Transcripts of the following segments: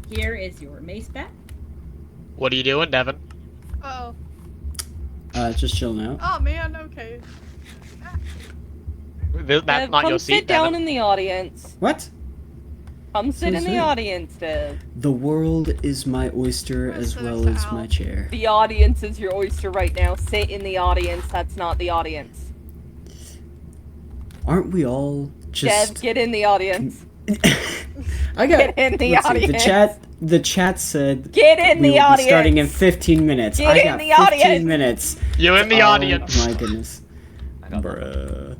Here is your mace back. What are you doing, Devin? Oh. Just chilling out. Oh man, okay. That's not your seat, Come sit down Devin. in the audience. What? Come sit in the audience, Dev. The world is my oyster as well as my chair. The audience is your oyster right now. Sit in the audience. That's not the audience. Aren't we all just... Dev, get in the audience. I got... Get in the let's see, audience. the chat said... Get in we the will audience. be starting in 15 minutes. Get I in got the 15 audience. minutes. You in the audience. Oh my goodness. Bruh.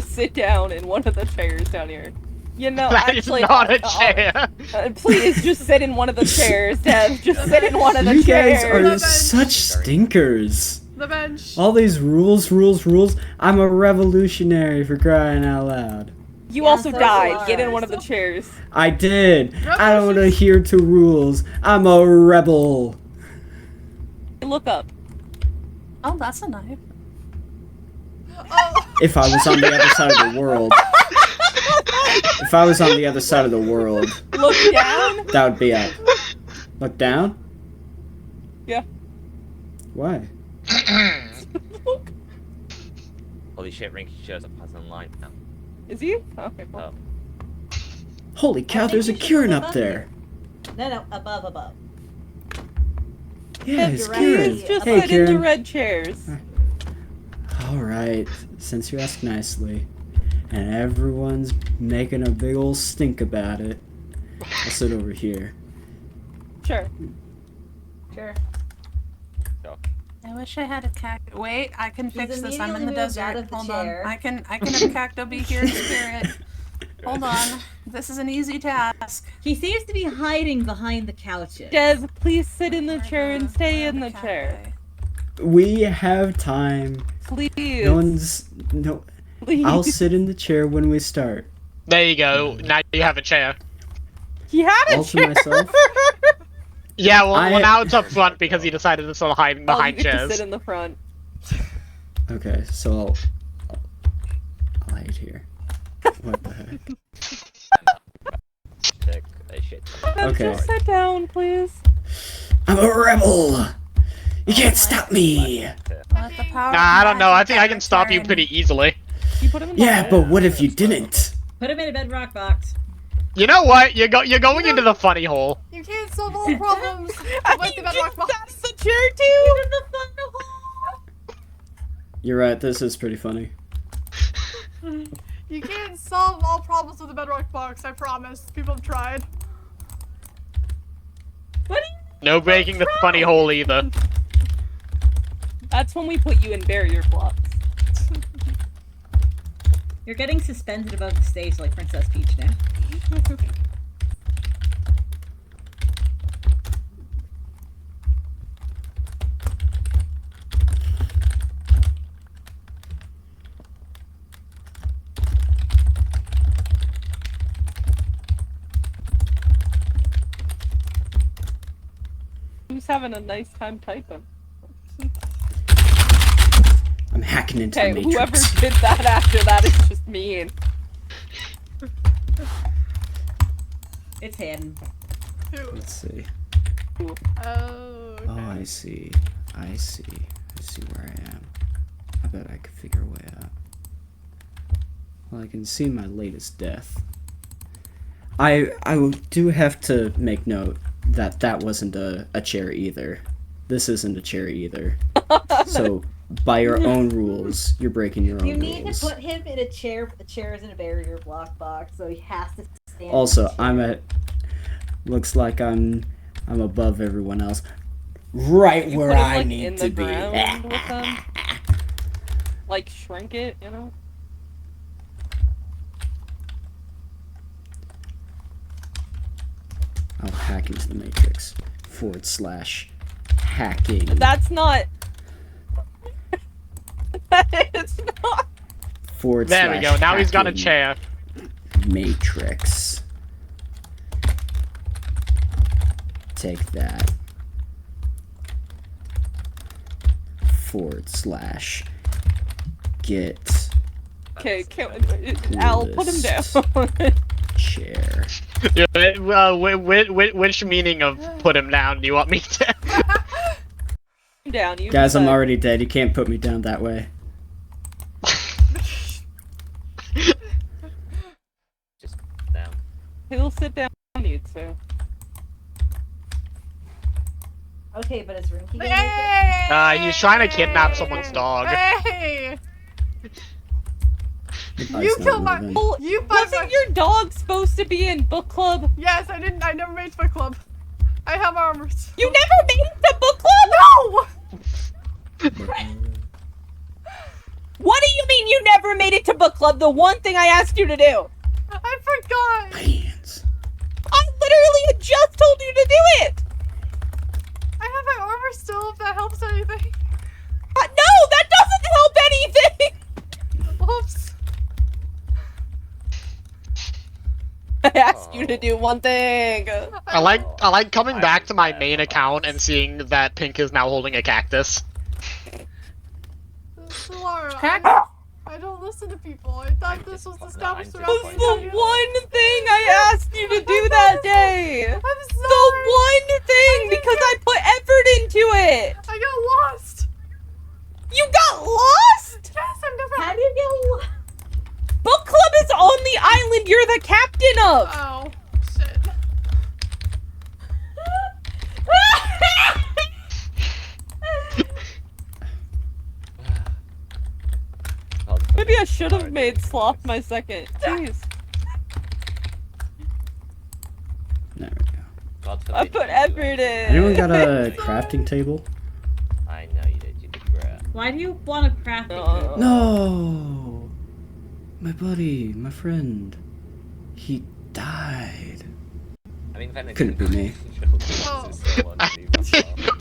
Sit down in one of the chairs down here. You know, That actually, is not a chair. Please, just sit in one of the chairs, Dev. Just sit in one of the You chairs. guys are such stinkers. The bench. All these rules. I'm a revolutionary for crying out loud. You Yeah, also so died. are. Get in one of the chairs. I did. I don't adhere to rules. I'm a rebel. Look up. Oh, that's a knife. Oh. If I was on the other side of the world. If I was on the other side of the world. Look down. That would be up. Look down? Yeah. Why? Holy shit, Rinky shows up us online now. Is he? Okay, cool. Holy cow, there's a Kieran up there. No, above. Yeah, it's You're Kieran. Please just Hey, sit in the Kieran. red chairs. Alright, since you ask nicely, and everyone's making a big ol' stink about it, I'll sit over here. Sure. Sure. I wish I had a cacto. Wait, I can fix this. I'm in the immediately moved out desert. of the Hold on. chair. I can have cacto be here in spirit. Hold on. This is an easy task. He seems to be hiding behind the couches. Dev, please sit in the chair and stay in the chair. We have time. Please. No. Please. I'll sit in the chair when we start. There you go. Now you have a chair. He had a All to chair. myself. Yeah, well, now it's up front because he decided to start hiding Oh, behind you get to chairs. sit in the front. Okay, so I'll hide here. What the heck? Dev, Okay. just sit down, please. I'm a rebel! You can't stop me! Let the power Nah, I don't know. I think I can stop you pretty easily. You put him in the Yeah, bed. but what if you didn't? Put him in a bedrock box. You know what? You're going into the funny hole. You can't solve all problems with the bedrock box. That's the chair too. In the fun hole. You're right, this is pretty funny. You can't solve all problems with the bedrock box, I promise. People have tried. What? No breaking the funny hole either. That's when we put you in barrier blocks. You're getting suspended above the stage like Princess Peach now. Who's having a nice time typing? I'm hacking into Okay, the whoever Matrix. did that after that is just mean. It's hidden. Who? Let's see. Oh, okay. Oh, I see. I see where I am. I bet I could figure a way out. Well, I can see my latest death. I do have to make note that that wasn't a chair either. This isn't a chair either. So, by your own rules, you're breaking your own You need rules. to put him in a chair, but the chair is in a barrier block box, so he has to stand. Also, in the chair. looks like I'm above everyone else. Right You where put him, I like, need in to the be. ground with them. Like shrink it, you know? I'll hack into the Matrix. / hacking. That's not. It's not. / There we go. Now he's got a hacking chair. Matrix. Take that. / get Okay, Al, put him down. Chair. Yeah, which meaning of put him down do you want me to? Down, you Guys, I'm decide. already dead. You can't put me down that way. Just down. He'll sit down, you two. Okay, but is Rinky gonna make it? Hey! He's trying to kidnap someone's dog. Hey! Oh, You he's not killed my. moving. Well, You find wasn't my. your dog supposed to be in book club? Yes, I didn't. I never made it to my club. I have armors. You never made it to book club? No! What do you mean you never made it to book club? The one thing I asked you to do. I forgot. Pants. I literally just told you to do it. I have my armor still. If that helps anything. No, that doesn't help anything. Oops. I asked you to do one thing. I like coming back to my main account and seeing that Pink is now holding a cactus. Solara, I don't listen to people. I thought this was established I'm around That just was the one thing I asked you to do that day. I'm sorry. The one thing, because I put effort into it. I got lost. You got lost? Yes, I've never. How do you get lost? Book club is on the island you're the captain of. Oh, shit. Maybe I should have made Sloth my second. Jeez. There we go. I put effort in. Anyone got a crafting table? I know you did. You did great. Why do you want a crafting table? No! My buddy, my friend. He died. I mean, if Couldn't be me. Oh.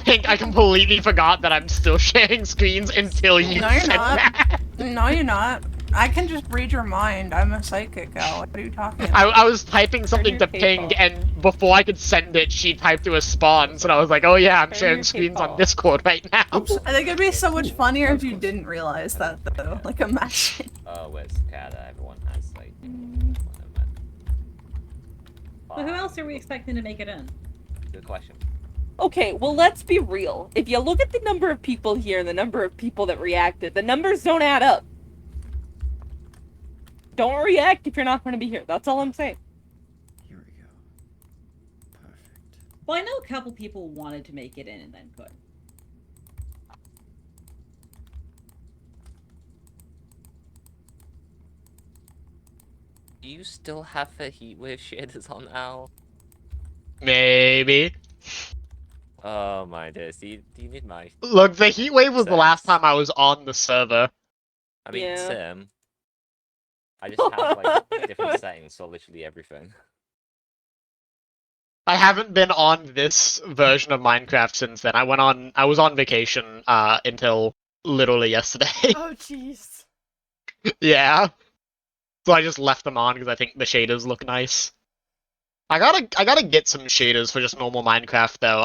Pink, I completely forgot that I'm still sharing screens until you No, you're said not. that. No, you're not. I can just read your mind. I'm a psychic, Al. What are you talking about? I was typing something to your Ping, K-pop. and before I could send it, she typed to a response, and I was like, oh yeah, I'm Turn sharing your screens on K-pop. Discord right now. Oops. I think it'd be so much funnier if you didn't realize that, though. Like, imagine. Oh, where's Kata? Everyone has, like... Well, who else are we expecting to make it in? Good question. Okay, well, let's be real. If you look at the number of people here and the number of people that reacted, the numbers don't add up. Don't react if you're not going to be here. That's all I'm saying. Here we go. Perfect. Well, I know a couple people wanted to make it in and then couldn't. Do you still have a heatwave shaders on Al? Maybe. Oh my days, do you need my... Look, the heatwave was the last Sex. time I was on the server. I mean, Yeah. Sim. I just have, like, different settings for literally everything. I haven't been on this version of Minecraft since then. I was on vacation, until literally yesterday. Oh, jeez. Yeah. So I just left them on because I think the shaders look nice. I gotta get some shaders for just normal Minecraft though.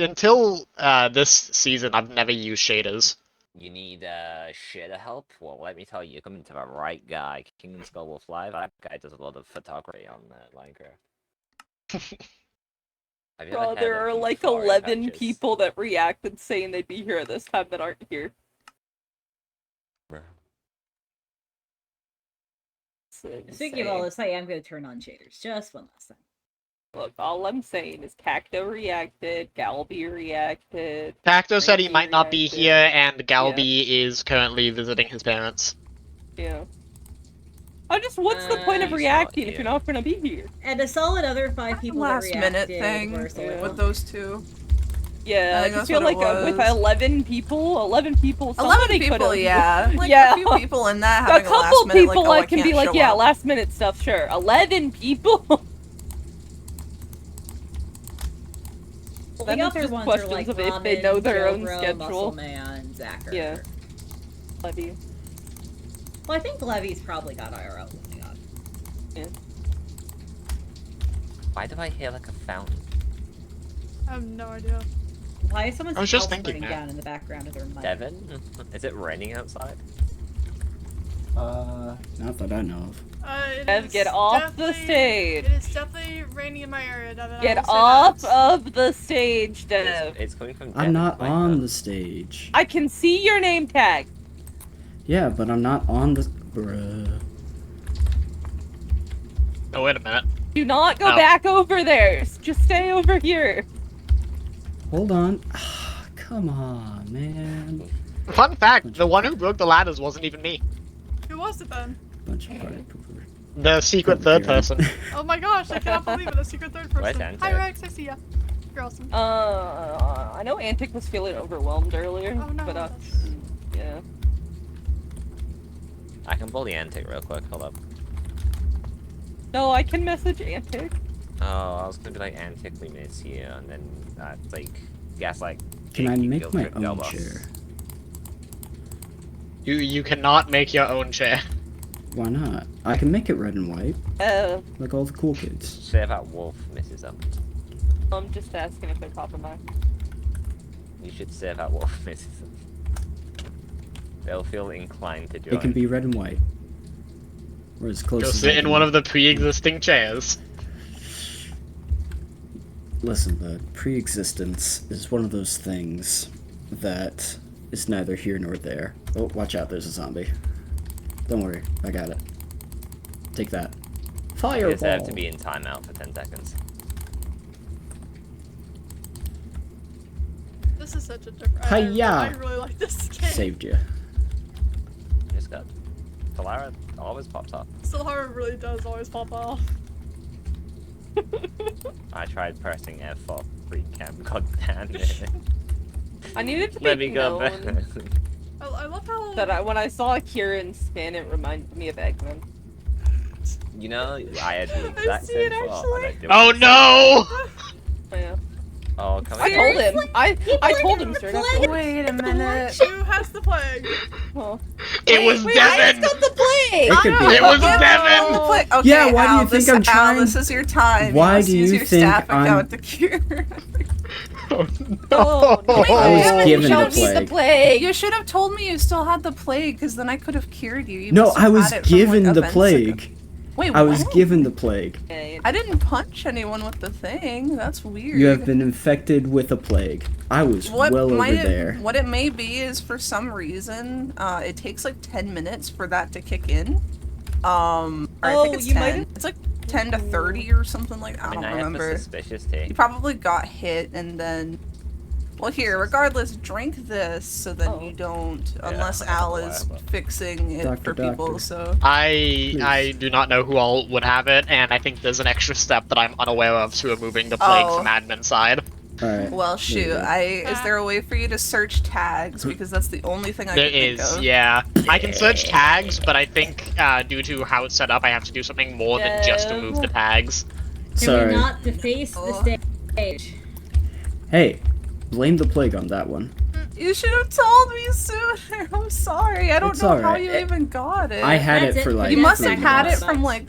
Until this season I've never used shaders. You need shader help? Well, let me tell you, you're coming to the right guy. Kingdom Skull Wolf Live. That guy does a lot of photography on Minecraft. Have you ever Bro, had there a are few like foreign 11 patches? people that reacted saying they'd be here this time that aren't here. Bruh. It's Speaking of all insane. this, I am going to turn on shaders just one last time. Look, all I'm saying is Cacto reacted, Galby reacted. Tacto said he Frankie might not be reacted. here, and Galby is currently visiting his parents. Yeah. What's the point of He's not reacting if here. you're not gonna be here? And a solid other 5 people Last that minute reacted thing were sold. with those two. Yeah, I I think just that's feel what like it with was. 11 people, 11 11 people, could've- yeah. Like, Yeah. a few people in that A having couple last minute, people like, oh, I can be can't like, show yeah, up. last minute stuff, sure. 11 people? Well, Then the it's other just ones questions are like of if they know their own schedule. Man, Zachary. Yeah. Levy. Well, I think Levy's probably got IRL going on. Why do I hear like a fountain? I have no idea. Why is someone's I was just house thinking burning that. down in the background of their mic? Devin? Is it raining outside? Not that I know of. Dev, get off the stage. It is definitely raining in my area. Now that Get I will say off that. of the stage, Dev. It's coming from. I'm not on the stage. I can see your name tag. Yeah, but I'm not on the. Bruh. Oh, wait a minute. Do not go Oh. back over there. Just stay over here. Hold on. Come on, man. Fun fact, the one who broke the ladders wasn't even me. Who was it then? Bunch of party poopers. The secret third person. Oh my gosh, I cannot believe it. A secret third Where's person. Antic? Hi Rex, I see ya. You're awesome. I know Antic was feeling overwhelmed earlier, Oh no. but that's- yeah. I can bully Antic real quick. Hold up. No, I can message Antic. Oh, I was gonna be like, Antic, we miss you, and then like, gaslight. Can I you make guilt my trip own Galba. chair? You cannot make your own chair. Why not? I can make it red and white, like all the cool kids. Say that wolf misses them. I'm just asking if they're popping by. You should say that wolf misses them. They'll feel inclined to join. It can be red and white. Or as close Go as I sit in can. one of the pre-existing chairs. Listen, bud. Pre-existence is one of those things that is neither here nor there. Oh, watch out, there's a zombie. Don't worry, I got it. Take that. You Fireball! deserve to be in timeout for 10 seconds. This is such a different. Hi-ya! I really like this game. Saved you. Just got. Valara always pops up. Silhara really does always pop off. I tried pressing F for free cam, god damn it. I needed to Let make me go known back. I love how. that when I saw Kieran's skin, it reminded me of Eggman. You know, I had the exact see it same thought. actually. and I did Oh the no! Oh, yeah. same. Oh, come I on. told him. I told him the straight plague. after. Wait a minute. Who has the plague? Oh. It was Wait, I Devin! just got the plague! It could be. It was Yeah, Devin! Okay, Yeah, why do you Al, think this, I'm Al, trying- this is your time. Why must do use you your think staff and I'm- go with the cure. Oh, Oh, no. wait, I was Devin given showed the me plague. plague. You should have told me you still had the plague, because then I could have cured you. You No, must I have was had it from, given like, the events plague. ago. Wait, I was what? given the plague. Okay. I didn't punch anyone with the thing. That's weird. You have been infected with a plague. I was What well over might it, there. What it may be is for some reason, it takes like 10 minutes for that to kick in. Or I Oh, think it's you might 10. have- It's like 10 to 30 or something like that. I I mean, don't I have remember. a suspicious take. You probably got hit and then. Well, here, regardless, drink this so then Oh. you don't, Yeah, unless I have Al a is while, but- fixing it Doctor, for people. doctor. So I do not know who all would have it, and I think there's an extra step that I'm unaware of to removing the plague Oh. from admin side. Alright. well, shoot. go. Is there a way for you to search tags because that's the only thing I There can think is, of. yeah. I can search tags, but I think due to how it's set up, I have to do something more than just remove the tags. Can Sorry. we not deface the Oh. stage? Hey, blame the plague on that one. You should have told me sooner. I'm sorry. I don't It's know how alright. you even got it. I had That's it for it. like You must have 3 had it months. from like.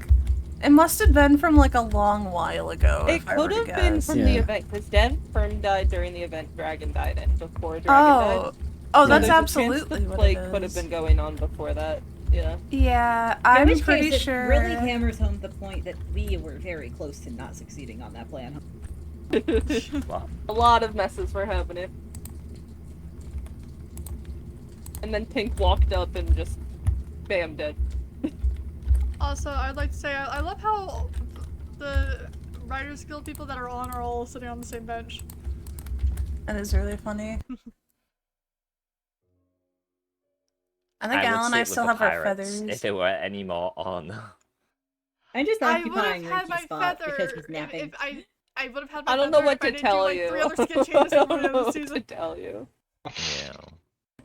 It must have been from like a long while ago. It if I were could to have been guess. from the Yeah. event, because Dev Fern died during the event Dragon died in, before Dragon Oh, died. oh, So that's there's a chance absolutely the what plague it could have is. been going on before that. Yeah. Yeah, In I'm which pretty case, sure. it really hammers home the point that we were very close to not succeeding on that plan. Wow. A lot of messes were happening. And then Pink walked up and just, bam, dead. Also, I'd like to say I love how the Writers Guild people that are on are all sitting on the same bench. That is really funny. I think I Al would and sit I with still the have our pirates feathers. if there were any more on. I'm just I would occupying have had my Rinky's spot feather because he's napping. if I would have had my I don't know feather what if I to didn't tell do, like, you. 3 other skin changes I at the don't end know of the what to season. tell you.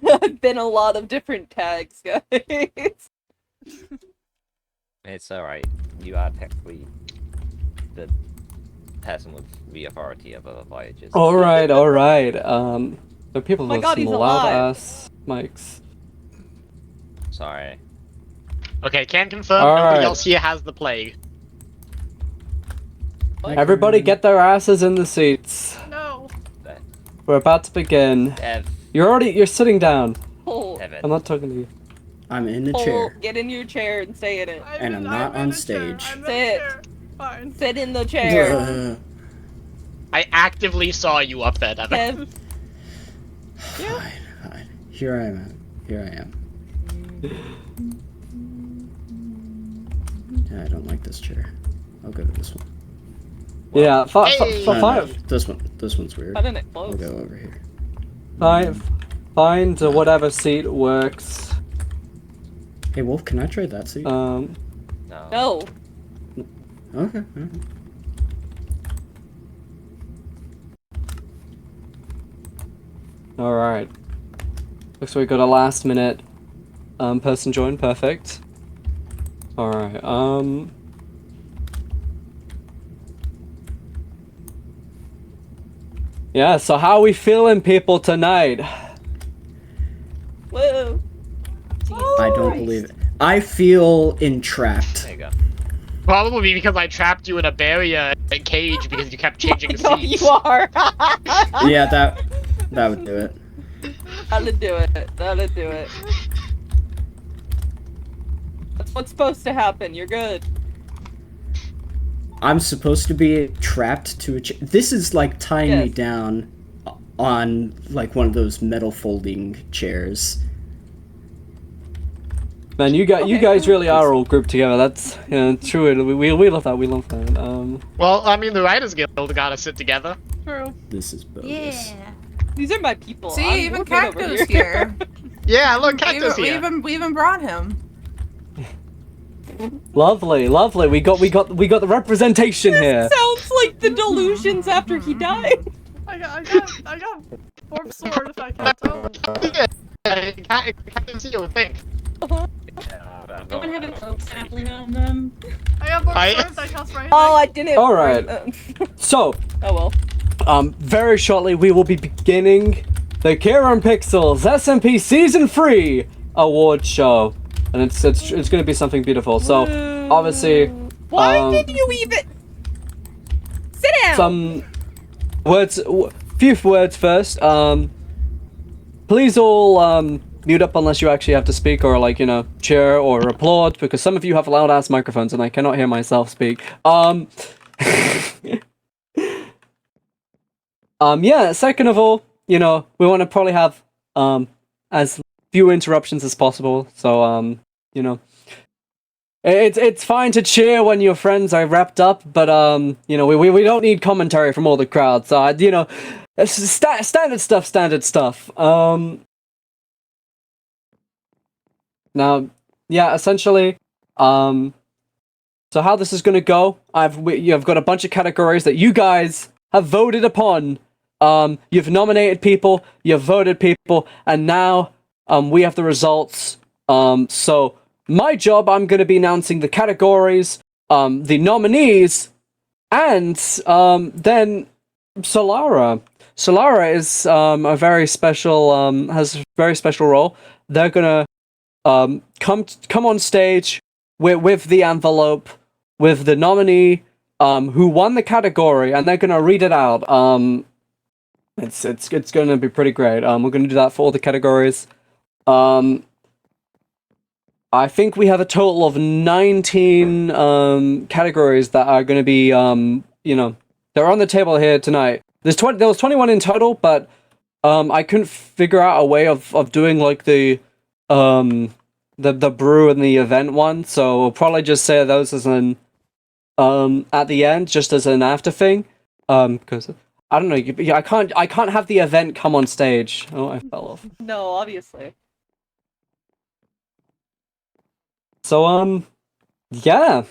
Yeah. I've been a lot of different tags, guys. It's alright. You are technically the person with the authority of other voyages. Alright. The people Oh my with God, some he's loud alive. ass mics. Sorry. Okay, can confirm Alright. nobody else here has the plague. Everybody get their asses in the seats. No. We're about to begin. Dev. You're sitting down. Oh, Devin. I'm not talking to you. I'm in the Pull, chair. get in your chair and stay in it. And I'm not on stage. Sit. Fine. Sit in the chair. I actively saw you up there, Devin. Kev, Fine. Here I am. Yeah, I don't like this chair. I'll go to this one. Yeah, Hey! This one's weird. Find it I'll close. go over here. find whatever seat works. Hey, Wolf, can I try that seat? No. No. Okay. Alright. Looks like we got a last minute person join, perfect. Alright, yeah, so how are we feeling, people, tonight? Whoa. I don't believe it. I feel entrapped. There you go. Probably because I trapped you in a barrier cage because you kept changing No, seats. you are. Yeah, that would do it. That'll do it. That'll do it. That's what's supposed to happen. You're good. I'm supposed to be trapped to a chair. This is like tying me Yes. down on like one of those metal folding chairs. Man, you Okay. guys really are all grouped together. That's true. We love that. We love that. Well, I mean, the Writers Guild gotta sit together. True. This is bogus. Yeah. These are my people. See, I'm even working over Cacto's here. Yeah, look, we, Cactus even, we, here. even, we even brought him. Lovely. We got the representation here. Sounds like the delusions after he died. I got Warp Sword if I can tell. Yeah, Cactus here, would think. Someone have an oak sapling on them. I got Warp I- Sword if that counts for anything. Oh, I didn't. All right. So, Oh well. very shortly we will be beginning the Kira and Pixels SMP Season 3 award show, and it's going to be something beautiful. So, obviously, Why did you even sit down? some few words first. Please all mute up unless you actually have to speak, or like, cheer or applaud, because some of you have loud ass microphones and I cannot hear myself speak. Yeah, second of all, we want to probably have as few interruptions as possible. So it's fine to cheer when your friends are wrapped up, but we don't need commentary from all the crowd. So it's standard stuff. Now, yeah, essentially, so how this is gonna go? I've got a bunch of categories that you guys have voted upon. You've nominated people, you've voted people, and now we have the results. So my job, I'm gonna be announcing the categories, the nominees, and then Solara. Solara is a very special has a very special role. They're gonna come on stage with the envelope with the nominee who won the category, and they're gonna read it out. It's gonna be pretty great. We're gonna do that for all the categories. I think we have a total of 19 categories that are gonna be they're on the table here tonight. There was 21 in total, but I couldn't figure out a way of doing like the brew and the event one, so we'll probably just say those as an at the end, just as an after thing. Because I don't know, I can't have the event come on stage. Oh, I fell off. No, obviously. So yeah.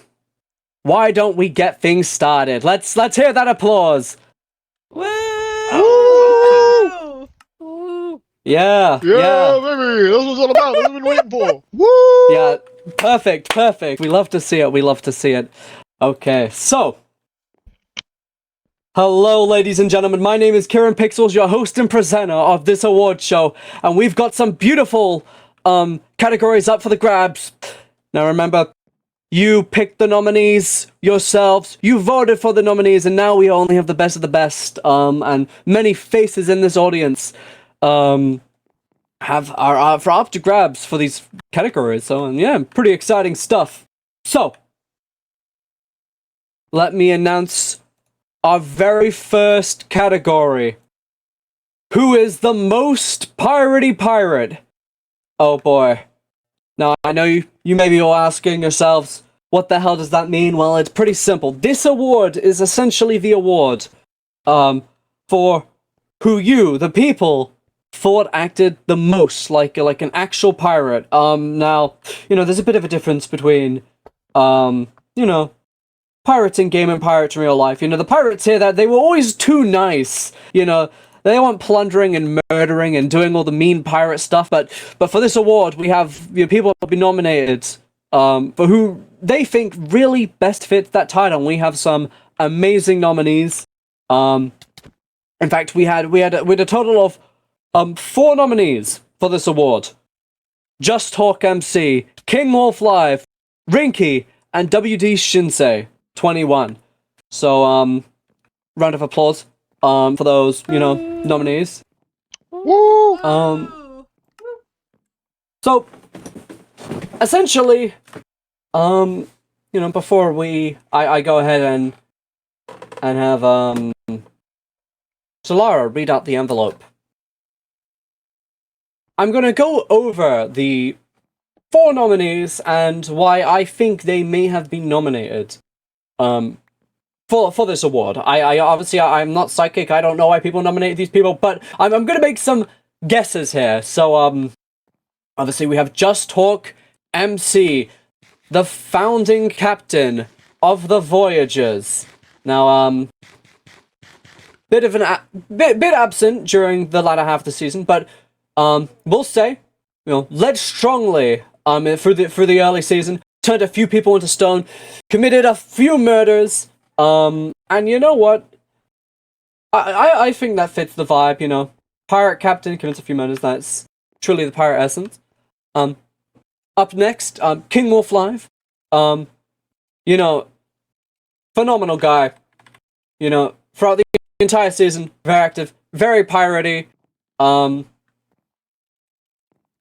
Why don't we get things started? Let's hear that applause. Woo! Woo! Yeah. baby, this was all about. What we've been waiting for. Woo! Yeah, perfect. We love to see it. Okay, so. Hello, ladies and gentlemen. My name is Kieran Pixels, your host and presenter of this award show, and we've got some beautiful categories up for the grabs. Now remember, you picked the nominees yourselves, you voted for the nominees, and now we only have the best of the best, and many faces in this audience. are for up to grabs for these categories. So yeah, pretty exciting stuff. So let me announce our very first category. Who is the most piratey pirate? Oh boy. Now, I know you may be all asking yourselves, what the hell does that mean? Well, it's pretty simple. This award is essentially the award for who you, the people, thought acted the most like an actual pirate. Now, there's a bit of a difference between, pirates in game and pirates in real life. The pirates here, that they were always too nice. They weren't plundering and murdering and doing all the mean pirate stuff. But for this award, we have people have been nominated for who they think really best fits that title. And we have some amazing nominees. In fact, we had a total of 4 nominees for this award: Just Talk MC, King Wolf Live, Rinky, and WD Shinsei 21. So round of applause for those nominees. Woo! Woo! So essentially, before I go ahead and have Solara read out the envelope, I'm gonna go over the 4 nominees and why I think they may have been nominated for this award. I obviously I'm not psychic. I don't know why people nominate these people, but I'm gonna make some guesses here. So obviously we have Just Talk MC, the founding captain of the Voyagers. Now bit absent during the latter half of the season, but we'll say, led strongly through the early season, turned a few people into stone, committed a few murders, and you know what? I think that fits the vibe. Pirate captain commits a few murders. That's truly the pirate essence. Up next, King Wolf Live. Phenomenal guy. Throughout the entire season, very active, very piratey.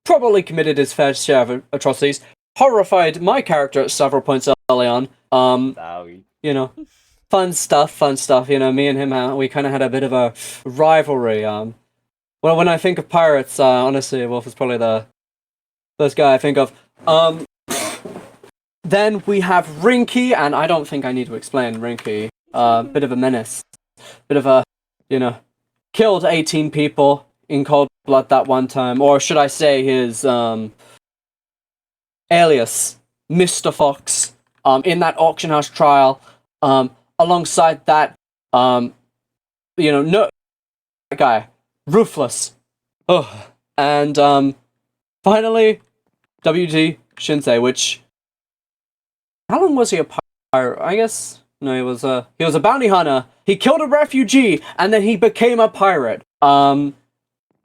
Probably committed his fair share of atrocities. Horrified my character at several points early on. Sorry. Fun stuff. Me and him, we kind of had a bit of a rivalry. When I think of pirates, honestly, Wolf is probably the first guy I think of. Then we have Rinky, and I don't think I need to explain Rinky. Bit of a menace. Bit of a, killed 18 people in cold blood that one time. Or should I say his, alias, Mr. Fox, in that auction house trial. Alongside that, no, that guy, Ruthless. Ugh. And, finally, WD Shinsei, which, how long was he a pirate? I guess, no, he was a bounty hunter. He killed a refugee, and then he became a pirate. And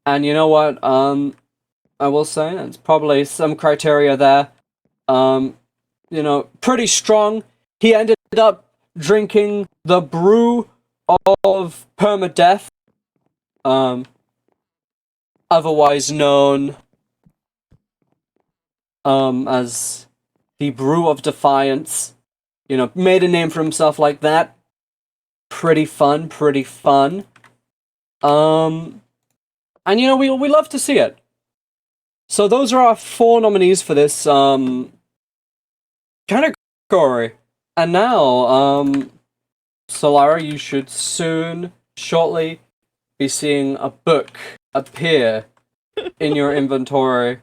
you know what, I will say, it's probably some criteria there. Pretty strong. He ended up drinking the brew of permadeath, otherwise known as the brew of defiance. Made a name for himself like that. Pretty fun. And we love to see it. So those are our 4 nominees for this category. And now, Solara, you should shortly be seeing a book appear in your inventory.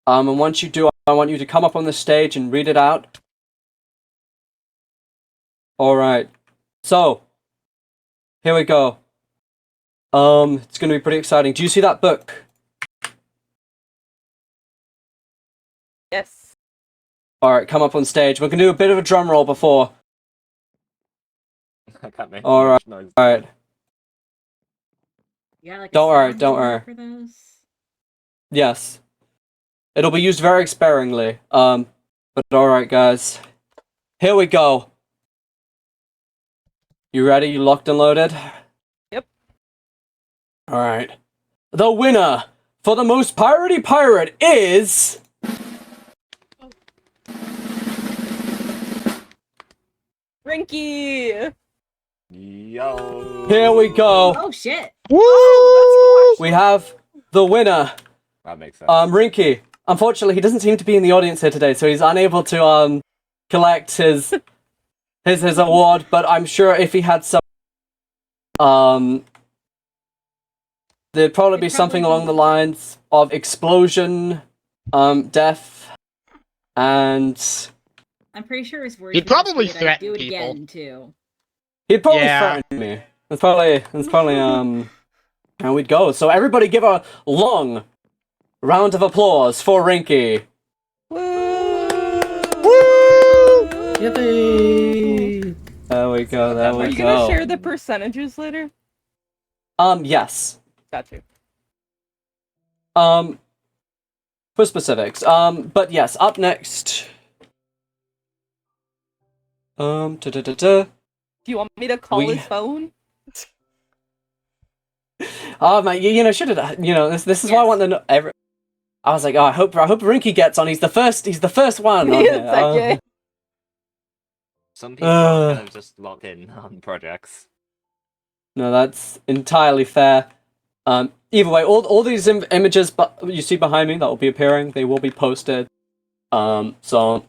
And once you do, I want you to come up on the stage and read it out. Alright. So, here we go. It's gonna be pretty exciting. Do you see that book? Yes. Alright, come up on stage. We're gonna do a bit of a drum roll before. I can't make Alright, much noise. alright. Yeah, like Don't worry, don't worry. For those. Yes. It'll be used very sparingly. But alright, guys. Here we go. You ready? You locked and loaded? Yep. Alright. The winner for the most piratey pirate is... Rinky! Yo. Here we go. Oh shit. Oh, We have the winner, That makes sense. Rinky. Unfortunately, he doesn't seem to be in the audience here today, so he's unable to collect his award. But I'm sure if he had some, there'd probably be something along the lines of explosion, death, and I'm pretty sure his words. He'd would just probably be that I'd threaten do it people. again too. he'd probably Yeah. threaten me. That's probably how we'd go. So everybody give a long round of applause for Rinky. Yippee! There we go. There Are we you gonna go. share the percentages later? Yes. Got you. For specifics. But yes, up next. Da-da-da-da. Do you want me to call We- his phone? Oh man, you should have. This is why I want to know. I was like, oh, I hope Rinky gets on. He's the first one. On It's here. okay. Some people are kind of just locked in on projects. No, that's entirely fair. Either way, all these images you see behind me that will be appearing, they will be posted. So,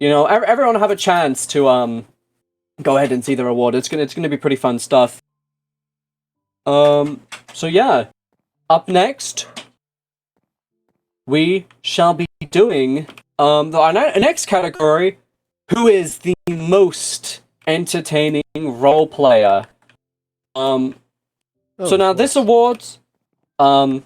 everyone will have a chance to go ahead and see the reward. It's gonna be pretty fun stuff. So yeah, up next, we shall be doing our next category. Who is the most entertaining role player? So now this awards, keep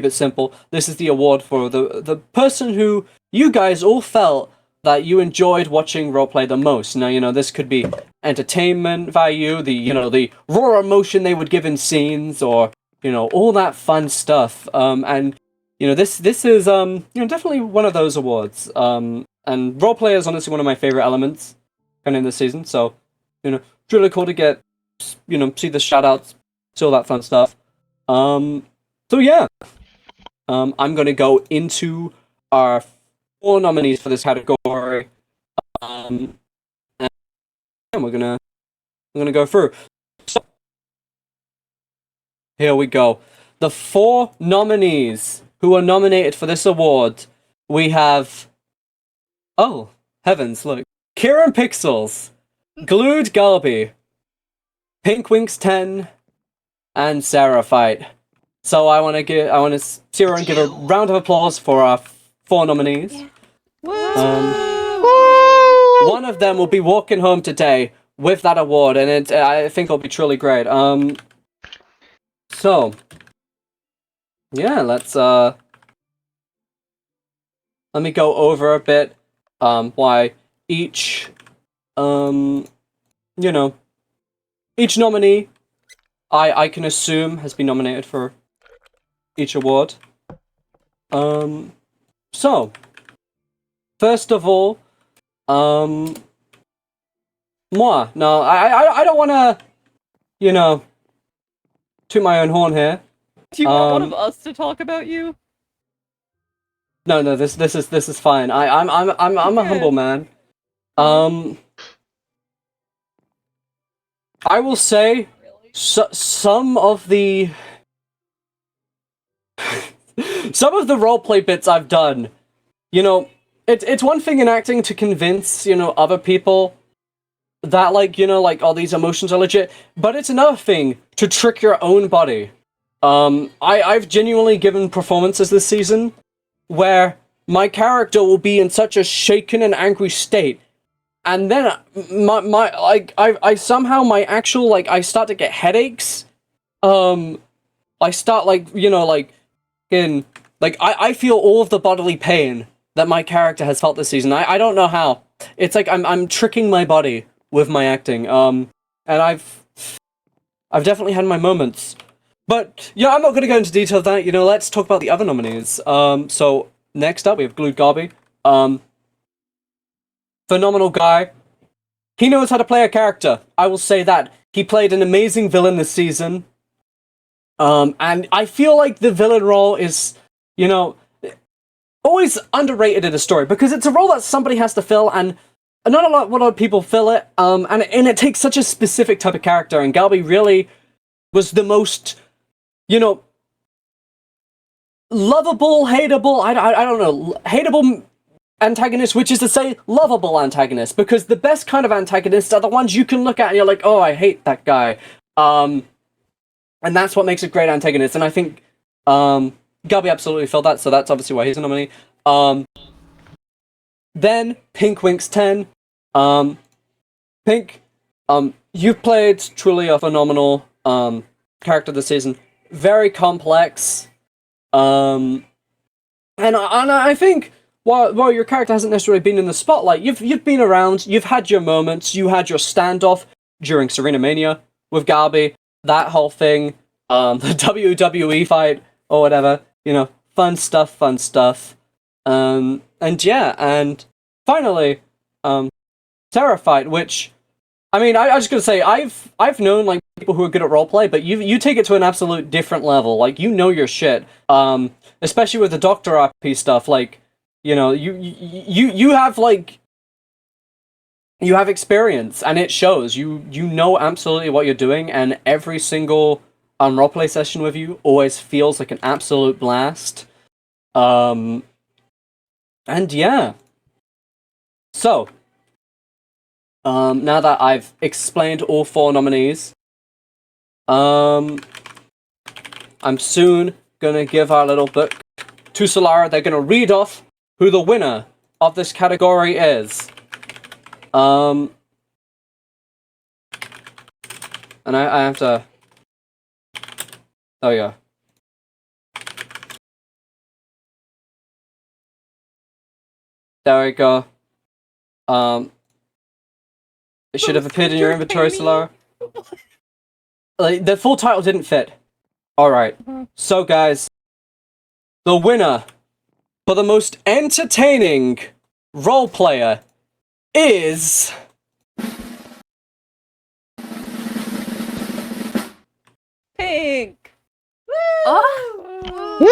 it simple. This is the award for the person who you guys all felt that you enjoyed watching roleplay the most. Now, this could be entertainment value, the raw emotion they would give in scenes, or, all that fun stuff. And, this is, definitely one of those awards. And roleplay is honestly one of my favorite elements kind of in this season. So, it's really cool to get, see the shout-outs, see all that fun stuff. So yeah. I'm gonna go into our 4 nominees for this category. And we're gonna go through. So, here we go. The 4 nominees who are nominated for this award, we have... Oh, heavens, look. Kieran Pixels, Glued Garby, Pinkwinks 10, and Seraphite. So I want to see her and give a round of applause for our 4 nominees. One of them will be walking home today with that award, and I think it'll be truly great. So yeah, let's let me go over a bit why each each nominee I can assume has been nominated for each award. So first of all, moi. No, I don't want to, toot my own horn here. Do you want one of us to talk about you? No, this is fine. I'm a humble man. I will say some of the roleplay bits I've done, it's one thing in acting to convince, other people that, all these emotions are legit, but it's another thing to trick your own body. I've genuinely given performances this season where my character will be in such a shaken and angry state, and then I somehow I start to get headaches. I start I feel all of the bodily pain that my character has felt this season. I don't know how. It's like I'm tricking my body with my acting. And I've definitely had my moments. But yeah, I'm not gonna go into detail of that. Let's talk about the other nominees. So next up we have Glued Garby. Phenomenal guy. He knows how to play a character. I will say that. He played an amazing villain this season. And I feel like the villain role is, you know, always underrated in a story because it's a role that somebody has to fill, and not a lot of people fill it. And it takes such a specific type of character, and Galbi really was the most, you know, lovable, hateable. I don't know, hateable antagonist, which is to say lovable antagonist, because the best kind of antagonists are the ones you can look at and you're like, oh, I hate that guy. And that's what makes a great antagonist, and I think Galbi absolutely filled that, so that's obviously why he's a nominee. Then Pink Winks 10. Pink, you've played truly a phenomenal character this season. Very complex. And I think while your character hasn't necessarily been in the spotlight, you've been around, you've had your moments, you had your standoff during Serena Mania with Galbi, that whole thing, the WWE fight, or whatever, you know, fun stuff. And yeah, and finally, Terra fight, which, I mean, I was just gonna say, I've known, like, people who are good at roleplay, but you take it to an absolute different level, like, you know your shit, especially with the Doctor RP stuff, like, you know, you have, like, you have experience, and it shows. You know absolutely what you're doing, and every single roleplay session with you always feels like an absolute blast. And yeah. So, now that I've explained all 4 nominees, I'm soon gonna give our little book to Solara. They're gonna read off who the winner of this category is. And I have to... Oh, yeah. There we go. It should have appeared in your inventory, Solara. Like, the full title didn't fit. Alright. So, guys, the winner for the most entertaining role player is... Pink. Woo!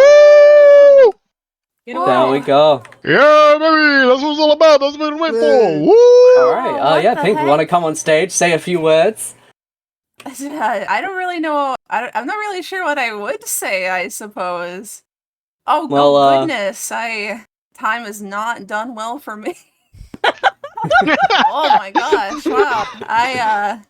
You There we go. Yeah, baby, that's what it's all about. That's what we're waiting for. Woo! Alright, what yeah, the Pink, you want to heck? come on stage, say a few words? I don't really know. I'm not really sure what I would say, I suppose. Oh, Well, goodness. Time is not done well for me. Oh my gosh, wow. Yeah,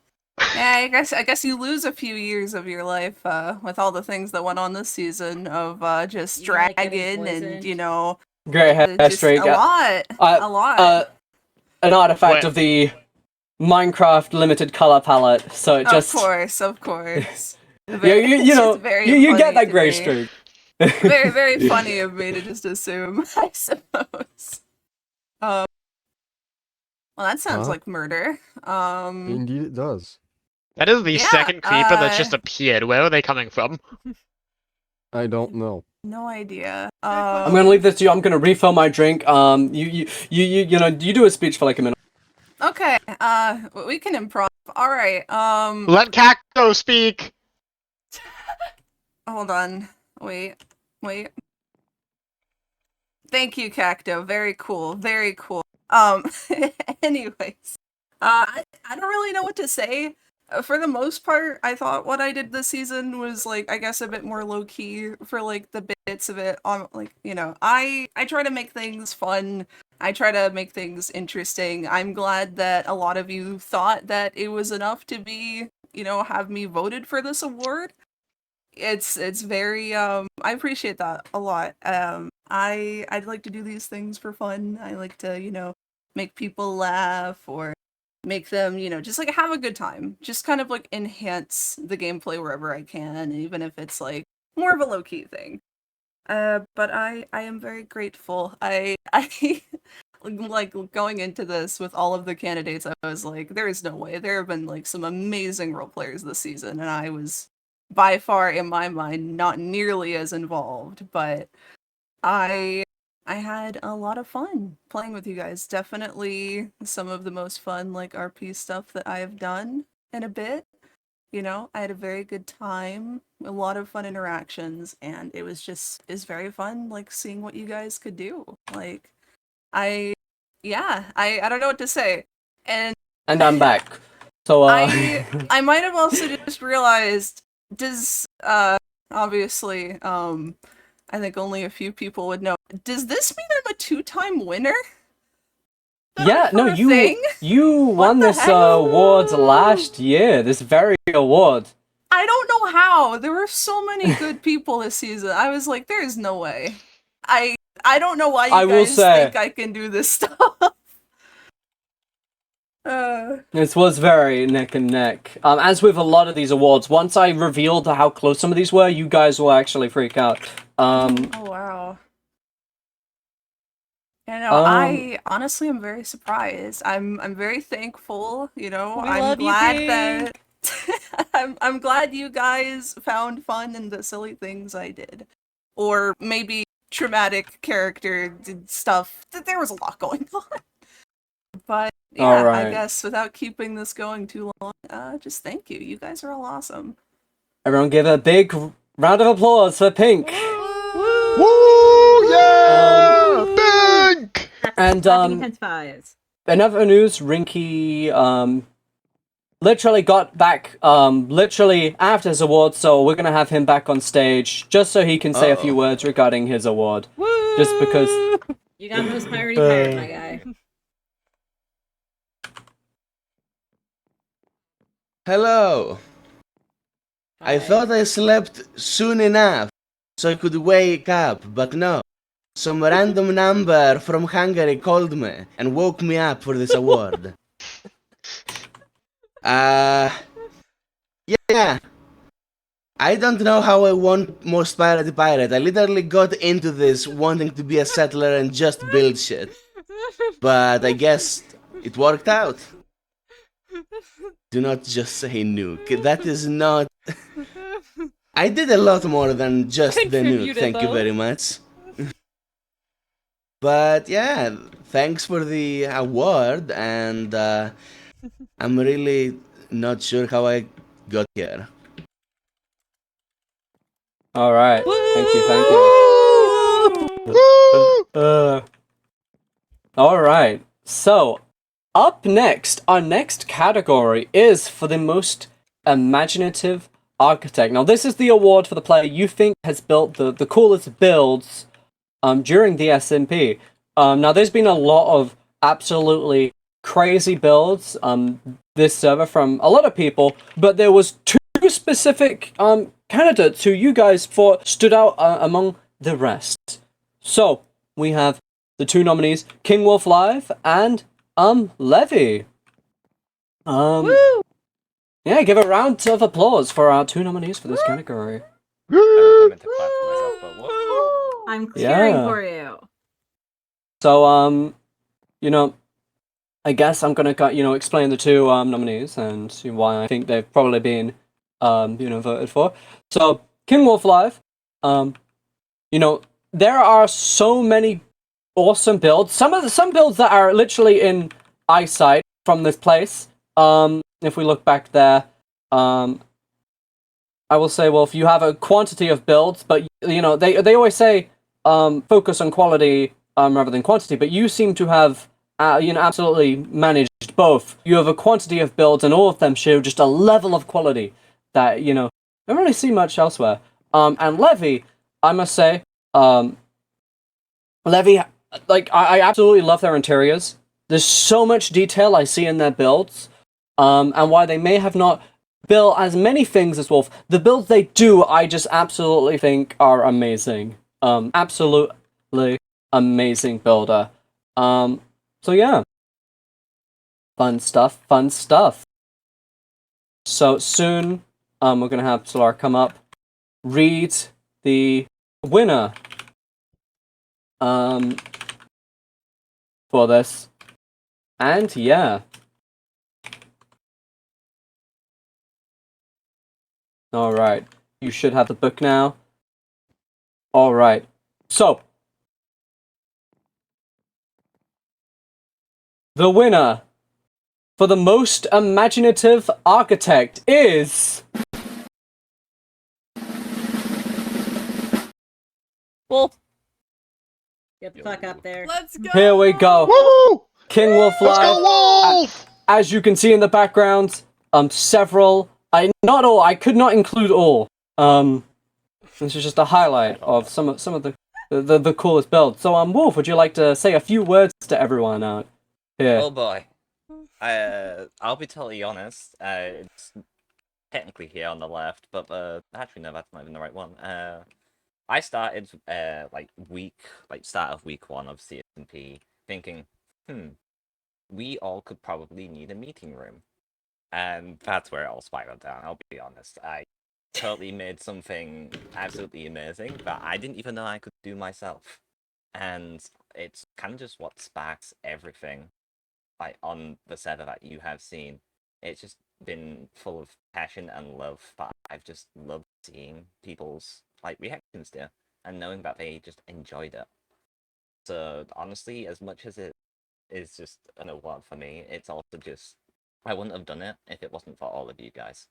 I guess you lose a few years of your life with all the things that went on this season of just You like getting dragging and, poisoned? you know, Great hair just streak. a lot. A lot. An artifact Wait. of the Minecraft limited color palette, so it just... Of course. Yeah, you It's know, just very you get funny that to gray me. streak. Very, very funny of me to just assume, I suppose. Well, that sounds like murder. Indeed it does. That is the Yeah, second creeper that's just appeared. Where are they coming from? I don't know. no idea. I'm gonna leave this to you. I'm gonna refill my drink. You know, you do a speech for like a minute. Okay, we can improv. Alright, Let Cacto speak! hold on. Wait. Thank you, Cacto. Very cool. Anyways. I don't really know what to say. For the most part, I thought what I did this season was, like, I guess a bit more low-key for, like, the bits of it. Like, you know, I try to make things fun. I try to make things interesting. I'm glad that a lot of you thought that it was enough to be, you know, have me voted for this award. It's very, I appreciate that a lot. I'd like to do these things for fun. I like to, you know, make people laugh or make them, you know, just like have a good time. Just kind of like enhance the gameplay wherever I can, even if it's like more of a low-key thing. But I am very grateful. I like going into this with all of the candidates, I was like, there is no way. There have been like some amazing role players this season, and I was by far, in my mind, not nearly as involved, but I had a lot of fun playing with you guys. Definitely some of the most fun, like, RP stuff that I have done in a bit. I had a very good time, a lot of fun interactions, and it's very fun, like, seeing what you guys could do. Like, I don't know what to say. And I'm back. So, I might have also just realized, obviously, I think only a few people would know. Does this mean I'm a 2-time winner? yeah, no, For a thing? you won the this heck? award last year. This very award. I don't know how. There were so many good people this season. I was like, there is no way. I don't know why I you will guys say- think I can do this stuff. This was very neck and neck. As with a lot of these awards, once I revealed how close some of these were, you guys will actually freak out. Oh wow. I honestly am very surprised. I'm very thankful, We I'm love you, glad Pink. that I'm glad you guys found fun in the silly things I did. Or maybe traumatic character stuff. There was a lot going on. But yeah, I Alright. guess without keeping this going too long, just thank you. You guys are all awesome. Everyone give a big round of applause for Pink. Woo! Yeah! Pink! And Clapping intensifies. in other news, Rinky literally got back literally after his award, so we're gonna have him back on stage just so he can say a few words regarding his award. Just because You got most priority hired, my guy. Hello. I thought I slept soon enough so I could wake up, but no. Some random number from Hungary called me and woke me up for this award. Yeah. I don't know how I won Most Pirate Pirate. I literally got into this wanting to be a settler and just build shit. But I guess it worked out. Do not just say nuke. That is not... I did a lot more than just the nuke, thank you very much. But yeah, thanks for the award, and I'm really not sure how I got here. Alright. Thank you. Alright. So, up next, our next category is for the most imaginative architect. Now, this is the award for the player you think has built the coolest builds during the SMP. Now, there's been a lot of absolutely crazy builds this server from a lot of people, but there was two specific candidates who you guys thought stood out among the rest. So, we have the two nominees, King Wolf Live and Levy. Woo! Yeah, give a round of applause for our two nominees for this category. I don't come into clap for myself, but whoop. I'm cheering Yeah. for you. So, I guess I'm gonna, explain the two nominees and why I think they've probably been, voted for. So, King Wolf Live, there are so many awesome builds. Some builds that are literally in eyesight from this place. If we look back there, I will say, well, if you have a quantity of builds, but they always say focus on quality rather than quantity, but you seem to have absolutely managed both. You have a quantity of builds, and all of them show just a level of quality that I don't really see much elsewhere. And Levy, I must say, Levy, I absolutely love their interiors. There's so much detail I see in their builds, and while they may have not built as many things as Wolf, the builds they do, I just absolutely think are amazing. Absolutely amazing builder. So yeah. Fun stuff. So soon, we're gonna have Solar come up, read the winner for this. And yeah. Alright. You should have the book now. Alright. So the winner for the most imaginative architect is... Wolf. Get the fuck up there. Let's go. Here we go. Woo! King Wolf Let's Live. go, Wolf! As you can see in the background, several... not all, I could not include all. This is just a highlight of some of the coolest builds. So, Wolf, would you like to say a few words to everyone out here? Oh boy. I'll be totally honest. It's technically here on the left, but actually no, that's not even the right one. I started start of week 1 of CSMP thinking, we all could probably need a meeting room. And that's where it all spiraled down, I'll be honest. I totally made something absolutely amazing that I didn't even know I could do myself. And it's kind of just what sparks everything on the server that you have seen. It's just been full of passion and love that I've just loved seeing people's reactions to, and knowing that they just enjoyed it. So honestly, as much as it is just an award for me, it's also just I wouldn't have done it if it wasn't for all of you guys.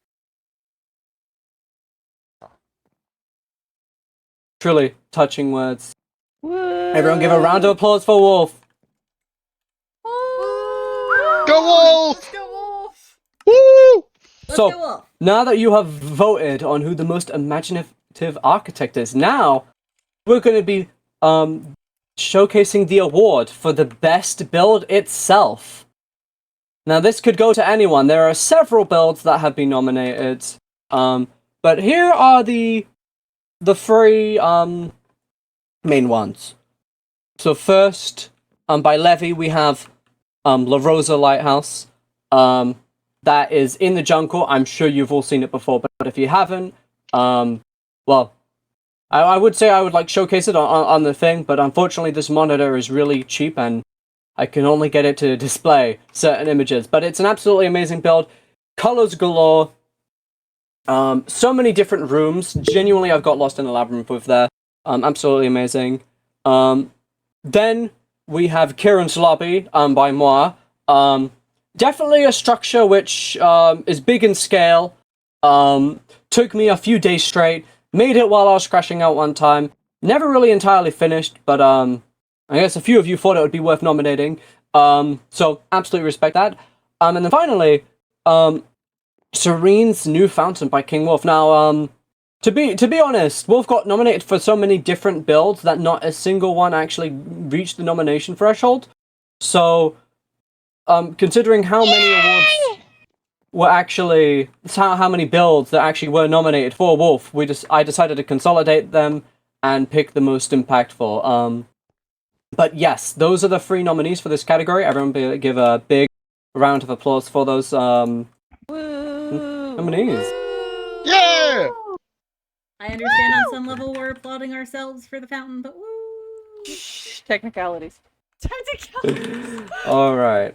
Truly touching words. Woo! Everyone give a round of applause for Wolf. Go, Wolf! Let's go, Wolf. Woo! Let's So, go Wolf. now that you have voted on who the most imaginative architect is, now we're going to be showcasing the award for the best build itself. Now, this could go to anyone. There are several builds that have been nominated, but here are the 3 main ones. So first, by Levy, we have La Rosa Lighthouse. That is in the jungle. I'm sure you've all seen it before, but if you haven't, well, I would say I would showcase it on the thing, but unfortunately this monitor is really cheap and I can only get it to display certain images. But it's an absolutely amazing build. Colors galore. So many different rooms. Genuinely, I've got lost in a labyrinth with there. Absolutely amazing. Then we have Kieran's Lobby by Moi. Definitely a structure which is big in scale. Took me a few days straight. Made it while I was crashing out one time. Never really entirely finished, but I guess a few of you thought it would be worth nominating. So absolutely respect that. And then finally, Serene's New Fountain by King Wolf. Now, to be honest, Wolf got nominated for so many different builds that not a single one actually reached the nomination threshold. So, considering how many awards were actually how many builds that actually were nominated for Wolf, I decided to consolidate them and pick the most impactful. But yes, those are the 3 nominees for this category. Everyone give a big round of applause for those nominees. Yeah! I understand on some level we're applauding ourselves for the fountain, but woo! Technicalities. Technicalities. All right.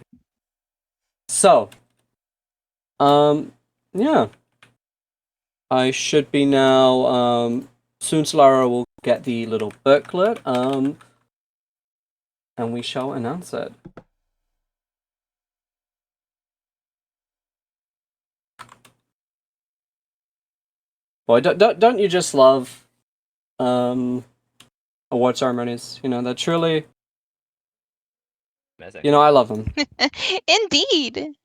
So, yeah. I should be now, soon Solara will get the little booklet, and we shall announce it. Boy, don't you just love, award ceremonies? You know, they're truly, Amazing. you know, I love them. Indeed.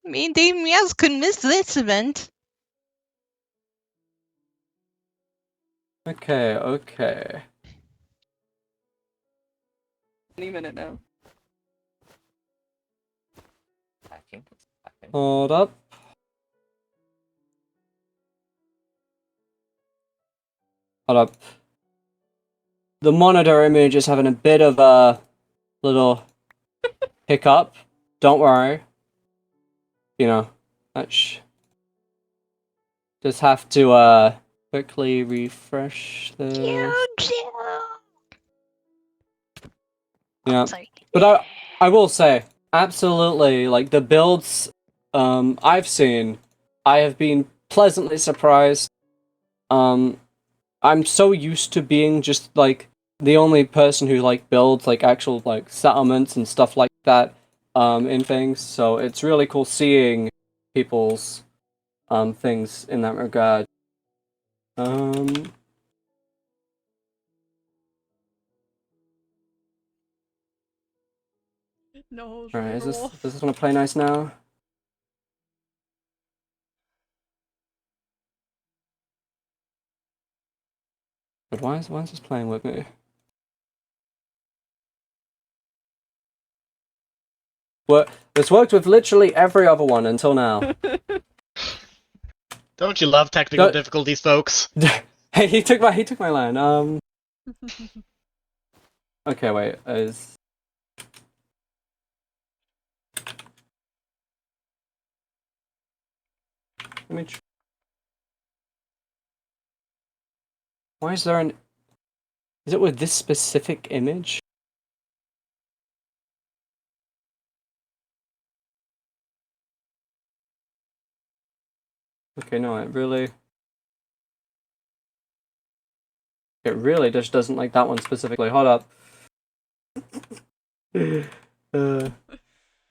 Indeed, meows could miss this event. Okay. Any minute now. Packing. Hold up. The monitor image is having a bit of a little hiccup. Don't worry. You know, just have to quickly refresh this. Yeah, Sorry. but I will say, absolutely, the builds I've seen, I have been pleasantly surprised. I'm so used to being just the only person who builds actual settlements and stuff like that. in things. So it's really cool seeing people's things in that regard. No, Alright, River does Wolf. this want to play nice now? But why is this playing with me? Well, this worked with literally every other one until now. Don't you love technical Don't- difficulties, folks? Hey, he took my line. Okay, wait. Let me. Why is there an? Is it with this specific image? Okay, no, it really just doesn't like that one specifically. Hold up.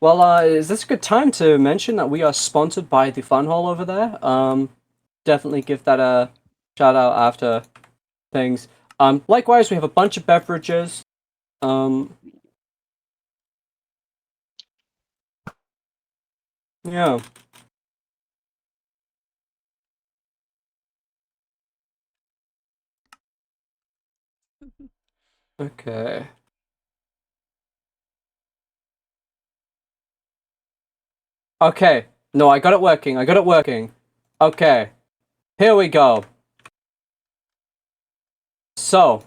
Well, is this a good time to mention that we are sponsored by the Fun Hall over there? Definitely give that a shout out after things. Likewise, we have a bunch of beverages. Yeah. Okay. Okay. No, I got it working. Okay. Here we go. So.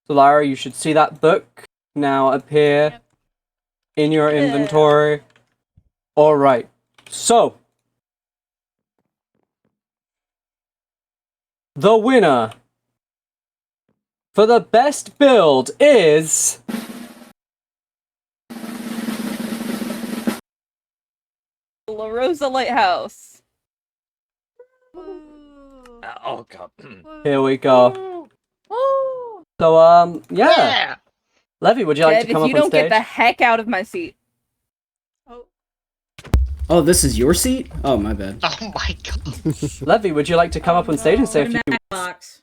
Solara, you should see that book now appear in your inventory. Alright. So. The winner for the best build is La Rosa Lighthouse. Oh god. Here we go. So yeah. Levy, would you like Kev, to come if up you on don't stage? get the heck out of my seat. Oh, this is your seat? Oh, my bad. Oh my god. Levy, would you like to come up on stage and say a few words? Box.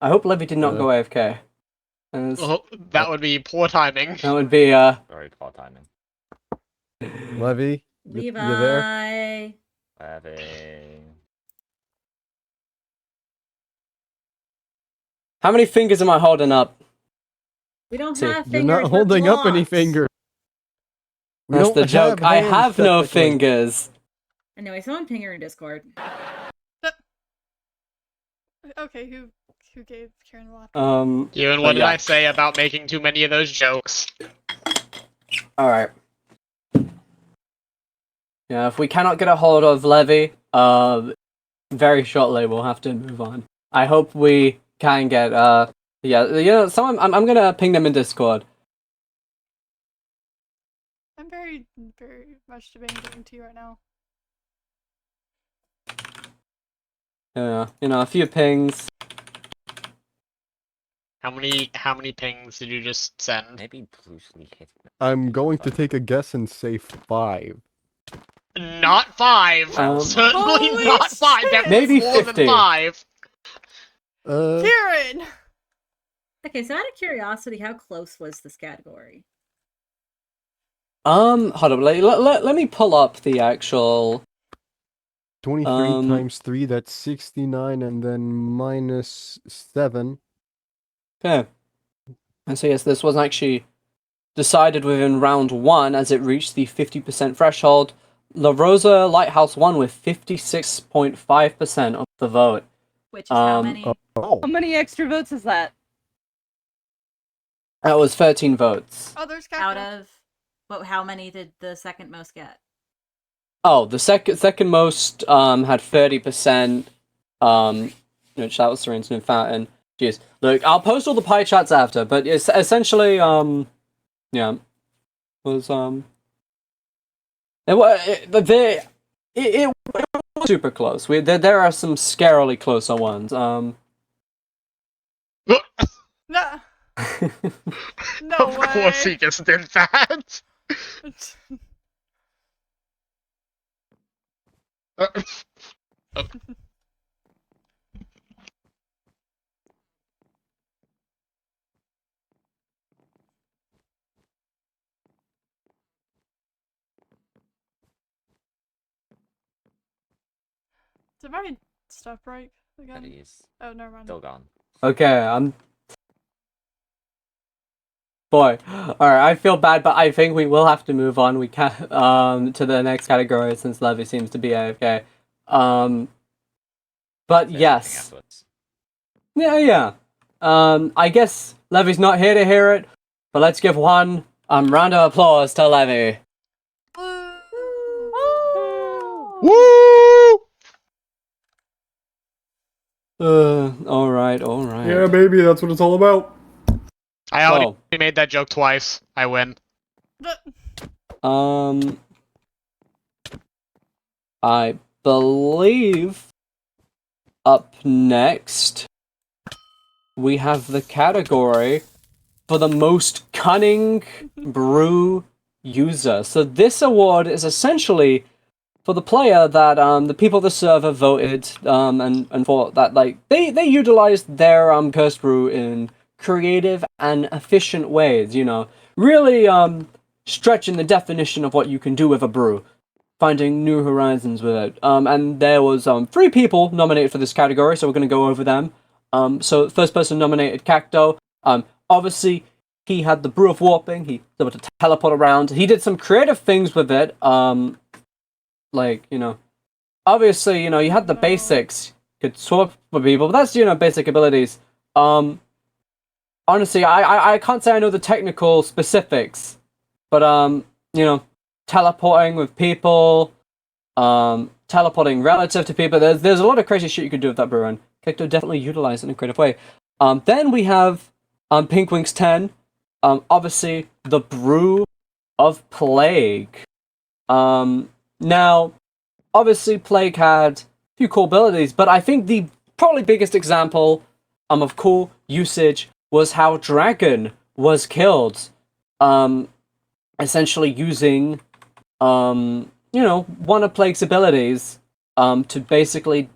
I hope Levy did not go AFK. Oh, that would be poor timing. That would be Very poor timing. Levy, you there? Levi. How many fingers am I holding up? We don't See. have fingers. You're not holding up any fingers. We That's don't the joke. have I hands, have no technically. fingers. Anyway, someone ping her in Discord. Okay, who gave Karen the laptop? You and what did I say about making too many of those jokes? Alright. Yeah, if we cannot get a hold of Levy, very shortly we'll have to move on. I hope we can get, someone, I'm gonna ping them in Discord. I'm very, very much debating to you right now. Yeah, a few pings. How many pings did you just send? Maybe Bruce Lee hit me. I'm going to take a guess and say 5. Not 5. Certainly not 5. That Maybe was more 50. than 5. Karen! Okay, so out of curiosity, how close was this category? Hold on, let me pull up the actual... 23 times 3, that's 69, and then minus 7. Okay. And so yes, this was actually decided within round 1 as it reached the 50% threshold. La Rosa Lighthouse won with 56.5% of the vote. Which is how many? How many extra votes is that? That was 13 votes. Oh, there's Out of how many did the second most get? Oh, the second most had 30%. Which that was Serenity and Fountain. Jeez, look, I'll post all the pie charts after, but it's essentially yeah. was it was super close. There are some scarily closer ones. No. No Of way. course he just did that. Oh. Did my stuff break again? That is Oh, never mind. still gone. Okay, boy. Alright, I feel bad, but I think we will have to move on. We can to the next category since Levy seems to be AFK. But Say yes. something afterwards. Yeah. I guess Levy's not here to hear it, but let's give one round of applause to Levy. Woo! Alright. Yeah, baby, that's what it's all about. I already made that joke twice. I win. I believe up next we have the category for the most cunning brew user. So this award is essentially for the player that the people of the server voted and for that, like they utilized their cursed brew in creative and efficient ways, you know, really stretching the definition of what you can do with a brew, finding new horizons with it. And there was 3 people nominated for this category, so we're going to go over them. So first person nominated, Cacto. Obviously he had the brew of warping. He was able to teleport around. He did some creative things with it. Like, you know, obviously, you know, you had the basics. Could swap with people, but that's, you know, basic abilities. Honestly, I can't say I know the technical specifics, but you know, teleporting with people, teleporting relative to people. There's a lot of crazy shit you could do with that brew, and Kekto definitely utilized it in a creative way. Then we have Pinkwings 10. Obviously the brew of Plague. Now, obviously Plague had a few cool abilities, but I think the probably biggest example of cool usage was how Dragon was killed. Essentially using you know, one of Plague's abilities to basically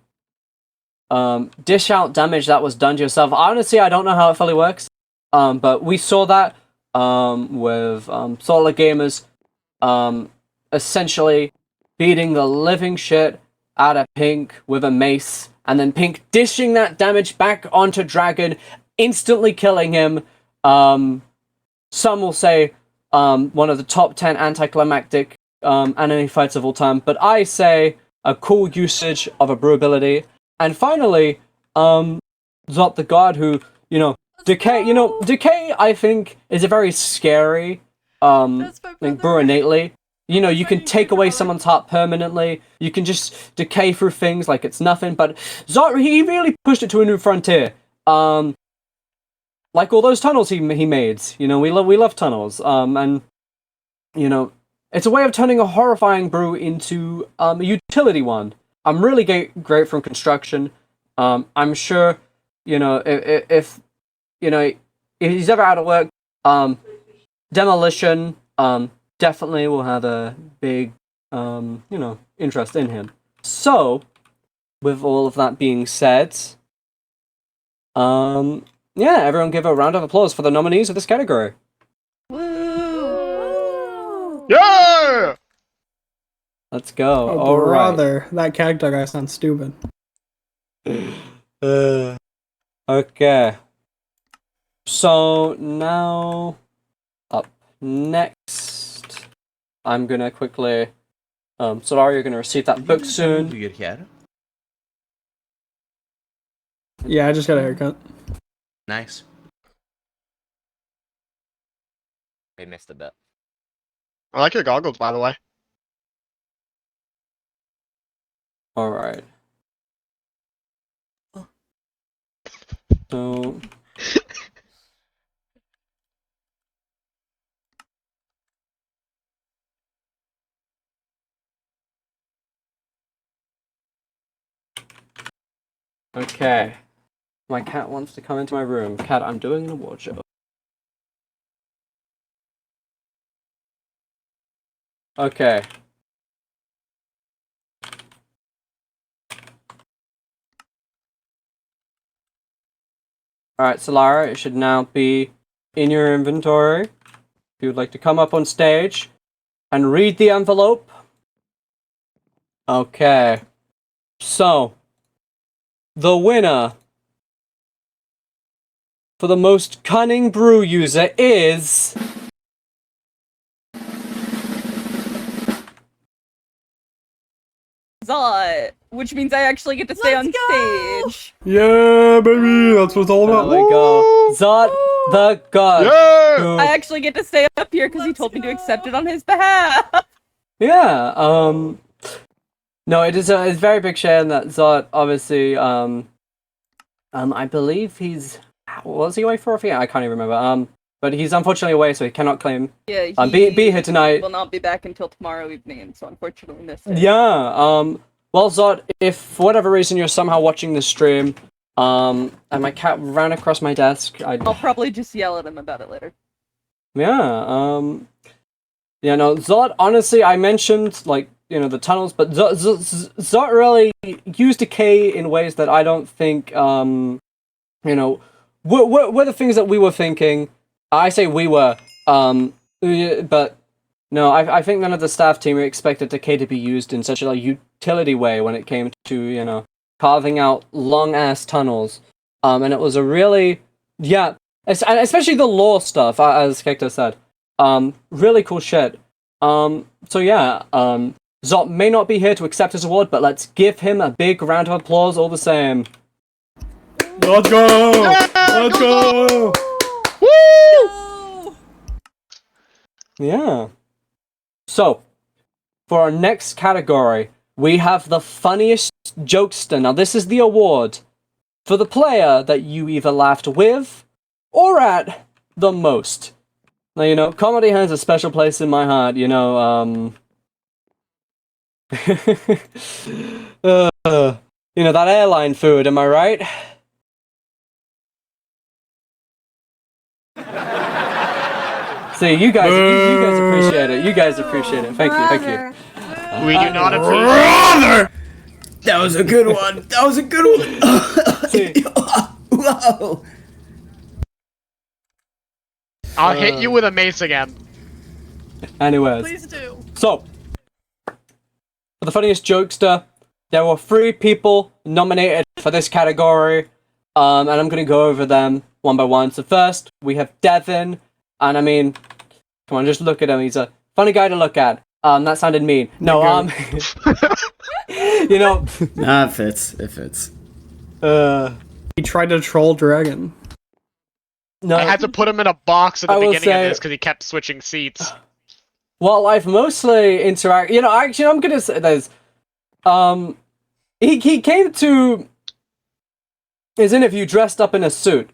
dish out damage that was done to yourself. Honestly, I don't know how it fully works. But we saw that with Solar Gamers essentially beating the living shit out of Pink with a mace, and then Pink dishing that damage back onto Dragon, instantly killing him. Some will say one of the top 10 anticlimactic anime fights of all time, but I say a cool usage of a brew ability. And finally, Zot the God, who, you know, Decay, I think, is a very scary like brew innately. You know, you can take away someone's heart permanently. You can just decay through things like it's nothing. But Zot, he really pushed it to a new frontier. Like all those tunnels he made. You know, we love tunnels. And you know, it's a way of turning a horrifying brew into a utility one. I'm really great from construction. I'm sure, you know, if you know, if he's ever out of work, Demolition definitely will have a big you know, interest in him. So, with all of that being said, yeah, everyone give a round of applause for the nominees of this category. Yeah! Let's go. Oh, All brother, that character guy sounds stupid. Okay. So now, up next, I'm gonna quickly. Solari, you're gonna receive that book soon. Do your hair? Yeah, I just got a haircut. Nice. We missed a bit. I like your goggles, by the way. All right. So. Okay. My cat wants to come into my room. Cat, I'm doing an award show. Okay. Alright, Solara, it should now be in your inventory. If you would like to come up on stage and read the envelope. Okay. So, the winner for the most cunning brew user is... Zot, which means I actually get to stay on stage. Yeah, baby, that's what it's all about. There we go. Zot the God. Yeah! I actually get to stay up here because he told me to accept it on his behalf. Yeah, no, it's a very big shame that Zot obviously, I believe he's, was he away for a few? I can't even remember, but he's unfortunately away, so he cannot claim, Yeah, be here tonight. Will not be back until tomorrow evening, so unfortunately missed it. Yeah, well, Zot, if for whatever reason you're somehow watching this stream, and my cat ran across my desk, I'll probably just yell at him about it later. yeah, yeah, no, Zot, honestly, I mentioned, like, you know, the tunnels, but Zot really used decay in ways that I don't think, you know, were the things that we were thinking. I say we were, but no, I think none of the staff team expected decay to be used in such a like, utility way when it came to, you know, carving out long-ass tunnels. And it was a really, yeah, especially the lore stuff, as Kekto said. Really cool shit. So yeah, Zot may not be here to accept his award, but let's give him a big round of applause all the same. Let's go! Let's go! Woo! Yeah. So, for our next category, we have the funniest jokester. Now, this is the award for the player that you either laughed with or at the most. Now, you know, comedy has a special place in my heart, you know, you know, that airline food, am I right? See, you guys appreciate it. You guys appreciate it. Thank you, thank you. We do not appreciate That was a good one. That was a good one. See, Whoa. I'll hit you with a mace again. anyways. Please do. So, for the funniest jokester, there were 3 people nominated for this category, and I'm gonna go over them one by one. So first, we have Devin, and I mean, come on, just look at him. He's a funny guy to look at. That sounded mean. No, you know, Nah, it fits. It fits. He tried to troll Dragon. no. I had to put him in a box at the I will beginning say- of this because he kept switching seats. Well, I've mostly interact. You know, actually, I'm gonna say there's, he came to his interview dressed up in a suit.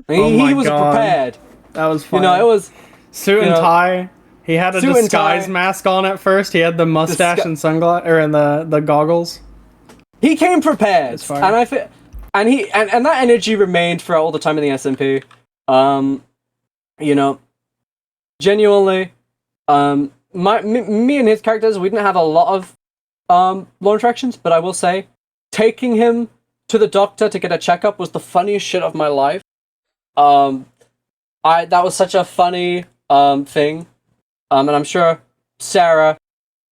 He was God. prepared. That was You funny. know, it was suit and you know, tie. He had a suit and disguise tie. mask on at first. He had the mustache and sunglasses, or and the goggles. He came prepared, That's fine. and I feel, and he and that energy remained throughout all the time in the SMP. You know, genuinely, me and his characters, we didn't have a lot of lore interactions, but I will say, taking him to the doctor to get a checkup was the funniest shit of my life. That was such a funny thing, and I'm sure Sarah,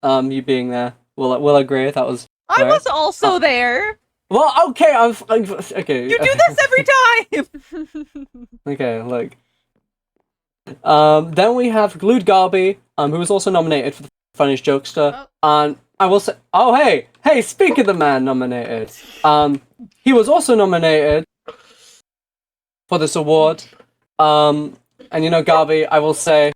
you being there, will agree. That was. I was also there. Well, okay, I'm okay. You do this every time. Okay, look. Then we have Glued Garby, who was also nominated for the funniest jokester, and I will say, oh hey, speak of the man nominated. He was also nominated for this award. And you know, Garby, I will say,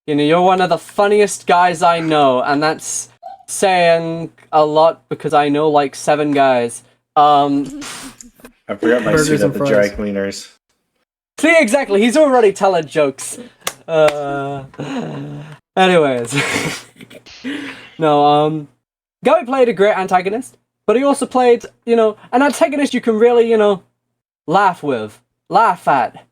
you know, you're one of the funniest guys I know, and that's saying a lot because I know like 7 guys. I forgot my Burgers suit and at the dry fries. cleaners. See, exactly, he's already telling jokes. Anyways. No, Garby played a great antagonist. but he also played, an antagonist you can really, laugh at,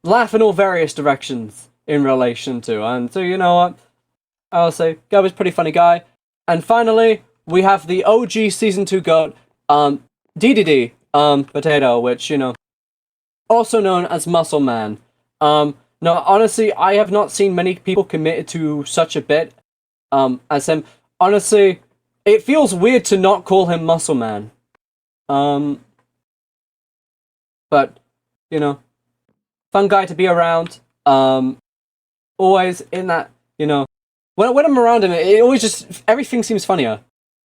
laugh in all various directions in relation to. And so, you know what? I'll say, guy was a pretty funny guy. And finally, we have the OG Season 2 GOAT, DDD, Potato, which, also known as Muscle Man. No, honestly, I have not seen many people committed to such a bit, as him. Honestly, it feels weird to not call him Muscle Man. But, fun guy to be around. Always in that, when I'm around him, it always just, everything seems funnier.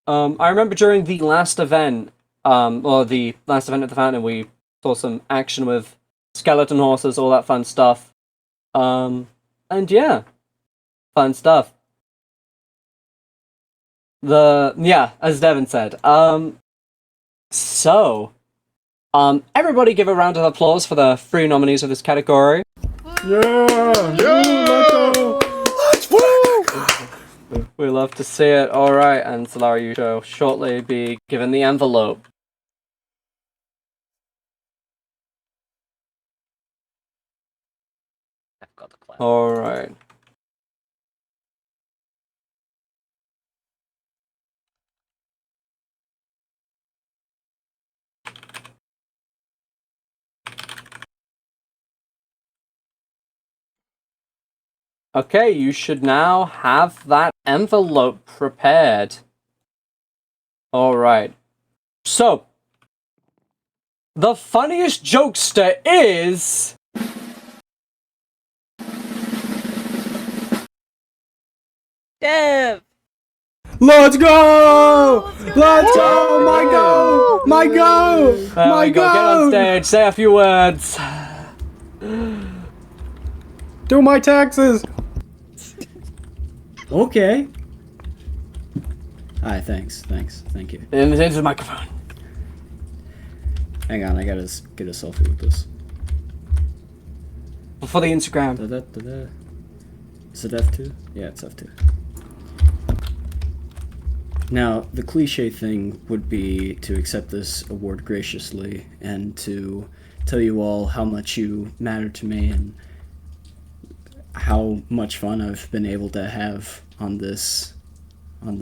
I remember during the last event, or the last event at the fountain, we saw some action with skeleton horses, all that fun stuff. And yeah, fun stuff. As Devin said. Everybody give a round of applause for the 3 nominees of this category. We love to see it. Alright, and Solara, you shall shortly be given the envelope. I've got the plan. Alright. Okay, you should now have that envelope prepared. Alright. So, the funniest jokester is... Dev! Let's go! Let's go! My go! My go! There My we go. Get on stage. Say a few words. Do my taxes! Okay. Hi, thanks, thank you. Into the microphone. Hang on, I gotta get a selfie with this. For the Instagram. Is it F2? Yeah, it's F2. Now, the cliche thing would be to accept this award graciously and to tell you all how much you matter to me and how much fun I've been able to have on this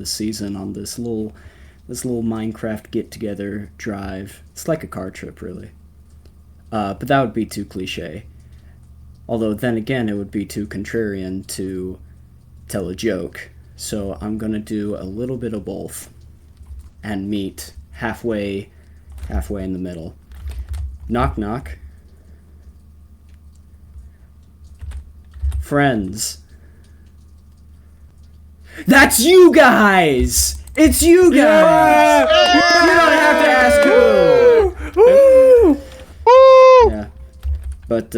season, on this little Minecraft get-together drive. It's like a car trip, really. But that would be too cliche. Although, then again, it would be too contrarian to tell a joke. So I'm gonna do a little bit of both and meet halfway in the middle. Knock knock. Friends. That's you guys! It's you guys! Yeah! You don't have to ask who! Woo! Woo! Yeah. But,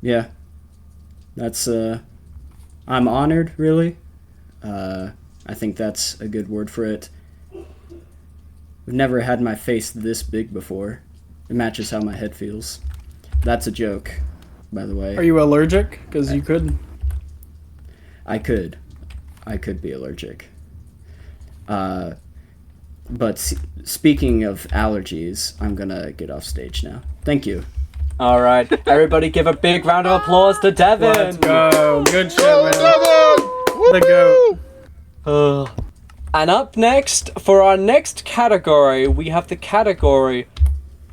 yeah. That's, I'm honored, really. I think that's a good word for it. I've never had my face this big before. It matches how my head feels. That's a joke, by the way. Are you allergic? Because you could. I could be allergic. But speaking of allergies, I'm gonna get off stage now. Thank you. All right, everybody, give a big round of applause to Devin. Let's go. Good shit, man. The goat. And up next, for our next category, we have the category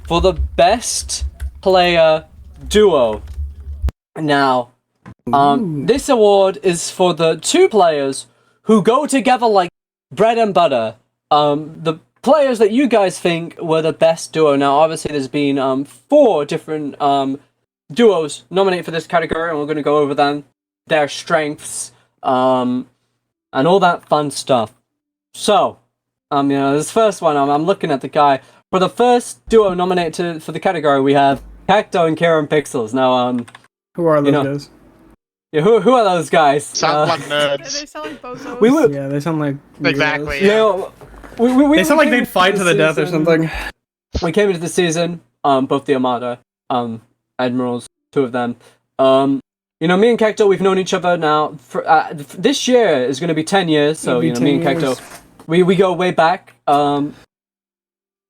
for the best player duo. Now, this award is for the 2 players who go together like bread and butter. The players that you guys think were the best duo. Now, obviously, there's been 4 different duos nominated for this category, and we're going to go over them, their strengths, and all that fun stuff. So, this first one, I'm looking at the guy. For the first duo nominated for the category, we have Cacto and Karen Pixels. Now, who are those guys? Yeah, who are those guys? Sound like nerds. They sound like bozos. Yeah, they sound like exactly. Yeah. They sound like they'd fight to the death or something. We came into the season, both the Armada, Admirals, 2 of them. You know, me and Kekto, we've known each other now for this year is going to be 10 years. So It'll be you know, me and 10 Kekto, years. we go way back. And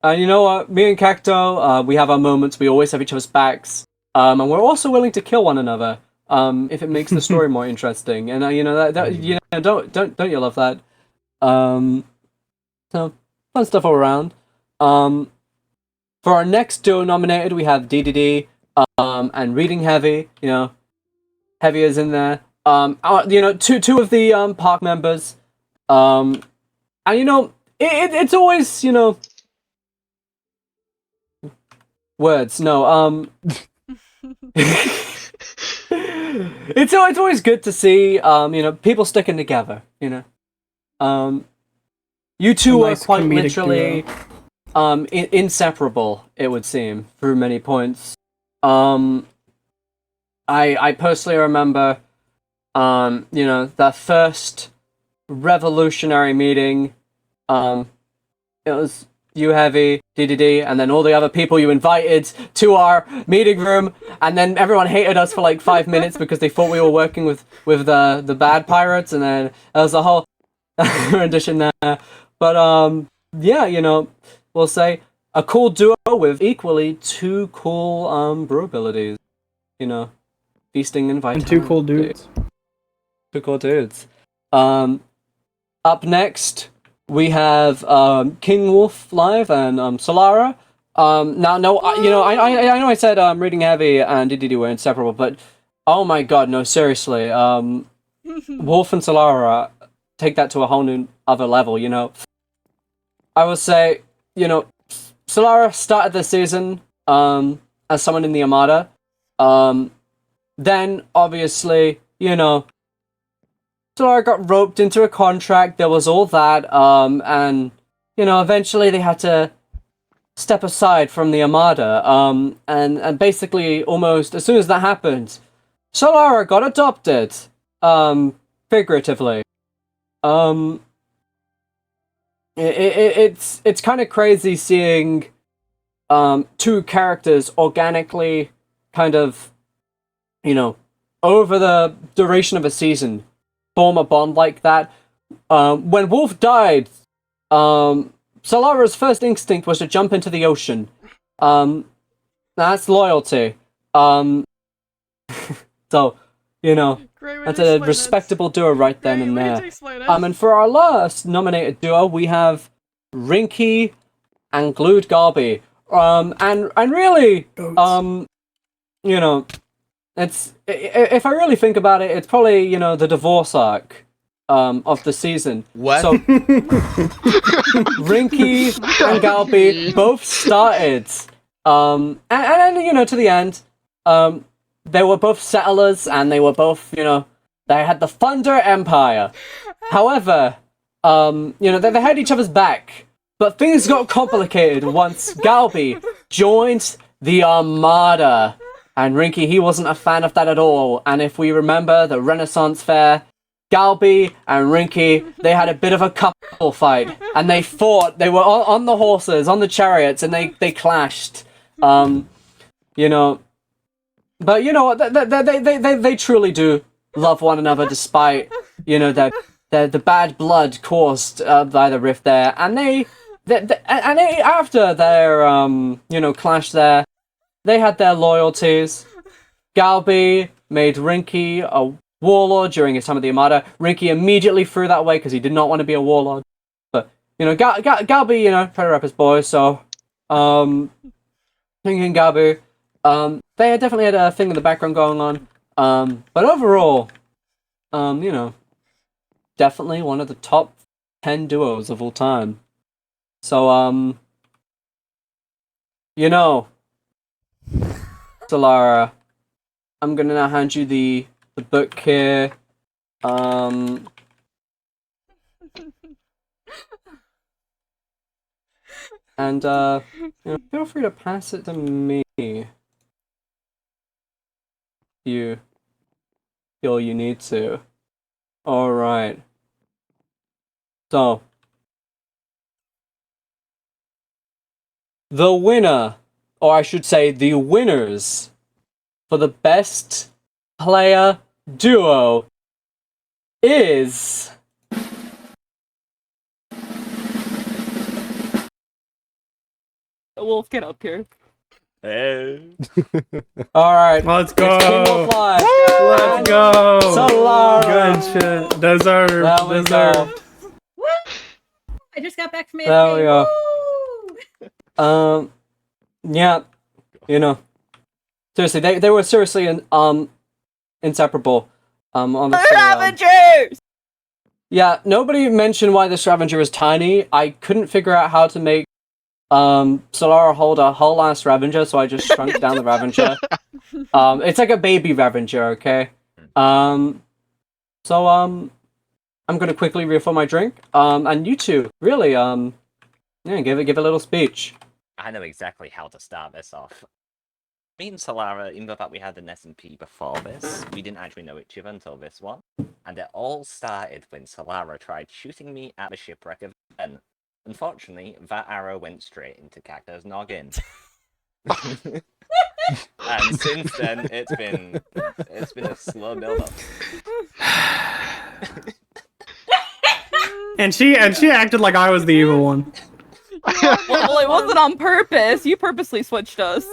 you know what? Me and Cacto, we have our moments. We always have each other's backs. And we're also willing to kill one another. If it makes the story more interesting. And you know that you know don't you love that? So fun stuff all around. For our next duo nominated, we have DDD and Reading Heavy. You know, Heavy is in there. You know, two of the park members. And you know, it's always, you know, words. No, it's always good to see you know, people sticking together. You know, you two A nice are quite comedic literally inseparable. It would seem through many points. I personally remember you know, the first revolutionary meeting. It was you, Heavy, DDD, and then all the other people you invited to our meeting room, and then everyone hated us for like 5 minutes because they thought we were working with the bad pirates, and then there was a whole rendition there. But yeah, you know, we'll say a cool duo with equally two cool brew abilities. You know, feasting and vitality. And two cool dudes. Two cool dudes. Up next, we have King Wolf live and Solara. Now, no, you know, I know I said Reading Heavy and DDD were inseparable, but oh my god, no, seriously. Wolf and Solara take that to a whole new other level, you know. I will say, you know, Solara started the season as someone in the Armada. Then, obviously, you know, Solara got roped into a contract, there was all that, and, you know, eventually they had to step aside from the Armada, and basically, almost, as soon as that happened, Solara got adopted, figuratively. It's kind of crazy seeing, two characters organically kind of, you know, over the duration of a season, form a bond like that. When Wolf died, Solara's first instinct was to jump into the ocean. That's loyalty. So, you know, that's a respectable duo right then and there. And for our last nominated duo, we have Rinky and Glued Garby. And really, you know, it's, if I really think about it, it's probably, you know, the divorce arc of the season. What? So Rinky and Galby both started, and you know, to the end, they were both settlers, and they were both, you know, they had the Thunder Empire. However, you know, they had each other's back, but things got complicated once Galby joined the Armada. And Rinky, he wasn't a fan of that at all. And if we remember the Renaissance Fair, Galby and Rinky, they had a bit of a couple fight. And they fought. They were on the horses, on the chariots, and they clashed. You know. But you know what? They truly do love one another despite, you know, the bad blood caused by the rift there. And they after their, you know, clash there, they had their loyalties. Galby made Rinky a warlord during his time at the Armada. Rinky immediately threw that away because he did not want to be a warlord. But, you know, Galby, you know, tried to rep his boys, so, Rinky and Galby, they definitely had a thing in the background going on. But overall, you know, definitely one of the top 10 duos of all time. So, you know, Solara, I'm gonna now hand you the book here. And you know, feel free to pass it to me. You feel you need to. All right. So, the winner, or I should say, the winners for the best player duo is Wolf, get up here. Hey. Alright. Let's It's King go. Wolf Live. Let's go. Solara. Good shit. Deserve. There we Deserve. go. Woo! I just got back from AFK. There we go. Woo! Yeah, you know, seriously, they were seriously inseparable. Honestly, Scavengers! yeah, nobody mentioned why the Scavenger is tiny. I couldn't figure out how to make Solara hold a whole ass Ravager, so I just shrunk down the Ravager. It's like a baby Ravager, okay? I'm gonna quickly refill my drink. And you two, really, yeah, give a little speech. I know exactly how to start this off. Me and Solara, even though that we had an SMP before this, we didn't actually know each other until this one. And it all started when Solara tried shooting me at the shipwreck of Ben. Unfortunately, that arrow went straight into Cacto's noggin. And since then, it's been a slow build-up. And she acted like I was the evil one. Well, it wasn't on purpose. You purposely switched us.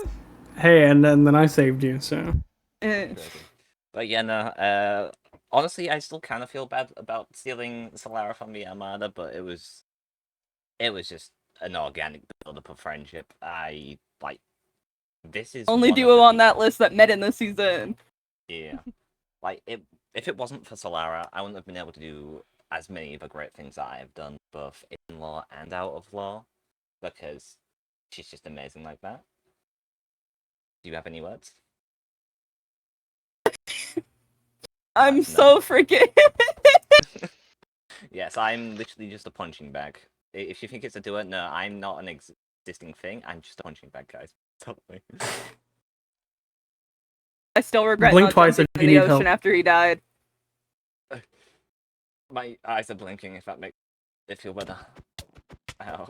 Hey, and then I saved you, so. But yeah, no, honestly, I still kind of feel bad about stealing Solara from the Armada, but it was just an organic build-up of friendship. This is Only one of duo the on that list that met in this season. Yeah. If it wasn't for Solara, I wouldn't have been able to do as many of the great things I have done, both in law and out of law, because she's just amazing like that. Do you have any words? I'm so freaking. Yes, I'm literally just a punching bag. If you think it's a duo, no, I'm not an existing thing. I'm just a punching bag, guys. Totally. I still regret Blink not twice jumping if in you the need ocean help. after he died. My eyes are blinking, if that makes it feel better. Ow.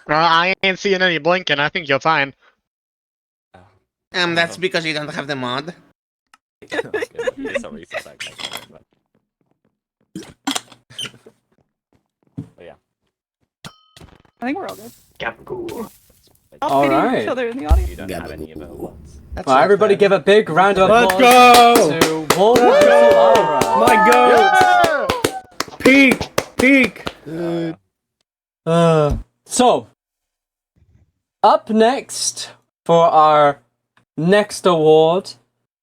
I ain't seeing any blinking. I think you're fine. That's because you don't have the mod. Sorry, but yeah. I think we're all good. All right. Each other in the audience. You don't have any of those ones. Well, everybody give a big round of Let's applause go! to Wolf Solara. My goat! Peak! So, up next for our next award,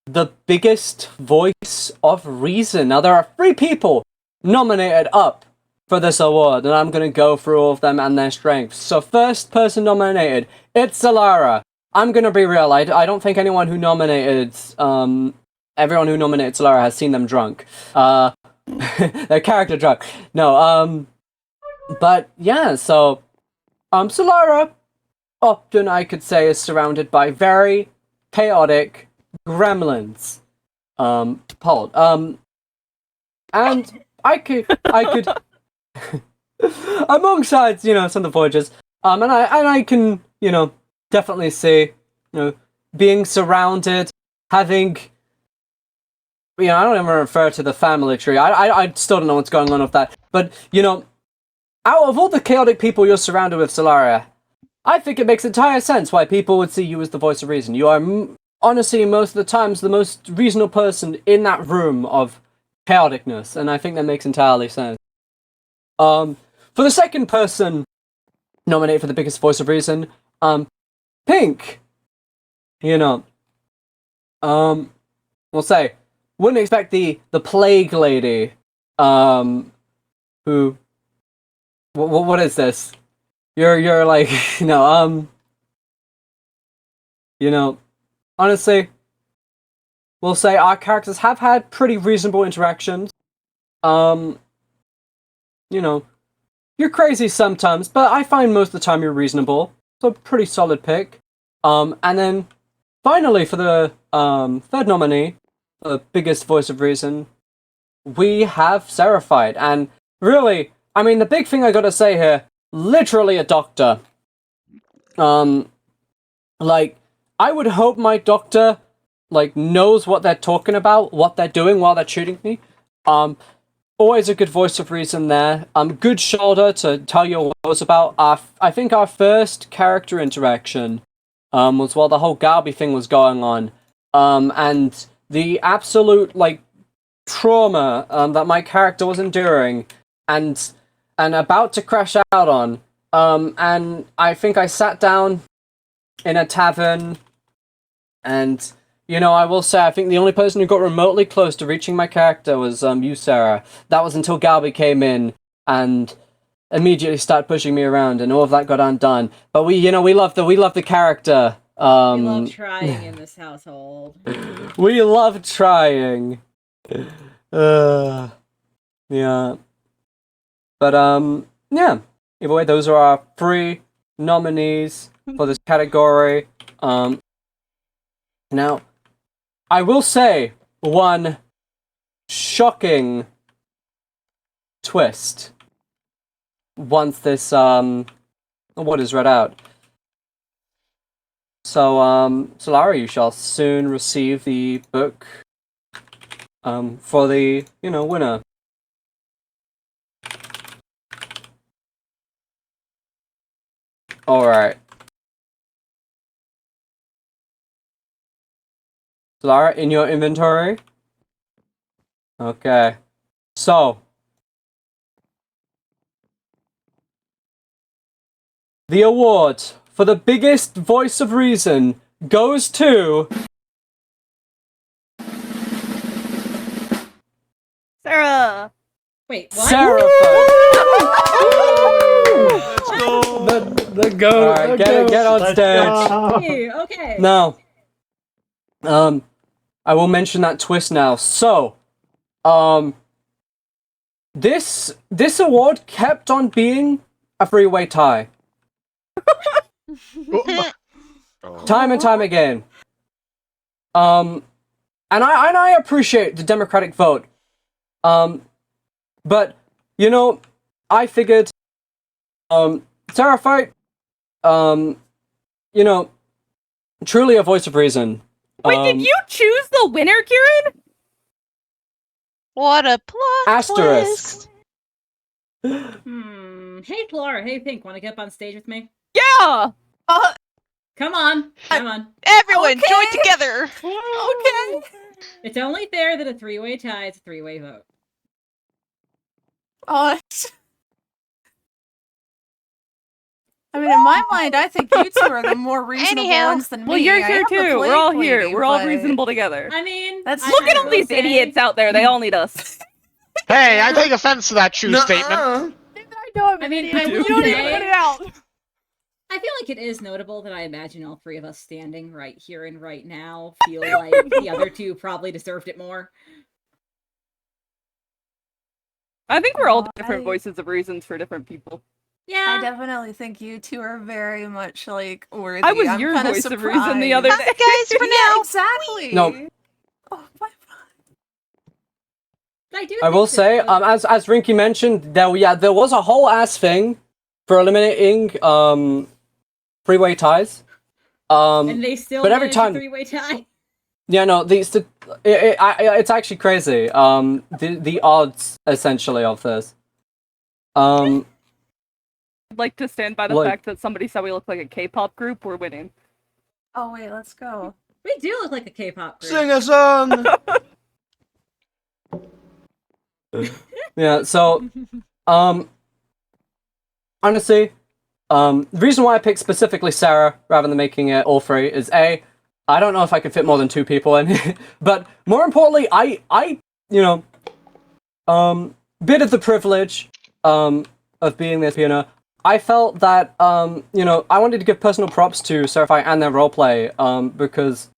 the biggest voice of reason. Now, there are 3 people nominated up for this award, and I'm going to go through all of them and their strengths. So, first person nominated, it's Solara. I'm going to be real, I don't think anyone who nominated, everyone who nominated Solara has seen them drunk. Their character drunk. No, but yeah, so, Solara, often I could say, is surrounded by very chaotic gremlins. And I could, alongside, some of the Voyagers, and I can, definitely see, being surrounded, having, I don't even refer to the family tree. I still don't know what's going on with that. But, out of all the chaotic people you're surrounded with, Solara, I think it makes entire sense why people would see you as the voice of reason. You are, honestly, most of the times, the most reasonable person in that room of chaoticness, and I think that makes entirely sense. For the second person nominated for the biggest voice of reason, Pink. We'll say, wouldn't expect the plague lady, who, what is this? You're like, honestly, we'll say our characters have had pretty reasonable interactions. You're crazy sometimes, but I find most of the time you're reasonable. So pretty solid pick. And then finally for the third nominee, the biggest voice of reason, we have Seraphied. And really, the big thing I gotta say here, literally a doctor. I would hope my doctor like knows what they're talking about, what they're doing while they're shooting me. Always a good voice of reason there. Good shoulder to tell you what it was about. I think our first character interaction was while the whole Galby thing was going on. And the absolute, like, trauma that my character was enduring and about to crash out on. And I think I sat down in a tavern and... You know, I will say, I think the only person who got remotely close to reaching my character was you, Sarah. That was until Galby came in and immediately started pushing me around, and all of that got undone. But we love the character. We love trying in this household. We love trying. Yeah. But yeah. Either way, those are our 3 nominees for this category. Now, I will say one shocking twist once this what is read out. So Lara, you shall soon receive the book for the winner. All right. Lara, in your inventory? Okay. So. The award for the biggest voice of reason goes to... Sarah! Wait, what? Sarah! Let's go! The goat! Alright, get on stage. Hey, okay. Now, I will mention that twist now. So, this award kept on being a 3-way tie. Time and time again. And I appreciate the democratic vote. But, I figured, Sarah Fight, truly a voice of reason. Wait, did you choose the winner, Kieran? What a plot Asterisk. twist. Hey, Laura. Hey, Pink. Want to get up on stage with me? Yeah! Come on. Everyone, Okay. join together. Okay. It's only fair that a 3-way tie is a 3-way vote. I mean, in my mind, I think you two are the more reasonable Anyhow. ones than me. Well, you're I here am the too. play We're all lady, here. We're all but reasonable together. I mean, That's Look at all will these say- idiots out there. They all need us. Hey, I take offense to that true statement. Uh-uh. I know I'm I mean, an I idiot. will You don't even say- put it out. I feel like it is notable that I imagine all 3 of us standing right here and right now feel like the other 2 probably deserved it more. I think we're all Oh, different I- voices of reasons for different people. I Yeah. definitely think you two are very much like worthy. I was I'm your kinda voice of reason the other surprised. day. Guys, for Yeah, now. exactly. No. Oh my. I will say, as Rinky mentioned, there was a whole ass thing for eliminating 3-way ties. And they still but every managed time- a 3-way tie. Yeah, no, it's actually crazy. The odds essentially of this. I'd like to stand by the Like- fact that somebody said we look like a K-pop group. We're winning. Oh wait, let's go. We do look like a K-pop group. Sing a song. Yeah, so honestly, the reason why I picked specifically Sarah rather than making it all 3 is I don't know if I could fit more than 2 people in, but more importantly, I bit of the privilege of being this piano. I felt that I wanted to give personal props to Seraphite and their roleplay because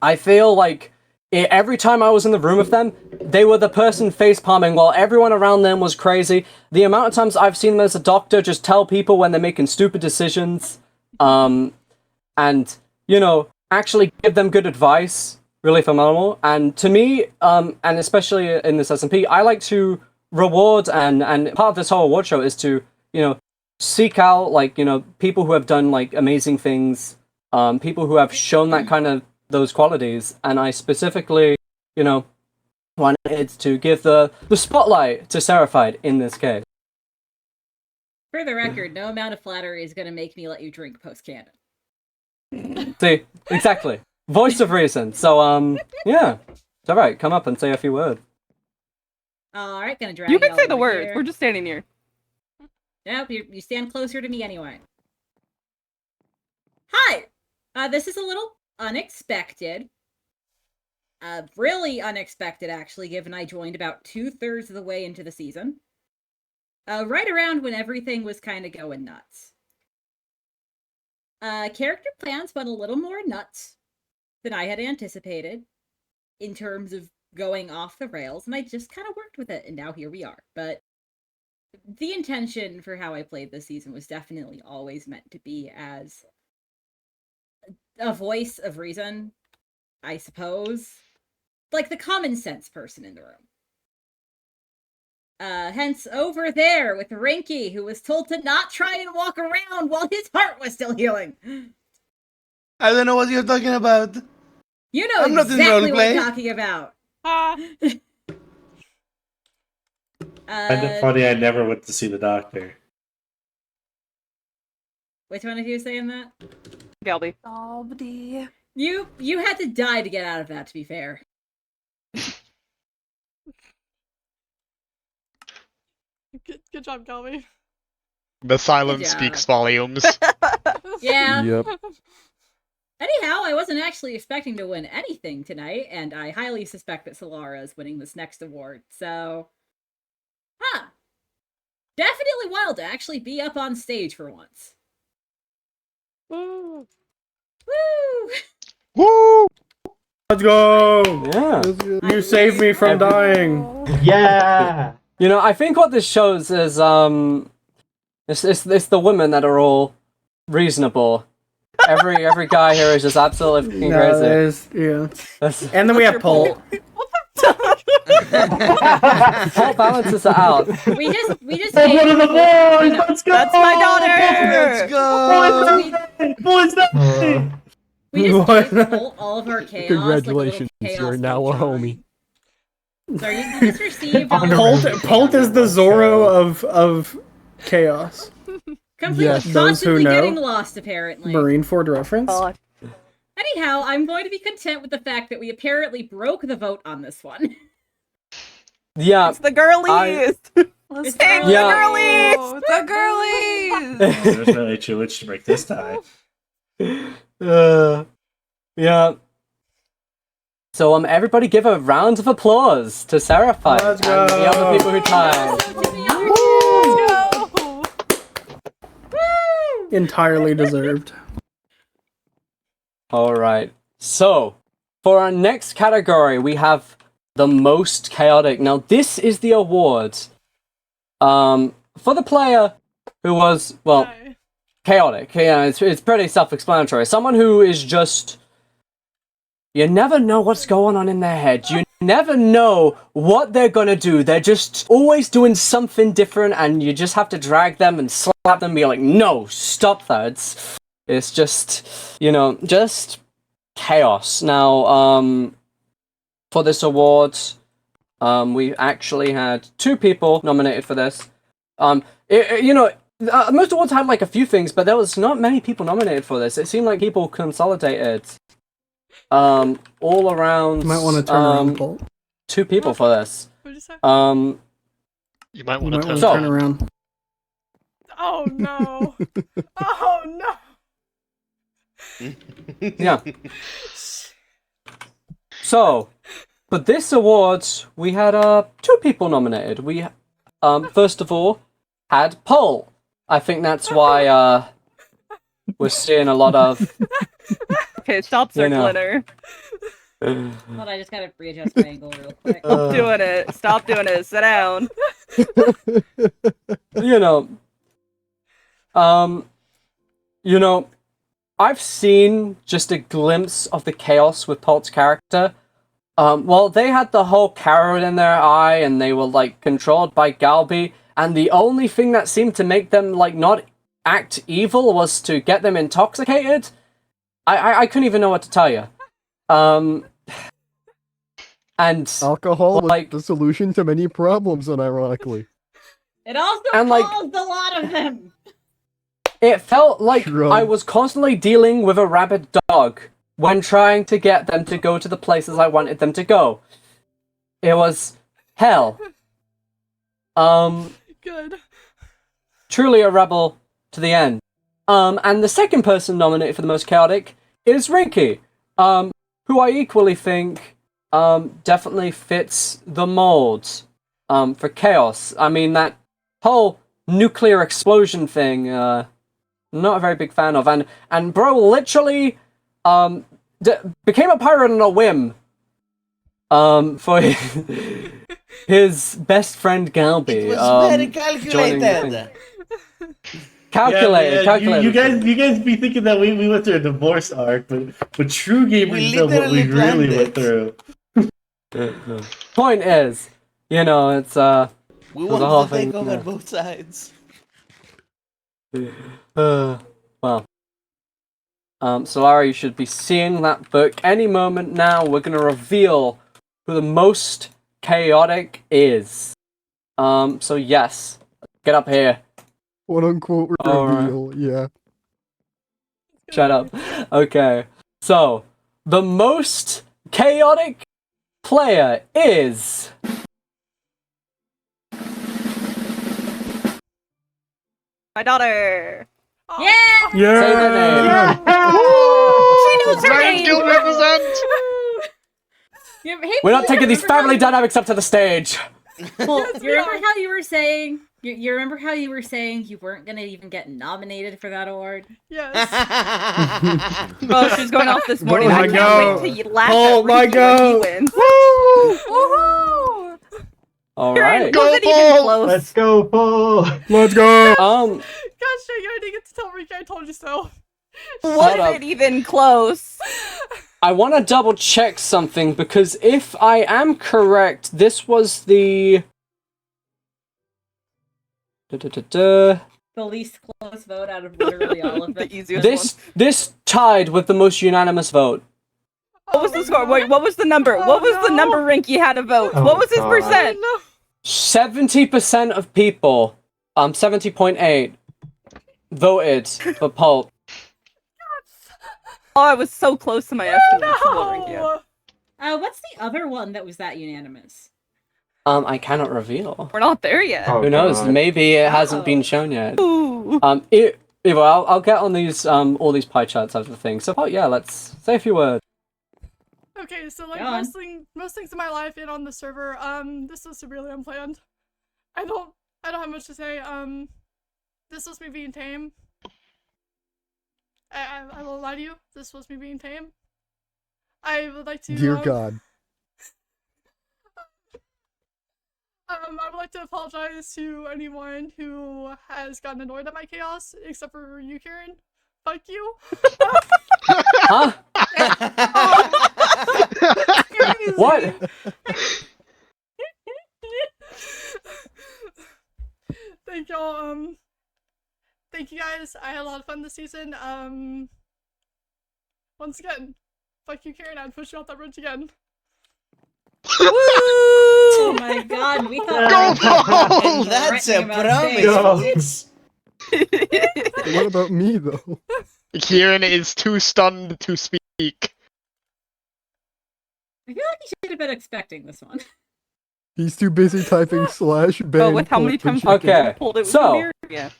I feel like every time I was in the room with them, they were the person face palming while everyone around them was crazy. The amount of times I've seen them as a doctor just tell people when they're making stupid decisions, and actually give them good advice, really phenomenal. And to me, and especially in this SMP, I like to reward and part of this whole award show is to seek out people who have done amazing things, people who have shown that kind of those qualities, and I specifically, wanted to give the spotlight to Seraphite in this case. For the record, no amount of flattery is going to make me let you drink post-canon. See, exactly. Voice of reason. So, yeah. It's alright, come up and say a few words. Alright, gonna drag You can all say the over words. here. We're just standing here. Nope, you stand closer to me anyway. Hi! This is a little unexpected. Really unexpected, actually, given I joined about 2/3 of the way into the season. Right around when everything was kind of going nuts. Character plans went a little more nuts than I had anticipated in terms of going off the rails, and I just kind of worked with it, and now here we are. But the intention for how I played this season was definitely always meant to be as a voice of reason, I suppose. Like the common sense person in the room. Hence, over there with Rinky, who was told to not try and walk around while his heart was still healing. I don't know what you're talking about. You know I'm not in exactly what roleplay. I'm talking about. Kind of funny, I never went to see the doctor. Which one of you is saying that? Galby. Galby. You had to die to get out of that, to be fair. Good job, Galby. The silence Good job. speaks volumes. Yeah. Yep. Anyhow, I wasn't actually expecting to win anything tonight, and I highly suspect that Solara is winning this next award, so... Definitely wild to actually be up on stage for once. Woo! Woo! Woo! Let's go! Yeah. You saved me from dying. Yeah! I think what this shows is, it's the women that are all reasonable. Every guy here is just absolutely fucking crazy. There's, And then we have Pole. Pole balances it out. We just That's one of the boys! know, Let's go! That's my daughter! Let's go! Boys, nothing! we just What? gave Colt all of our chaos. Congratulations, like a little you're chaos now a Voltron. homie. So you just received all Pult is the Zorro of chaos. completely Yes, those who constantly know. getting lost, apparently. Marineford reference. God. Anyhow, I'm going to be content with the fact that we apparently broke the vote on this one. Yeah. It's the girlies! Let's Hey, go. Yeah. The girlies! There's really too much to break this tie. Yeah. So everybody give a round of applause to Seraphite Let's and the other go. people who tied. Also to the other Entirely deserved. Alright. So, for our next category, we have the most chaotic. Now, this is the award for the player who was, well, chaotic. Yeah, it's pretty self-explanatory. Someone who is just... You never know what's going on in their head. You never know what they're gonna do. They're just always doing something different, and you just have to drag them and slap them and be like, no, stop that. It's just, just chaos. Now, for this award, we actually had 2 people nominated for this. Most awards had like a few things, but there was not many people nominated for this. It seemed like people consolidated all around. You might want to turn around, Pult. 2 people for this. What'd you say? You might You want might to want turn to So- turn around. Oh no! Oh no! Yeah. So, for this award, we had 2 people nominated. We, first of all, had Paul. I think that's why we're seeing a lot of. Okay, stop circling her. Hold on, I just gotta readjust my angle real quick. Stop doing it. Stop doing it. Sit down. I've seen just a glimpse of the chaos with Paul's character. Well, they had the whole carrot in their eye, and they were, like, controlled by Galby, and the only thing that seemed to make them, like, not act evil was to get them intoxicated. I couldn't even know what to tell you. And Alcohol was like the solution to many problems, unironically. It also And, like- caused a lot of them. it felt like Shrug. I was constantly dealing with a rabid dog when trying to get them to go to the places I wanted them to go. It was hell. Good. Truly a rebel to the end. And the second person nominated for the most chaotic is Rinky, who I equally think definitely fits the mold for chaos. I mean, that whole nuclear explosion thing, not a very big fan of. And bro literally became a pirate on a whim for his best friend Galby. It was very joining the thing. calculated. Calculated. You guys be thinking that we went through a divorce arc, but true gamers know what we literally really planned went it. through. Point is, it's We there's a wanted whole to take thing, over both sides. well. Solara, you should be seeing that book any moment now. We're gonna reveal who the most chaotic is. So yes, get up here. Quote unquote Alright. reveal, yeah. Shut up. Okay. So, the most chaotic player is... My daughter. Yeah! Say the name. She knows her Ryan name. Guild represent! Hey, We're not Paul, taking these remember how family you- dynamics up to the stage. Well, Yes, you we remember are. how you were saying you remember how you were saying you weren't gonna even get nominated for that award? Yes. Oh, she's going off this morning. Oh I my can't God. wait till you laugh Oh at my Ricky when he God. wins. Woohoo! Alright. Go, Wasn't even Paul! close. Let's go, Paul! Let's go! Gosh dang, I didn't get to tell Ricky I told you so. Shut up. Wasn't even close. I want to double check something, because if I am correct, this was the... The least close vote out of literally all of The them. easiest one. This tied with the most unanimous vote. What was the score? Wait, what was the number? Oh, What was the no. number Rinky had a vote? Oh, What was his God. percent? No. 70% of people, 70.8, voted for Pulp. Oh, I was so close to my estimate to vote Rinky. No. What's the other one that was that unanimous? I cannot reveal. We're not there yet. Oh, Who knows? God. Maybe it hasn't Oh. been shown yet. Ooh. I'll get on these all these pie charts after the thing. So yeah, let's say a few words. Okay, so like Go on. most things in my life and on the server, this was severely unplanned. I don't have much to say. This was me being tame. I won't lie to you. This was me being tame. I would like to. Dear God. I would like to apologize to anyone who has gotten annoyed at my chaos, except for you, Karen. Fuck you. Huh? What? Thank y'all. Thank you guys. I had a lot of fun this season. Once again, fuck you, Karen. I'd push you off that bridge again. Oh my god, we thought Go, Paul! And that's a threatening about promise, things. folks. What about me, though? Kieran is too stunned to speak. I feel like you should have been expecting this one. He's too busy typing slash bang. But with how many Pulp and times chicken. Okay, pulled it with so- the mirror? Yeah.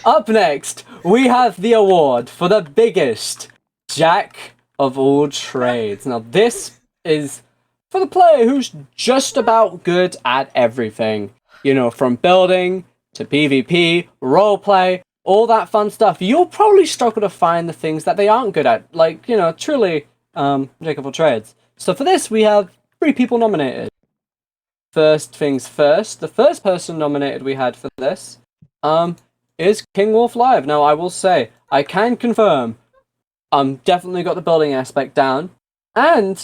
Up next, we have the award for the biggest jack of all trades. Now, this is for the player who's just about good at everything. You know, from building to PvP, roleplay, all that fun stuff. You'll probably struggle to find the things that they aren't good at. Like, you know, truly, jack of all trades. So for this, we have 3 people nominated. First things first, the first person nominated we had for this, is King Wolf Live. Now, I will say, I can confirm, definitely got the building aspect down, and,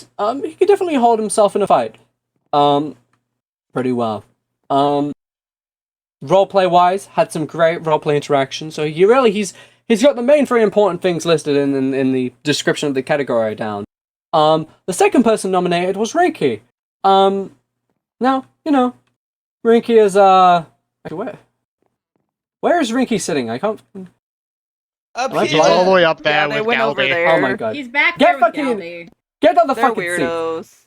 he could definitely hold himself in a fight, pretty well. Roleplay-wise, had some great roleplay interaction, so he's he's got the main three important things listed in the description of the category down. The second person nominated was Reiki. Now, you know, Reiki is, actually, where is Reiki sitting? I can't... Up He's here. all the way up there Yeah, they with went over Galby. there. Oh my god. He's back Get there with fucking- Galby. Get on the They're fucking seat! weirdos.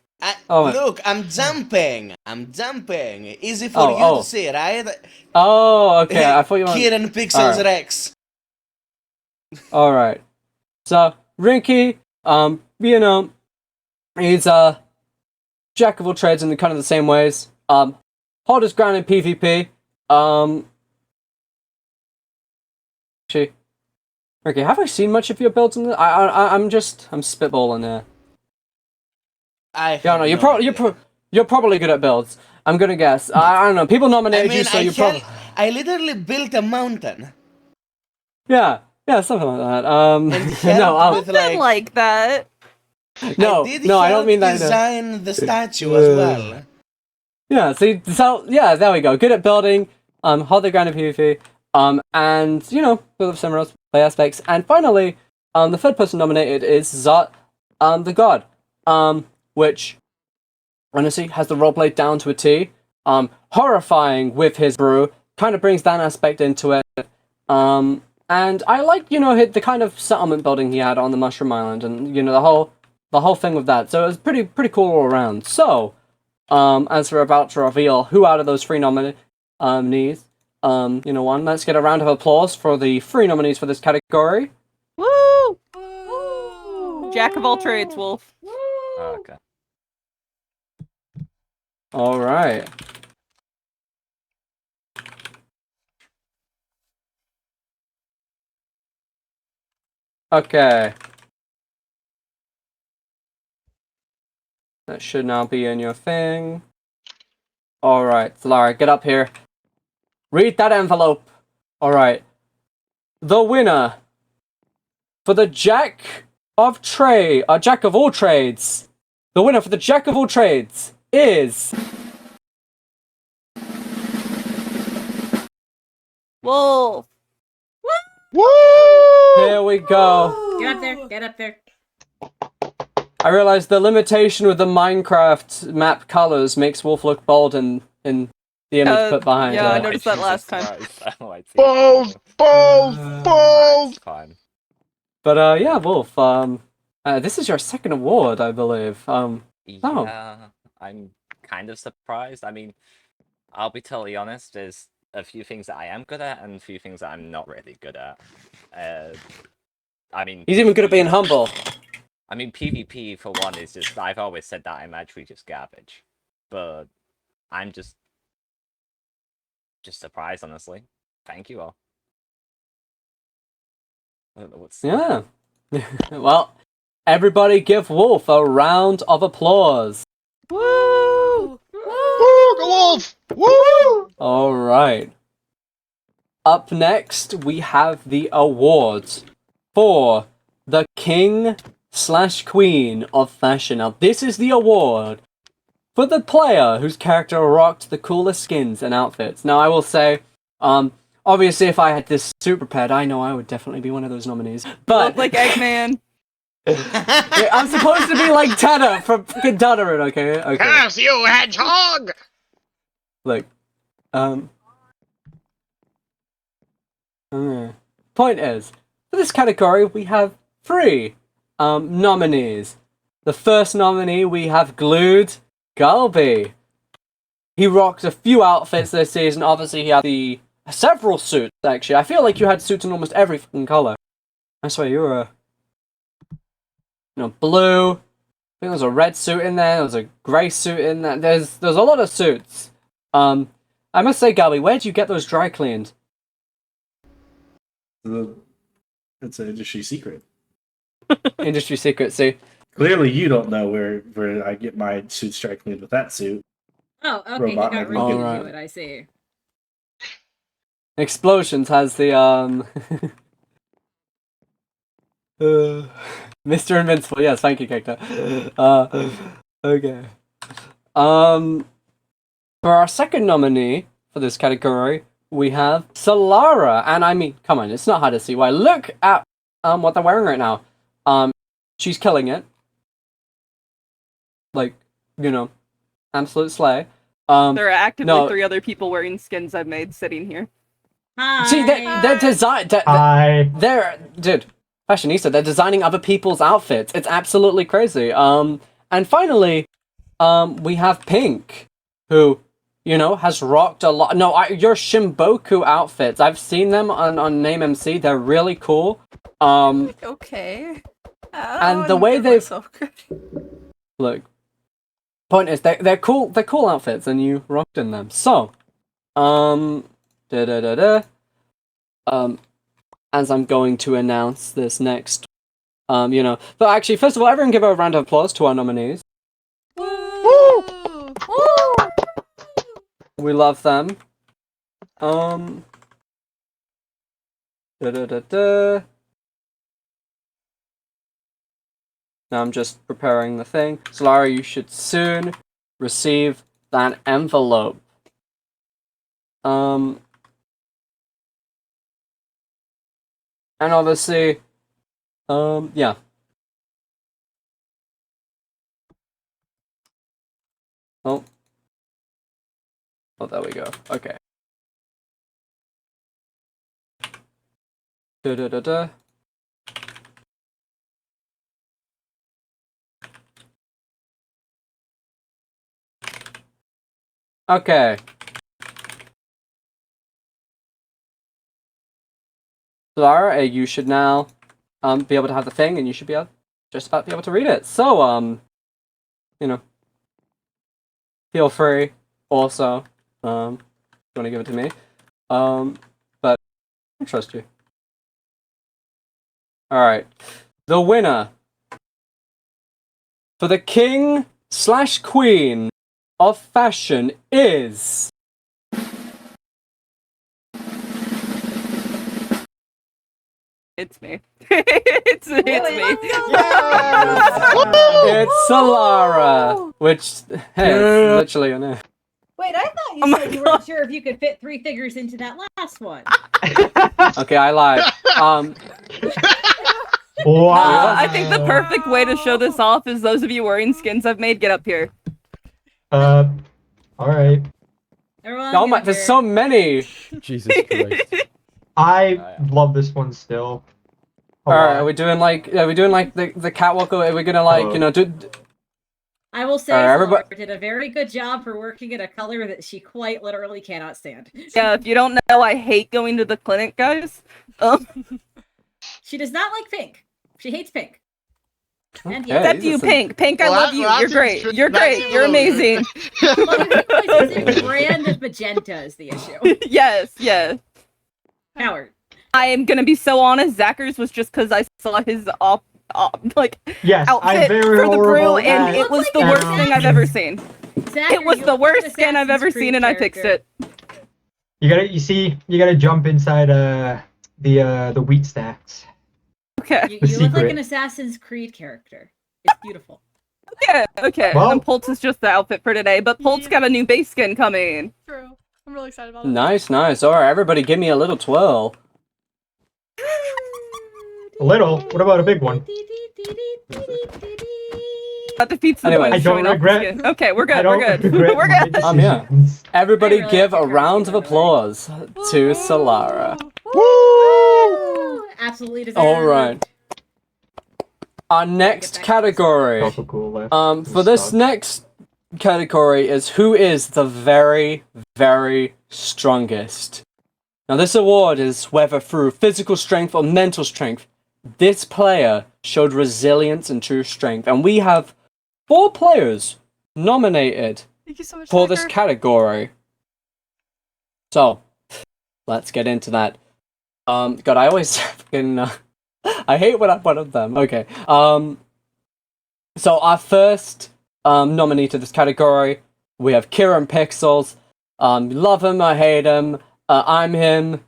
Oh, Look, I'm jumping. I'm jumping. Easy for you Oh. to see, right? Oh, okay, I thought you meant... Kieran Pixels Alright. Rex. Alright. So, Rinky, you know, he's a jack of all trades in kind of the same ways. Hot as ground in PvP. Actually, Ricky, have I seen much of your builds in this? I'm spitballing here. Yeah, no, you're probably good at builds. I'm gonna guess. I don't know. People nominated you, so you're probably... I literally built a mountain. Yeah, something like that. And helped with, Something like that. No, I don't mean that. Design the statue as well. Yeah, see, so, yeah, there we go. Good at building, hold the ground in PvP, and, you know, build up some play aspects. And finally, the third person nominated is Zot, the God, which, honestly, has the roleplay down to a T. Horrifying with his brew, kind of brings that aspect into it. And I like, you know, the kind of settlement building he had on the Mushroom Island, and, you know, the whole thing with that. So it was pretty cool all around. So, as we're about to reveal who out of those three nominees, you know, let's get a round of applause for the three nominees for this category. Woo! Woo! Jack of all trades, Wolf. Okay. All right. Okay. That should now be in your thing. Alright, Lara, get up here. Read that envelope. Alright. The winner for the Jack of all trades. The winner for the Jack of all trades is... Wolf. Woo! Here we go. Get up there. Get up there. I realized the limitation with the Minecraft map colors makes Wolf look bold in the image put behind yeah, I her. noticed that last time. Balls! It's fine. But yeah, Wolf, this is your second award, I believe. Yeah, I'm kind of surprised. I mean, I'll be totally honest, there's a few things that I am good at and a few things that I'm not really good at. I mean... He's even good at being humble. I mean, PvP, for one, is just... I've always said that I'm actually just garbage. But I'm just surprised, honestly. Thank you all. I don't know what's... Yeah. Well, everybody give Wolf a round of applause. Woo! Woo! Go Wolf! Woo! Alright. Up next, we have the awards for the King/Queen of Fashion. Now, this is the award for the player whose character rocked the coolest skins and outfits. Now, I will say, obviously, if I had this suit prepared, I know I would definitely be one of those nominees. But Look like Eggman. yeah, I'm supposed to be like Tanner from fucking Tannerin, okay? Curse you, hedgehog! Look, point is, for this category, we have three nominees. The first nominee, we have Glued Galby. He rocked a few outfits this season. Obviously, he had several suits, actually. I feel like you had suits in almost every fucking color. I swear, you were blue. I think there was a red suit in there. There was a grey suit in there. There's a lot of suits. I must say, Galby, where'd you get those dry cleaned? It's an industry secret. Industry secret, see? Clearly, you don't know where I get my suit dry cleaned with that suit. Oh, okay. Robot He got maybe. really Alright. into it. I see. Explosions has the Mr. Invincible, yes, thank you, Kekta. Okay. For our second nominee for this category, we have Solara, and I mean, come on, it's not hard to see why. Look at what they're wearing right now. She's killing it. Like, you know, absolute slay. There are actively no. 3 other people wearing skins I've made sitting here. Hi. See, they're design. They're dude, fashionista. They're designing other people's outfits. It's absolutely crazy. And finally, we have Pink, who, you know, has rocked a lot. No, your Shimboku outfits. I've seen them on Name MC. They're really cool. Okay. And the way they've look. Point is, they're cool. They're cool outfits, and you rocked in them. So, as I'm going to announce this next, you know, but actually, first of all, everyone give a round of applause to our nominees. Woo! We love them. Now I'm just preparing the thing. Solara, you should soon receive that envelope. And obviously, yeah. Oh, there we go. Okay. Okay. Solara, you should now be able to have the thing, and you should be able just about be able to read it. So you know, feel free. Also, if you want to give it to me, but I trust you. All right, the winner for the King/Queen of Fashion is. It's me. it's me. It's Solara, which hey, it's literally a name. Wait, I thought you said you weren't sure if you could fit 3 figures into that last one. Okay, I lied. Wow. I think the perfect way to show this off is those of you wearing skins I've made, get up here. All right. Oh my, there's so many. Jesus Christ. I love this one still. Alright, are we doing like the catwalk? Are we gonna like, you know, do I will say Solara did a very good job for working in a color that she quite literally cannot stand. Yeah, if you don't know, I hate going to the clinic, guys. She does not like pink. She hates pink. Okay, except you, Pink. Pink, I love you. You're great. You're great. You're amazing. The brand of magenta is the issue. Yes. Howard. I am gonna be so honest. Zachary was just because I saw his yes, outfit for the brew, and it was the worst thing I've ever seen. It was the worst skin I've ever seen, and I fixed it. You gotta jump inside the wheat stacks. Okay. You look like an Assassin's Creed character. It's beautiful. Okay. Well, and Pulse is just the outfit for today, but Pulse got a new base skin coming. True. I'm really excited about it. Nice. Alright, everybody give me a little twirl. A little? What about a big one? That defeats the Anyway, point of showing off the skin. Okay, we're good. We're good. We're good. Yeah. Everybody give a round of applause to Solara. Woo! Absolutely deserved. Alright. Our next category. For this next category is who is the very, very strongest. Now this award is whether through physical strength or mental strength, this player showed resilience and true strength. And we have 4 players nominated for this category. So, let's get into that. God, I always fucking I hate when I one of them. Okay. So our first nominee to this category, we have Kieran Pixels. Love him, I hate him. I'm him.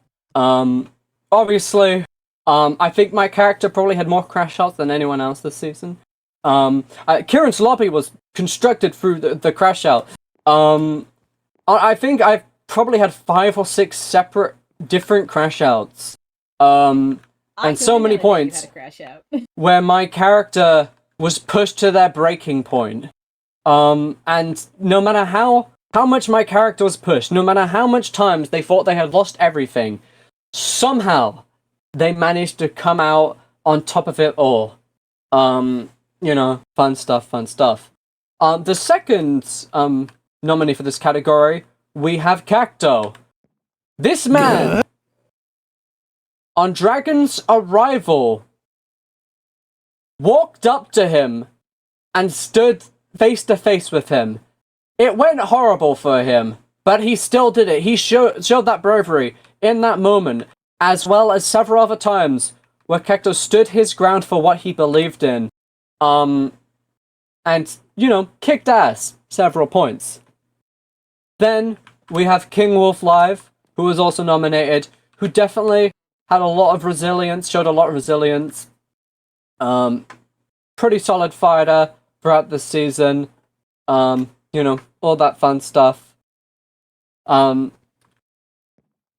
Obviously, I think my character probably had more crash shots than anyone else this season. Kieran's lobby was constructed through the crash out. I think I've probably had 5 or 6 separate different crash outs. And so many points where my character was pushed to their breaking point. And no matter how much my character was pushed, no matter how much times they thought they had lost everything, somehow they managed to come out on top of it all. You know, fun stuff. The second nominee for this category, we have Cacto. This man, on Dragon's arrival, walked up to him and stood face to face with him. It went horrible for him, but he still did it. He showed that bravery in that moment, as well as several other times where Cacto stood his ground for what he believed in. And, you know, kicked ass several points. Then we have King Wolf Live, who was also nominated, who definitely had a lot of resilience, showed a lot of resilience. Pretty solid fighter throughout the season. You know, all that fun stuff. Sorry,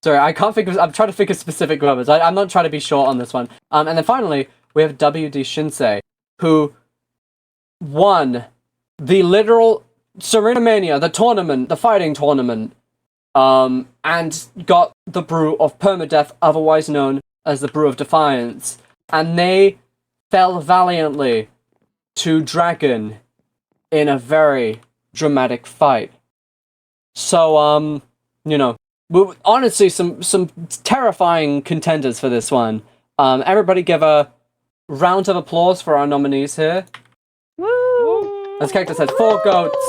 I can't think of... I'm trying to think of specific moments. I'm not trying to be short on this one. And then finally, we have WD Shinsei, who won the literal Serena Mania, the tournament, the fighting tournament, and got the Brew of Permadeath, otherwise known as the Brew of Defiance. And they fell valiantly to Dragon in a very dramatic fight. So, you know, honestly, some terrifying contenders for this one. Everybody give a round of applause for our nominees here. Woo! As Cactus said, 4 goats.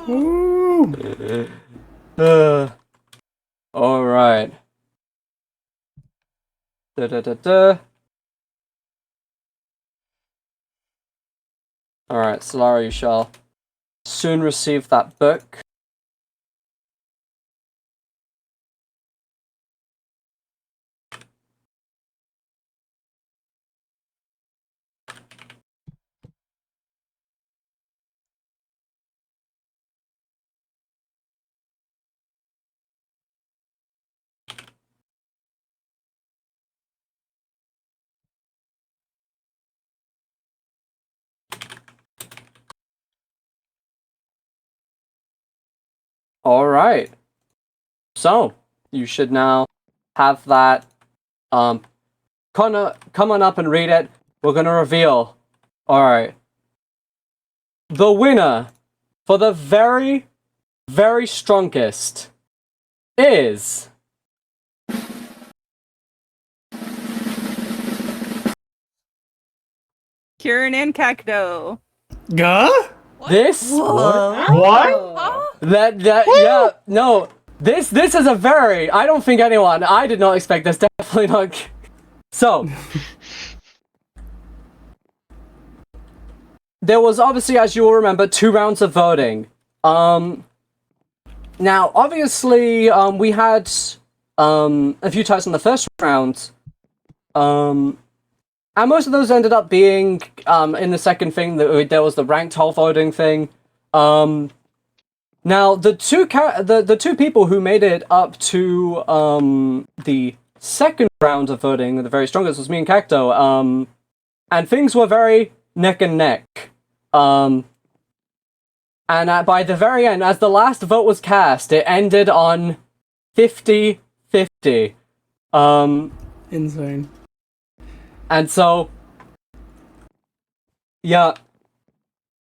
Woo! Alright. Alright, Solara, you shall soon receive that book. Alright. So, you should now have that. Come on up and read it. We're gonna reveal. Alright. The winner for the very, very strongest is... Kieran and Cacto. Gah? This? What? Yeah, no. This is a very... I don't think anyone... I did not expect this. Definitely not... So... There was obviously, as you will remember, 2 rounds of voting. Now, obviously, we had a few ties in the first round. And most of those ended up being in the second thing. There was the ranked whole voting thing. Now, the two people who made it up to the second round of voting, the very strongest, was me and Cacto. And things were very neck and neck. And by the very end, as the last vote was cast, it ended on 50-50. Insane. And so... Yeah.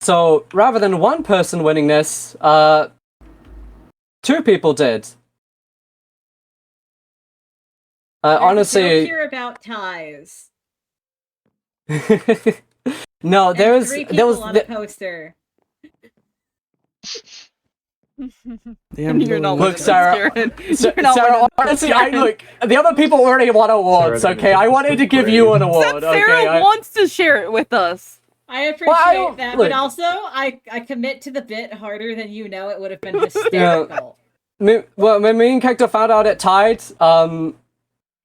So, rather than one person winning this, 2 people did. Honestly... I don't care about ties. No, there was... 3 people on a poster. You're not look, Sarah. Sarah, honestly, look. The other people already won awards. Okay, I wanted to give you an award. Sarah wants to share it with us. I appreciate that, but also I commit to the bit harder than you know. It would have been hysterical. When me and Cacto found out it tied,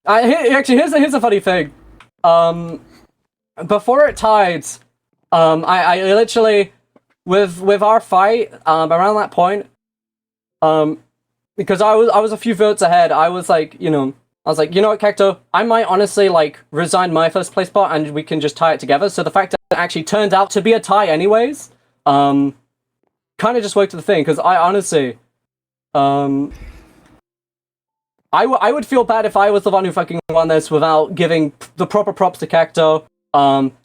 actually, here's a funny thing. Before it tied, I literally, with our fight, around that point, because I was a few votes ahead. I was like, you know what, Cacto, I might honestly like resign my first place spot and we can just tie it together. So the fact that it actually turned out to be a tie anyways, kind of just worked to the thing, because I honestly, I would feel bad if I was the one who fucking won this without giving the proper props to Cacto.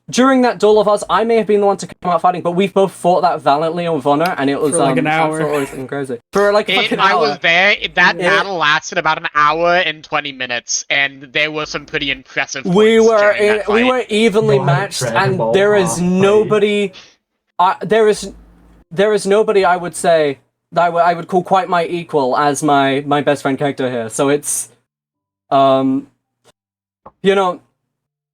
During that duel of us, I may have been the one to come out fighting, but we both fought that valiantly and with honor, and it was For like an hour. absolutely crazy. For like a fucking I hour. was there. That battle lasted about an hour and 20 minutes, and there were some pretty impressive. We points were during that we fight. were evenly matched, and there is nobody. There is nobody I would say that I would call quite my equal as my best friend character here. So it's, you know.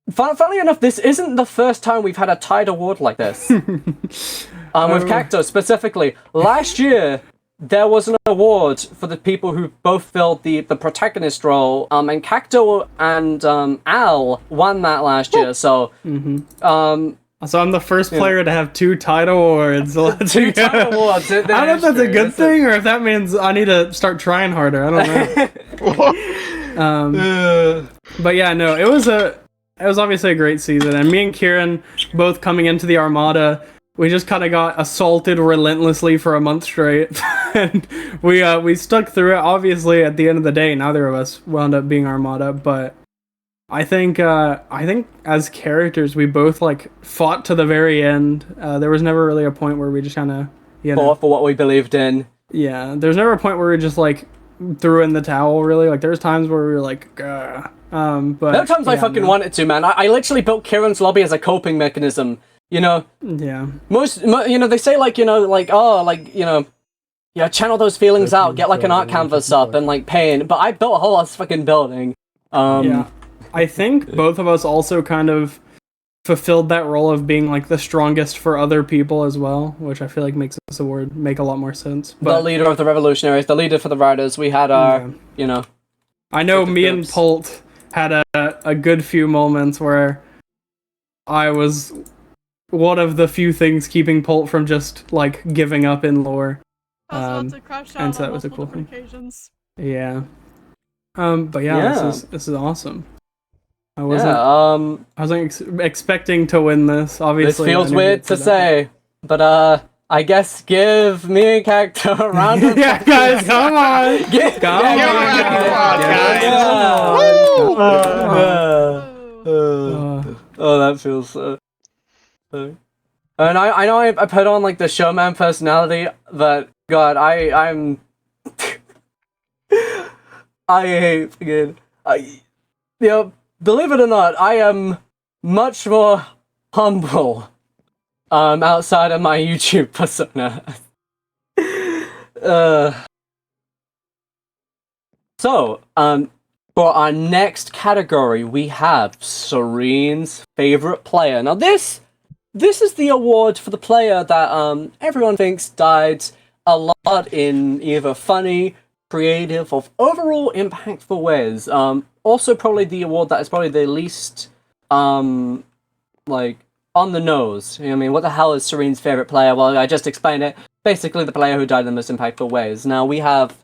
Funnily enough, this isn't the first time we've had a tied award like this. With Cacto specifically. Last year, there was an award for the people who both filled the protagonist role, and Cacto and Al won that last year, so... So I'm the first player to have 2 title awards. Two title awards. I don't know if that's a good thing or if that means I need to start trying harder. I don't know. But yeah, no, it was obviously a great season, and me and Kieran both coming into the Armada, we just kind of got assaulted relentlessly for a month straight, and we stuck through it. Obviously, at the end of the day, neither of us wound up being Armada, but I think as characters, we both like fought to the very end. There was never really a point where we just kind of fought for what we believed in. Yeah, there's never a point where we just like threw in the towel. Really, like there's times where we were like, Gah. But there are times I fucking wanted to, man. I literally built Kieran's lobby as a coping mechanism. You know. Yeah. They say like channel those feelings out, get like an art canvas up and like paint. But I built a whole ass fucking building. Yeah. I think both of us also kind of fulfilled that role of being like the strongest for other people as well, which I feel like makes this award make a lot more sense. But the leader of the revolutionaries, the leader for the riders, we had our, I know me and Pult had a good few moments where I was one of the few things keeping Pult from just like giving up in lore. To crash out and so that on was a cool multiple thing. occasions. Yeah. But yeah, this is awesome. I wasn't expecting to win this. Obviously, this feels weird to say, but I guess give me and Cacto a round of yeah, guys, come on, come on, guys. Oh, that feels so. And I know I put on like the showman personality, but God, I'm I hate again. Believe it or not, I am much more humble outside of my YouTube persona. So, for our next category, we have Serene's favorite player. Now, this is the award for the player that everyone thinks died a lot in either funny, creative, or overall impactful ways. Also, probably the award that is probably the least, like, on the nose. You know what I mean? What the hell is Serene's favorite player? Well, I just explained it. Basically, the player who died in the most impactful ways. Now, we have...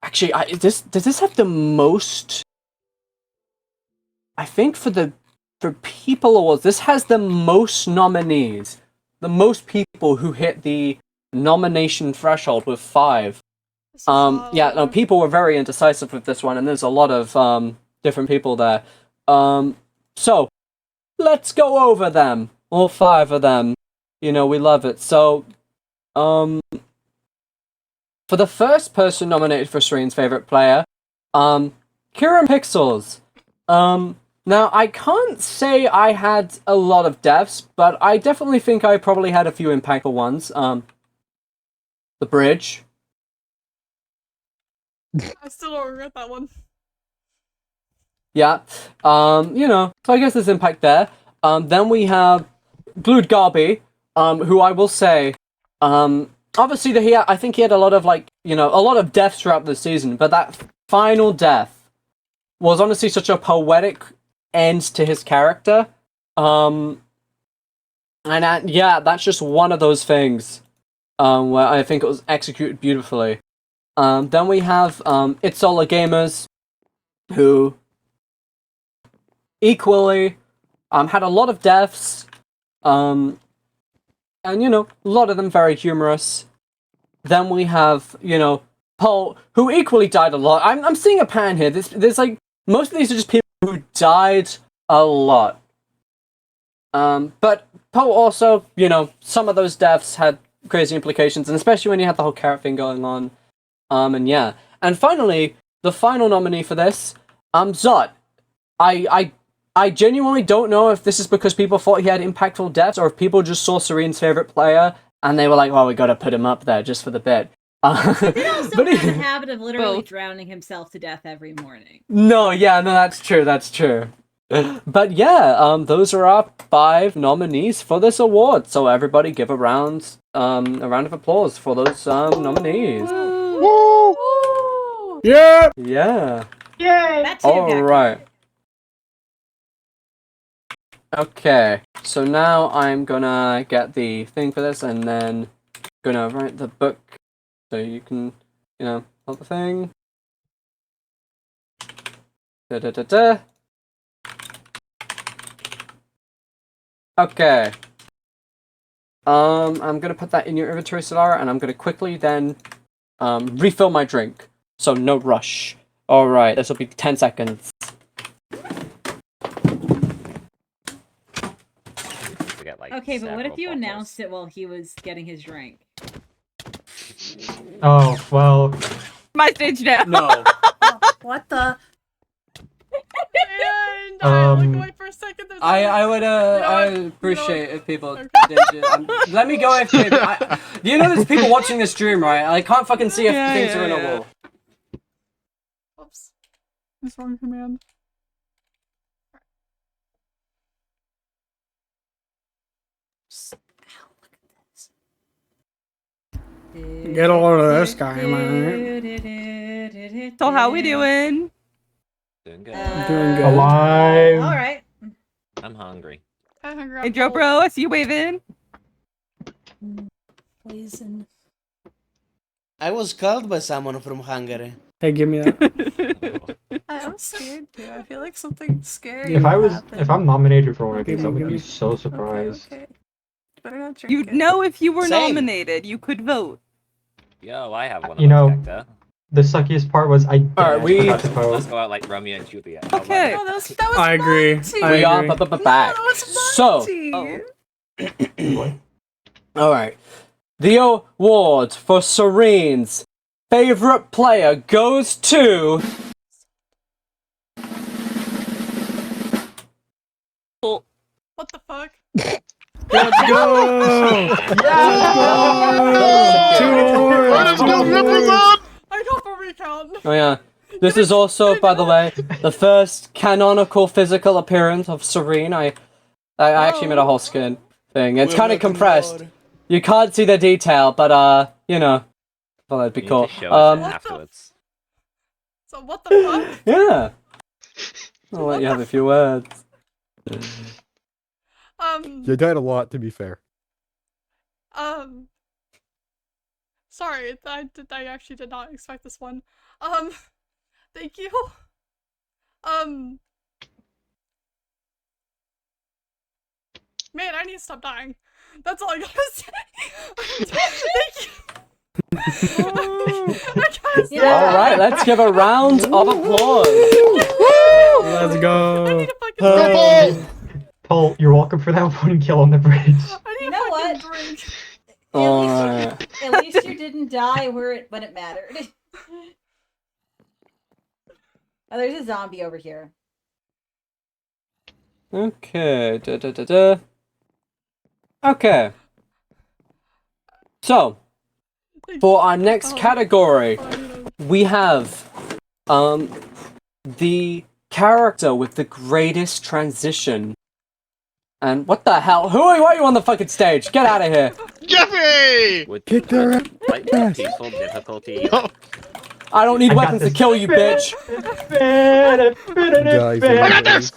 Actually, does this have the most... I think for People Awards, this has the most nominees. The most people who hit the nomination threshold with 5. People were very indecisive with this one, and there's a lot of different people there. So let's go over them, all 5 of them. We love it. So, for the first person nominated for Serene's favorite player, Kieran Pixels. Now I can't say I had a lot of deaths, but I definitely think I probably had a few impactful ones. The bridge. I still don't regret that one. Yeah. So I guess there's impact there. Then we have Blood Garby, who I will say, obviously I think he had a lot of a lot of deaths throughout the season, but that final death was honestly such a poetic end to his character. That's just one of those things where I think it was executed beautifully. Then we have It's Solar Gamers, who equally had a lot of deaths, and you know, a lot of them very humorous. Then we have, you know, Paul, who equally died a lot. I'm seeing a pattern here. There's like most of these are just people who died a lot. But Poe also, you know, some of those deaths had crazy implications, and especially when you had the whole carrot thing going on. And yeah. And finally, the final nominee for this, Zot. I genuinely don't know if this is because people thought he had impactful deaths, or if people just saw Serene's favorite player, and they were like, well, we gotta put him up there just for the bit. He also has a habit of literally drowning himself to death every morning. No, that's true. But yeah, those are our 5 nominees for this award. So everybody give a round of applause for those nominees. Woo! Yeah! Yeah. Yay! All right. Okay, so now I'm gonna get the thing for this, and then gonna write the book so you can, you know, hold the thing. Da-da-da-da. Okay. I'm gonna put that in your inventory, Solara, and I'm gonna quickly then refill my drink. So no rush. Alright, this will be 10 seconds. Okay, but what if you announced it while he was getting his drink? Oh, well. My stage now. No. What the? And I look away for a second. I would I appreciate if people did. Let me go if people. You know, there's people watching this stream, right? I can't fucking see if things are in a wall. Oops. This wrong command. Get a load of this guy, man. So how we doing? Doing good. Doing good. Alive. All right. I'm hungry. I'm hungry. Hey, Joe, bro, I see you waving. Poison. I was called by someone from Hungary. Hey, give me that. I'm scared too. I feel like something scary. If I'm nominated for one of these, I would be so surprised. Okay. Better not drink You'd it. know if you were Same. nominated. You could vote. Yo, I have one of You those, know, Hector. The suckiest part was I Alright, forgot to Let's vote. go out like Romeo and Juliet. Okay. No, that was I agree. Monty. I We are agree. back. No, that was So, Monty. alright. The award for Serene's favorite player goes to. What the fuck? Let's go! Let's go, represent! I got for recount. Oh yeah. This is also, by the way, the first canonical physical appearance of Serene. I actually made a whole skin thing. It's kind of compressed. You can't see the detail, but you know, well, that'd be You cool. need to show us it afterwards. So what the fuck? Yeah. I'll let you have a few words. You died a lot, to be fair. Sorry, I actually did not expect this one. Thank you. Man, I need to stop dying. That's all I gotta say. Thank you. Alright, let's give a round of applause. Let's go. Paul, you're welcome for that one kill on the bridge. You know what? Alright. At least you didn't die when it mattered. Oh, there's a zombie over here. Okay. Okay. So, for our next category, we have the character with the greatest transition. And what the hell? Why are you on the fucking stage? Get out of here! Jeffy! Kick their Like ass. peaceful difficulty. I don't need I got weapons to this. kill you, bitch! Guys, I got this!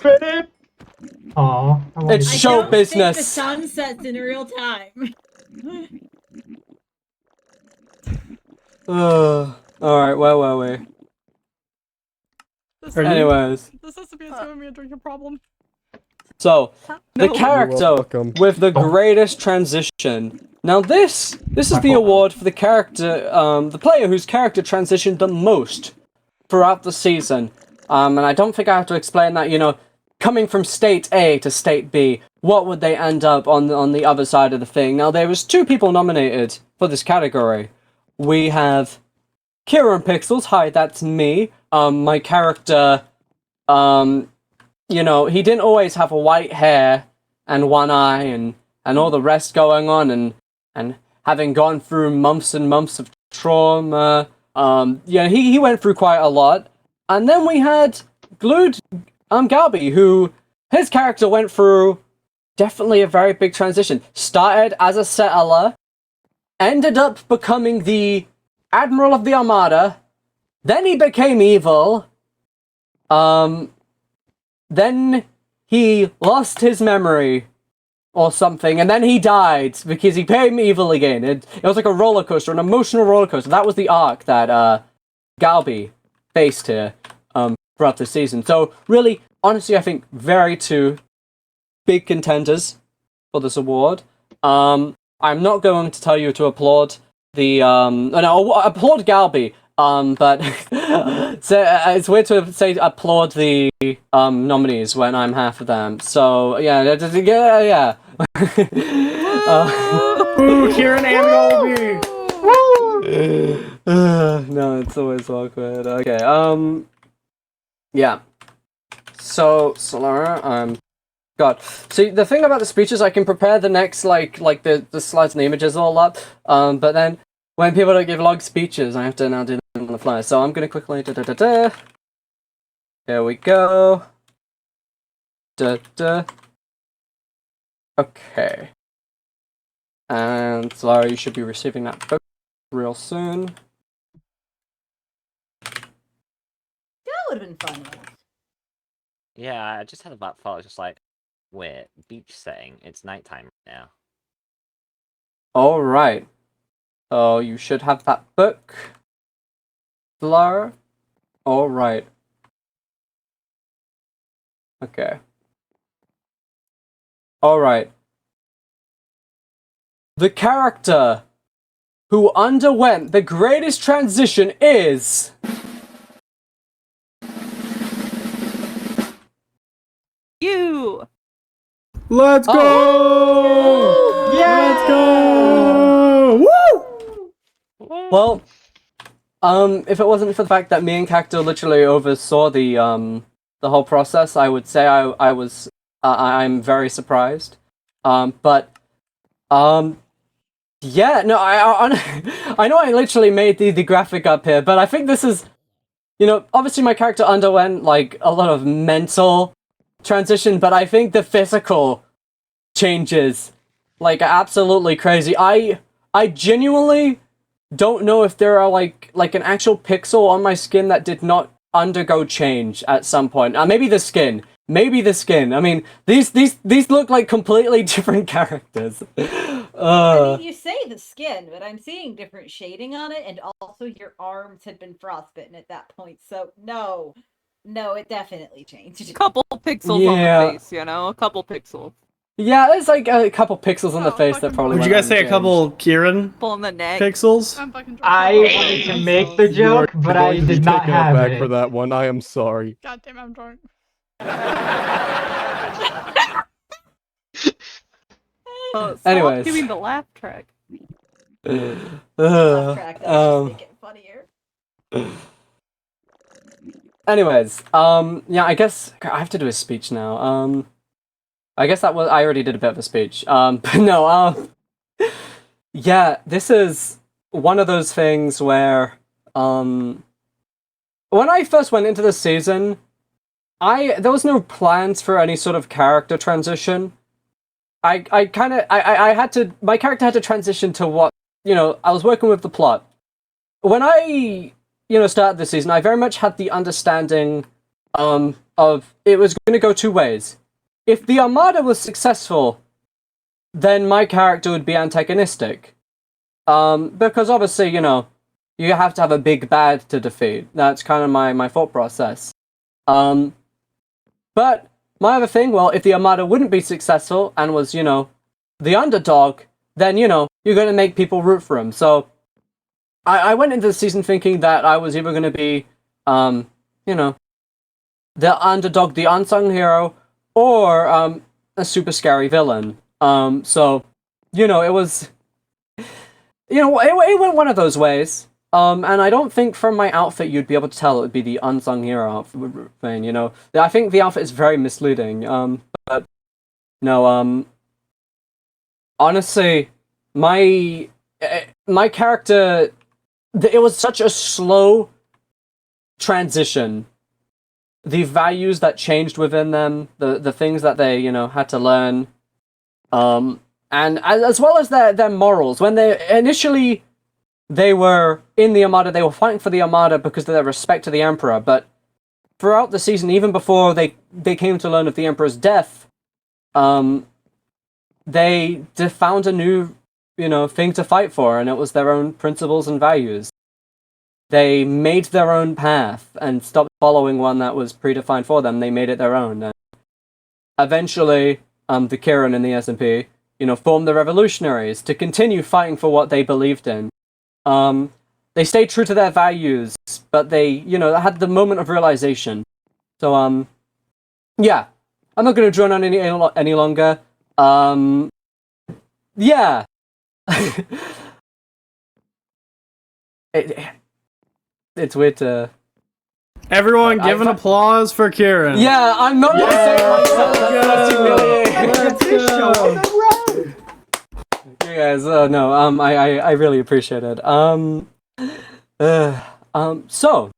Aw, It's show I don't business. think the sun sets in real time. Alright, where were we? Anyways. This has to be a me a drinking problem. So, the No. character You're welcome. with the greatest transition. Now this is the award for the character, the player whose character transitioned the most throughout the season. And I don't think I have to explain that, you know, coming from state A to state B, what would they end up on the other side of the thing? Now there was 2 people nominated for this category. We have Kieran Pixels, hi, that's me. My character, you know, he didn't always have white hair and one eye and all the rest going on and having gone through months and months of trauma. Yeah, he went through quite a lot. And then we had Glued Galby, who his character went through definitely a very big transition. Started as a settler, ended up becoming the Admiral of the Armada, then he became evil, then he lost his memory or something, and then he died because he became evil again. It was like a roller coaster, an emotional roller coaster. That was the arc that Galby faced here throughout the season. So really, honestly, I think very 2 big contenders for this award. I'm not going to tell you to applaud the no, applaud Galby. But so, it's weird to say applaud the nominees when I'm half of them. So yeah. Ooh, Kieran and Galby. No, it's always awkward. Okay. Yeah. So Solara, God. See, the thing about the speeches, I can prepare the next like the slides and images all up. But then when people don't give long speeches, I have to now do them on the fly. So I'm gonna quickly Here we go. Okay. And Solara, you should be receiving that book real soon. That would have been fun. Yeah, I just had about thought. Just like, wait, beach setting. It's nighttime right now. All right. Oh, you should have that book, Solara. All right. Okay. All right. The character who underwent the greatest transition is you. Let's go! Oh. Let's go! Woo! Well, if it wasn't for the fact that me and Cacto literally oversaw the whole process, I would say I'm very surprised. Yeah, no, I know I literally made the graphic up here, but I think this is, you know, obviously my character underwent like a lot of mental transition, but I think the physical changes like are absolutely crazy. I genuinely don't know if there are like an actual pixel on my skin that did not undergo change at some point. Maybe the skin. I mean, these look like completely different characters. I mean, you say the skin, but I'm seeing different shading on it, and also your arms had been frostbitten at that point. So no, it definitely changed. A couple pixels on the face, you know, a couple pixels. Yeah, there's like a couple pixels on the face that probably. Would you guys say a couple Kieran on the neck pixels? I wanted to make the joke, but I did not have back it. for that one. I am sorry. God damn, I'm drunk. Stop Anyways. doing the laugh track. Laugh track, that's just making it funnier. Anyways, yeah, I guess I have to do a speech now. I guess I already did a bit of a speech. But no, yeah, this is one of those things where, when I first went into the season, there was no plans for any sort of character transition. My character had to transition to what, you know, I was working with the plot. When I, you know, started the season, I very much had the understanding, of it was going to go 2 ways. If the Armada was successful, then my character would be antagonistic. Because obviously, you know, you have to have a big bad to defeat. That's kind of my thought process. But my other thing, well, if the Armada wouldn't be successful and was, the underdog, then, you're going to make people root for him. So I went into the season thinking that I was either going to be, the underdog, the unsung hero, or a super scary villain. So, it was, it went one of those ways. And I don't think from my outfit you'd be able to tell it would be the unsung hero outfit thing, I think the outfit is very misleading. But, no, honestly, my character, it was such a slow transition. The values that changed within them, the things that they, had to learn, and as well as their morals. When they were in the Armada, they were fighting for the Armada because of their respect to the Emperor, but throughout the season, even before they came to learn of the Emperor's death, they found a new, thing to fight for, and it was their own principles and values. They made their own path and stopped following one that was predefined for them. They made it their own. And eventually, the Kirin and the CSMP, formed the revolutionaries to continue fighting for what they believed in. They stayed true to their values, but they, had the moment of realization. So, yeah. I'm not going to drone on any longer. Yeah. It's weird to... Everyone give an applause for Kirin. Yeah, I'm not going to say it myself. That's humiliating. You guys, no, I really appreciate it. So,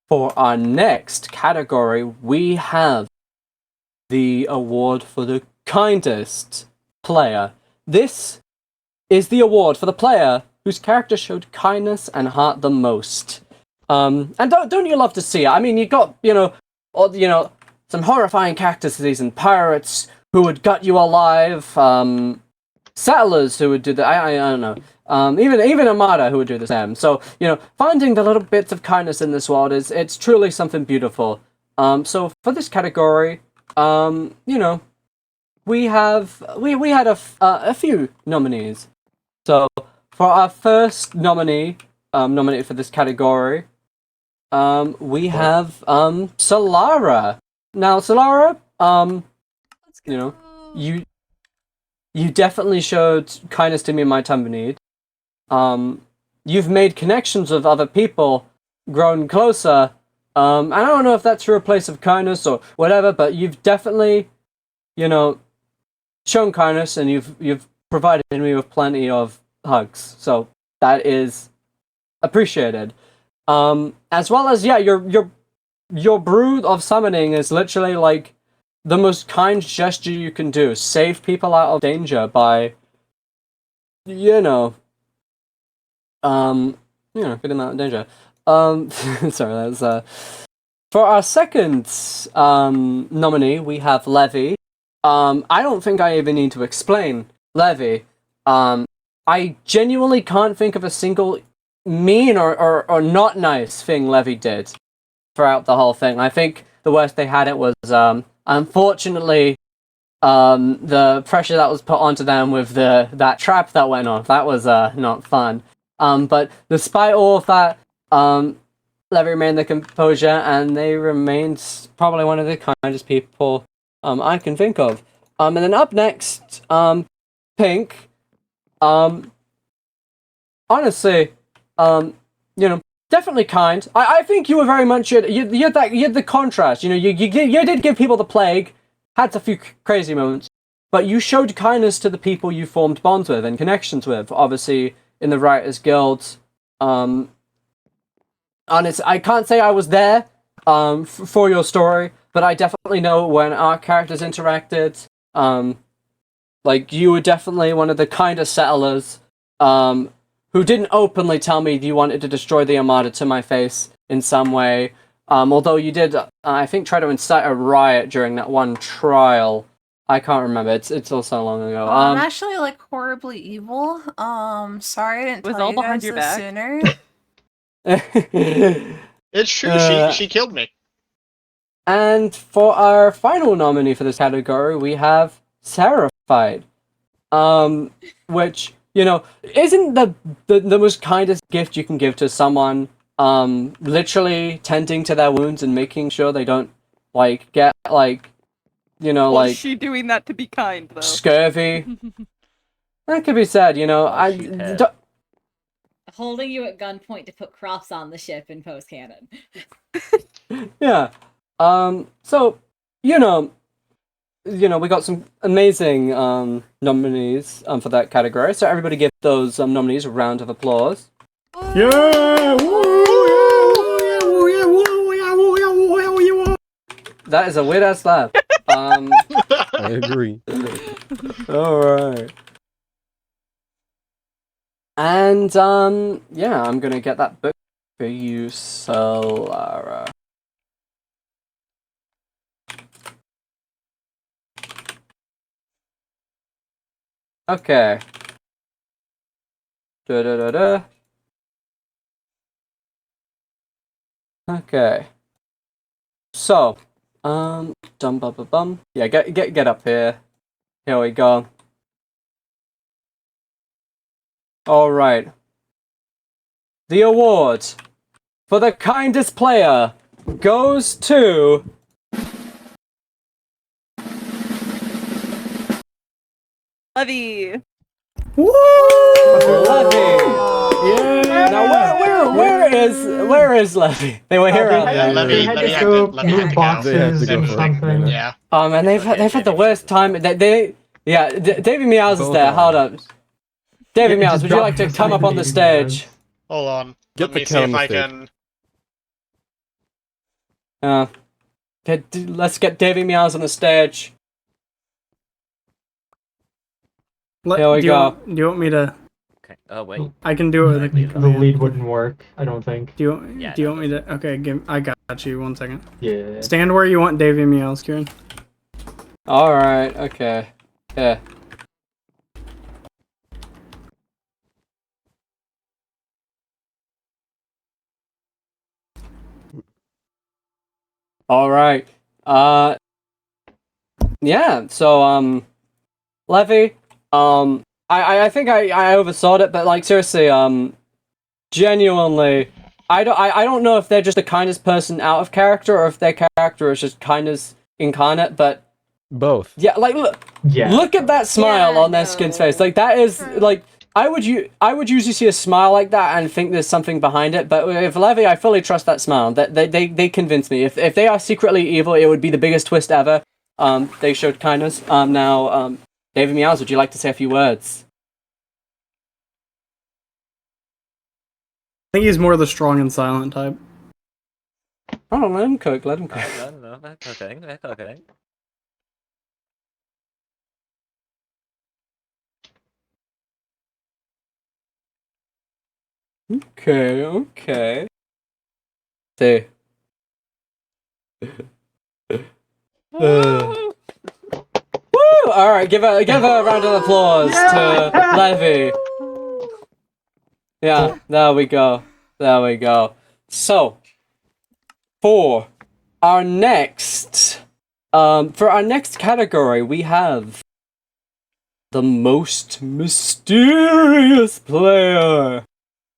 for our next category, we have the award for the kindest player. This is the award for the player whose character showed kindness and heart the most. And don't you love to see it? I mean, you got, some horrifying characters this season. Pirates who would gut you alive, settlers who would do that. I don't know. Even Armada who would do the same. So, finding the little bits of kindness in this world it's truly something beautiful. So for this category, we had a few nominees. So for our first nominee, nominated for this category, we have Solara. Now, Solara, you definitely showed kindness to me in my time of need. You've made connections with other people, grown closer. I don't know if that's through a place of kindness or whatever, but you've definitely, shown kindness, and you've provided me with plenty of hugs. So that is appreciated. As well as, yeah, your brood of summoning is literally like the most kind gesture you can do. Save people out of danger by, getting them out of danger. Sorry, that's for our second nominee, we have Levy. I don't think I even need to explain Levy. I genuinely can't think of a single mean or not nice thing Levy did throughout the whole thing. I think the worst they had it was, unfortunately, the pressure that was put onto them with that trap that went off. That was not fun. But despite all of that, Levy remained their composure, and they remained probably one of the kindest people I can think of. And then up next, Pink. Honestly, definitely kind. I think you were very much you had the contrast. You did give people the plague, had a few crazy moments, but you showed kindness to the people you formed bonds with and connections with. Obviously, in the Writers Guild. I can't say I was there for your story, but I definitely know when our characters interacted. You were definitely one of the kindest settlers who didn't openly tell me you wanted to destroy the Armada to my face in some way. Although you did, I think, try to incite a riot during that one trial. I can't remember. It's all so long ago. I'm actually like horribly evil. Sorry I didn't Was tell all you behind guys your this back? sooner. It's true. She killed me. And for our final nominee for this category, we have Terrified. Which, isn't the most kindest gift you can give to someone, literally tending to their wounds and making sure they don't, get, Was she doing that to be kind, though? scurvy. That could be said, Holding you at gunpoint to put Cross on the ship in post canon. Yeah. So, we got some amazing nominees for that category. So everybody give those nominees a round of applause. Yeah! That is a weird ass laugh. I agree. Alright. And yeah, I'm gonna get that book for you, Solara. Okay. Da-da-da-da. Okay. So, dum-bum-bum-bum. Yeah, get up here. Here we go. Alright. The award for the kindest player goes to... Levy! Woo! Levy! Yeah! Now where is Levy? They were here earlier. They had to go move boxes and something. Yeah. And they've had the worst time. Davy Meows is there. Hold up. Davy Meows, would you like to come up on the stage? Hold on. Get Let the me see cat if on the I stage. can. Let's get Davy Meows on the stage. Here we go. Do you want me to? Okay. Oh wait. I can do it with a The lead wouldn't work, I don't think. Do you want me to? Okay, I got you. 1 second. Yeah. Stand where you want Davy Meows, Kieran. Alright, okay. Yeah. Alright. Yeah, so, Levy, I think I oversaw it, but, like, seriously, genuinely, I don't know if they're just the kindest person out of character, or if their character is just kindness incarnate, but... Both. Yeah, like, look at that smile on their skin's face. Like, that is, like, I would usually see a smile like that and think there's something behind it, but with Levy, I fully trust that smile. They convinced me. If they are secretly evil, it would be the biggest twist ever. They showed kindness. Now, David Meows, would you like to say a few words? I think he's more the strong and silent type. Oh, let him cook. Let him cook. No, that's okay. That's okay. Okay. See. Woo! Alright, give a round of applause to Levy. Yeah, there we go. So, for our next category, we have the most mysterious player.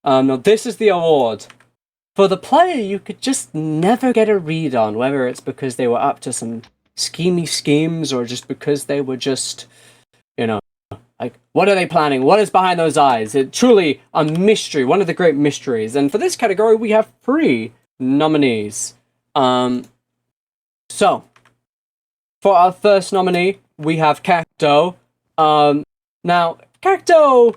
Now this is the award for the player you could just never get a read on, whether it's because they were up to some schemy schemes or just because they were just, like, what are they planning? What is behind those eyes? It's truly a mystery, one of the great mysteries. And for this category, we have 3 nominees. So, for our first nominee, we have Cacto. Now, Cacto,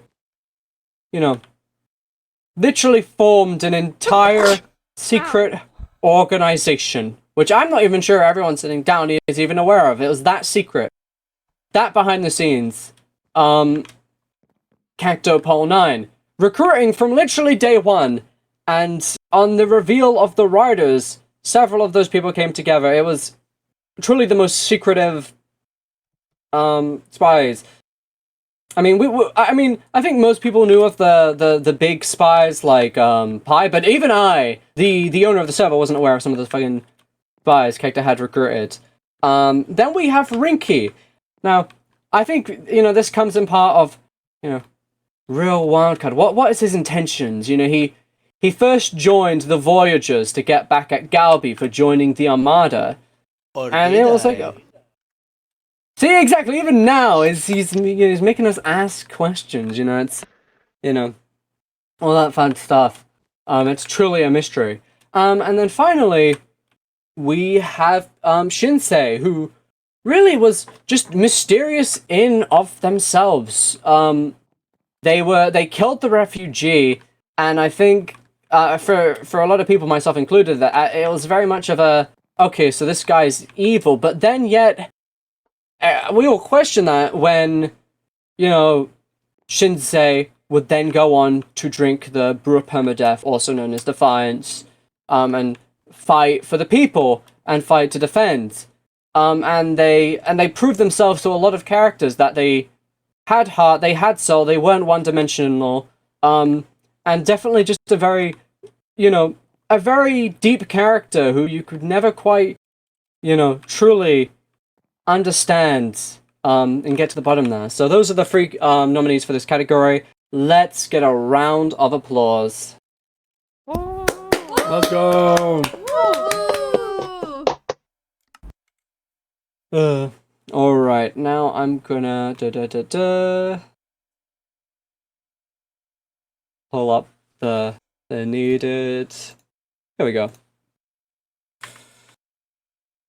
literally formed an entire secret organization, which I'm not even sure everyone sitting down is even aware of. It was that secret. That behind the scenes. Cacto Pole 9. Recruiting from literally day 1. And on the reveal of the riders, several of those people came together. It was truly the most secretive spies. I mean, I think most people knew of the big spies like Pi, but even I, the owner of the server, wasn't aware of some of the fucking spies Kekta had recruited. Then we have Rinky. Now, I think this comes in part of real wildcard. What is his intentions? He first joined the Voyagers to get back at Galbi for joining the Armada, and it was like. See, exactly. Even now, he's making us ask questions. It's all that fun stuff. It's truly a mystery. And then finally, we have Shinsei, who really was just mysterious in of themselves. They killed the refugee, and I think for a lot of people, myself included, that it was very much of a okay. So this guy's evil, but then yet. We will question that when, Shinsei would then go on to drink the brew of permadeath, also known as Defiance, and fight for the people and fight to defend. And they proved themselves to a lot of characters that they had heart, they had soul, they weren't one-dimensional, and definitely just a very deep character who you could never quite, truly understand and get to the bottom there. So those are the three nominees for this category. Let's get a round of applause. Let's go. All right, now I'm gonna pull up the needed. Here we go.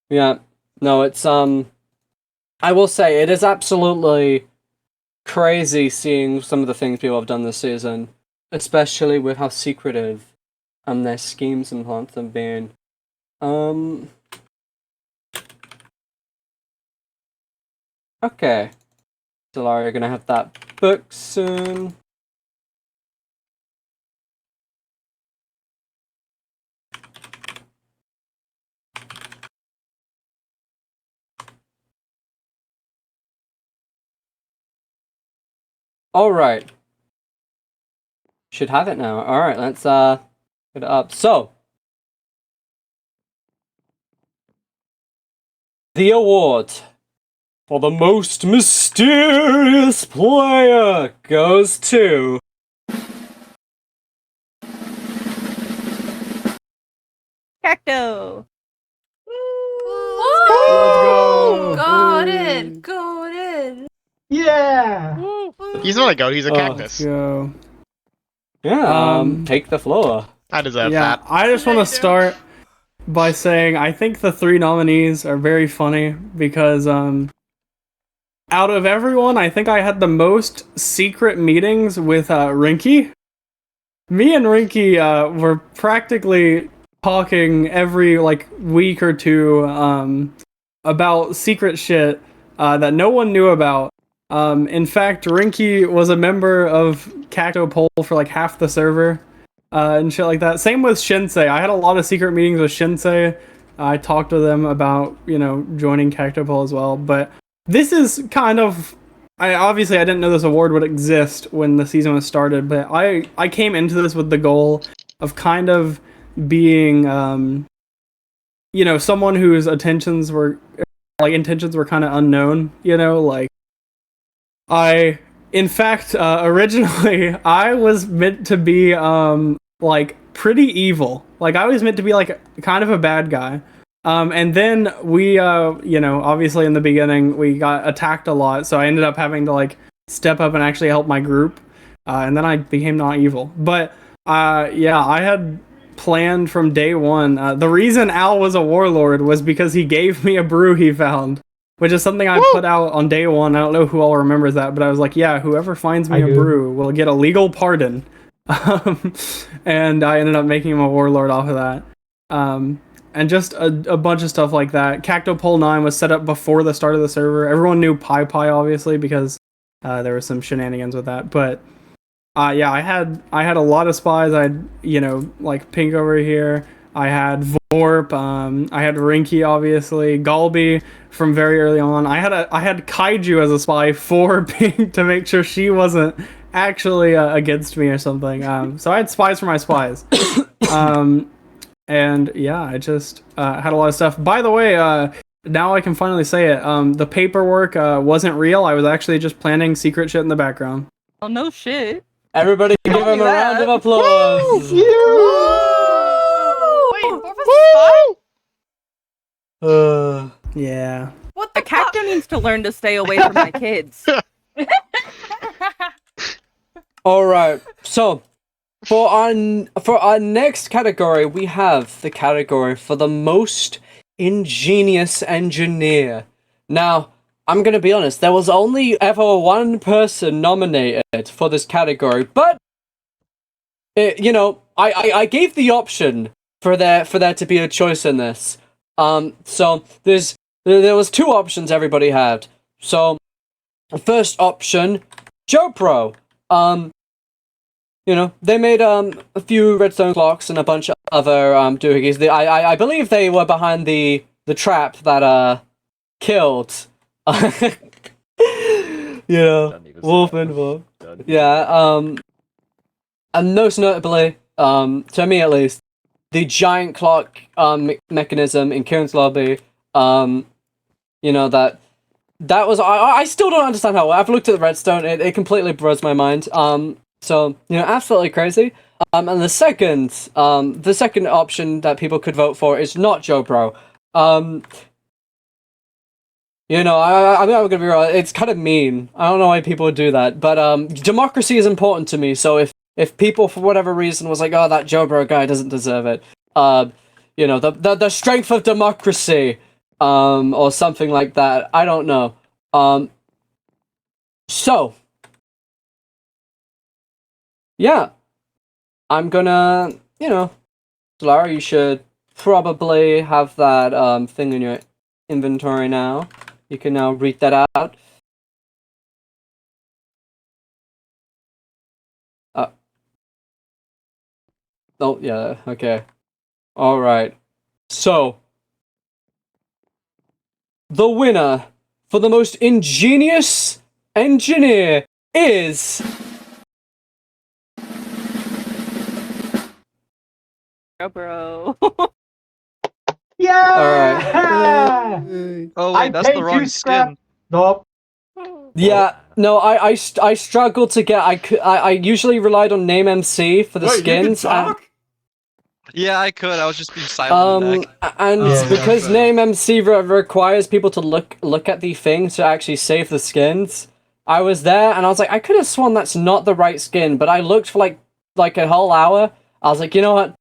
Yeah, no, it's I will say, it is absolutely crazy seeing some of the things people have done this season, especially with how secretive their schemes and plans have been. Okay. Solara, you're gonna have that book soon. Alright. Should have it now. Alright, let's get it up. So, the award for the most mysterious player goes to Cacto. Let's go. Got it. Yeah. He's not a goat, he's a cactus. Go. Yeah, take the floor. I deserve Yeah, that. I just want to start by saying I think the three nominees are very funny because out of everyone, I think I had the most secret meetings with Rinky. Me and Rinky were practically talking every week or two about secret shit that no one knew about. In fact, Rinky was a member of Cacto Poll for half the server. And shit like that. Same with Shinsei. I had a lot of secret meetings with Shinsei. I talked to them about, joining Cactopole as well. But this is kind of... I didn't know this award would exist when the season was started, but I came into this with the goal of kind of being, someone whose intentions were kind of unknown, In fact, originally, I was meant to be, pretty evil. I was meant to be, kind of a bad guy. And then we, obviously in the beginning, we got attacked a lot, so I ended up having to, step up and actually help my group. And then I became not evil. But, I had planned from day one. The reason Al was a warlord was because he gave me a brew he found. Which is something I put out on day one. I don't know who all remembers that, but I was like, yeah, whoever finds me a brew will get a legal pardon. And I ended up making him a warlord off of that. And just a bunch of stuff like that. Cacto Pole 9 was set up before the start of the server. Everyone knew Pi, obviously, because there was some shenanigans with that. But, I had a lot of spies. I had, Pink over here. I had Vorp. I had Rinky, obviously. Galbi from very early on. I had Kaiju as a spy for Pink to make sure she wasn't actually against me or something. So I had spies for my spies. And yeah, I just had a lot of stuff. By the way, now I can finally say it. The paperwork wasn't real. I was actually just planning secret shit in the background. Oh, no shit. Everybody give him a round of applause. Wait, what was the spy? Yeah. What the Cacto needs to learn to stay away from my kids. All right. So, for our next category, we have the category for the most ingenious engineer. Now, I'm gonna be honest. There was only ever one person nominated for this category, but you know, I gave the option for there to be a choice in this. So there was two options everybody had. So, the first option, JoPro. You know, they made a few redstone clocks and a bunch of other doohickeys. I believe they were behind the trap that killed you know, Wolfman Wolf. Yeah, and most notably, to me at least, the giant clock mechanism in Kieran's lobby, you know, that was I still don't understand how. I've looked at the redstone, it completely blows my mind. So, you know, absolutely crazy. And the second option that people could vote for is not JoPro. You know, I'm gonna be real, it's kind of mean. I don't know why people would do that, but democracy is important to me, so if people for whatever reason was like, oh, that JoPro guy doesn't deserve it, you know, the strength of democracy, or something like that, I don't know. So, yeah, I'm gonna, you know, Lara, you should probably have that thing in your inventory now. You can now read that out. Oh, yeah, okay. Alright. So, the winner for the most ingenious engineer is... Bro. Yeah! Alright. Oh wait, that's the wrong skin. Nope. Yeah, no, I struggled to get. I usually relied on Name MC for the skins. Yeah, I could. I was just being silent. And because Name MC requires people to look at the thing to actually save the skins, I was there and I was like, I could have sworn that's not the right skin, but I looked for like a whole hour. I was like, you know what?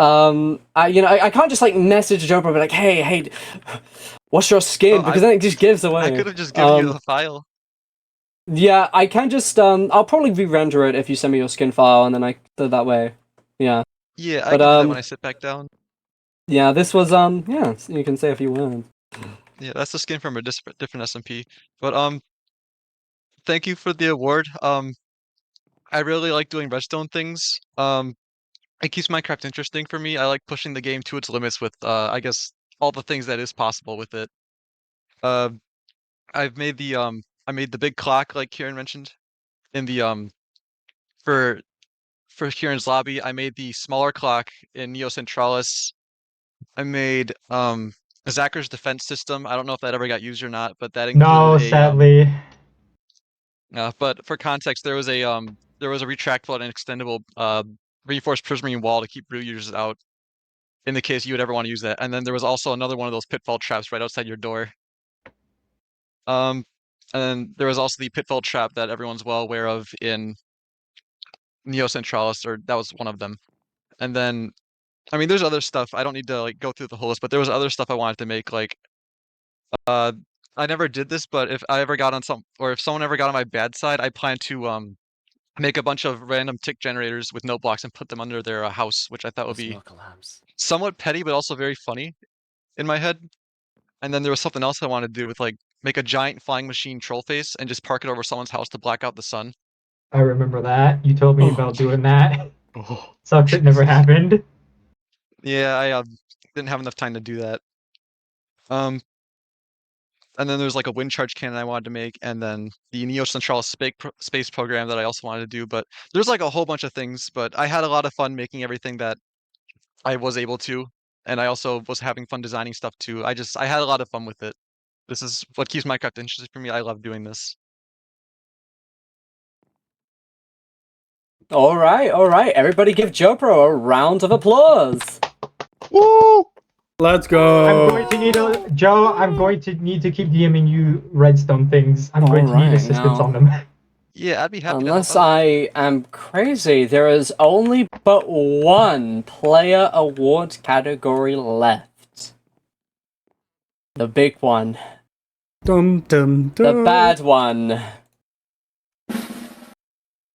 I can't just like message Joe and be like, hey, what's your skin? Because then it just gives away. I could have just given you the file. Yeah, I can just I'll probably re-render it if you send me your skin file, and then I do that way. Yeah. Yeah, I can do that when I sit back down. Yeah, this was yeah, you can say if you want. Yeah, that's the skin from a different SMP. But thank you for the award. I really like doing redstone things. It keeps Minecraft interesting for me. I like pushing the game to its limits with I guess all the things that is possible with it. I've made the I made the big clock like Kieran mentioned in the for Kieran's lobby. I made the smaller clock in Neo Centralis. I made Zachar's defense system. I don't know if that ever got used or not, but that included No, sadly. But for context, there was a retractable and extendable reinforced prismarine wall to keep root users out in the case you would ever want to use that. And then there was also another one of those pitfall traps right outside your door. And then there was also the pitfall trap that everyone's well aware of in Neo Centralis, or that was one of them. And then, I mean, there's other stuff. I don't need to like go through the whole list, but there was other stuff I wanted to make. Like, I never did this, but if I ever got on if someone ever got on my bad side, I plan to make a bunch of random tick generators with note blocks and put them under their house, which I thought would be somewhat petty, but also very funny in my head. And then there was something else I wanted to do with like make a giant flying machine troll face and just park it over someone's house to black out the sun. I remember that. You told me about doing that. Sucks it never happened. Yeah, I didn't have enough time to do that. And then there's like a wind charge cannon I wanted to make, and then the Neo Centralis space program that I also wanted to do. But there's like a whole bunch of things. But I had a lot of fun making everything that I was able to, and I also was having fun designing stuff too. I had a lot of fun with it. This is what keeps Minecraft interesting for me. I love doing this. All right. Everybody give JoPro a round of applause. Woo! Let's go. I'm going to need Joe. I'm going to need to keep DMing you redstone things. I'm going to need assistance on them. Yeah, I'd be happy Unless to help out. I am crazy, there is only but one player award category left. The big one. Dum dum dum. The bad one.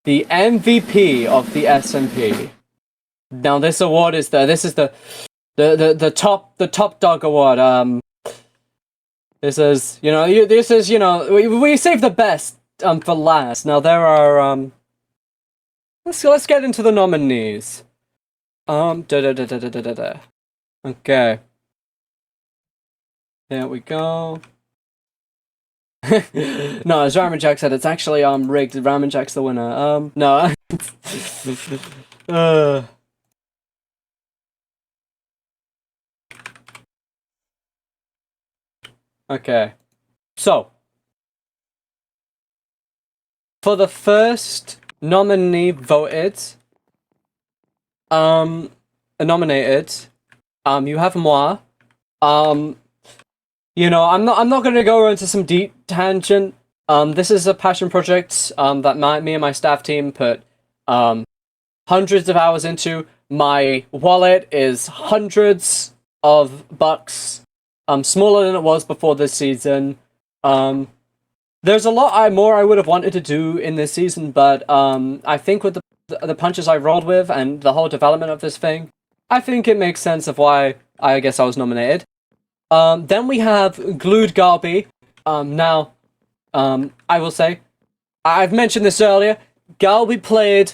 The MVP of the SMP. Now this award is the top dog award. This is we save the best for last. Now there are let's get into the nominees. Okay. There we go. No, as Ramen Jack said, it's actually rigged. Ramen Jack's the winner. No. Okay. So, for the first nominee voted, nominated, you have moi. I'm not gonna go into some deep tangent. This is a passion project that me and my staff team put hundreds of hours into. My wallet is hundreds of bucks, smaller than it was before this season. There's a lot more I would have wanted to do in this season, but I think with the punches I rolled with and the whole development of this thing, I think it makes sense of why I guess I was nominated. Then we have Glued Garby. Now, I will say, I've mentioned this earlier, Garby played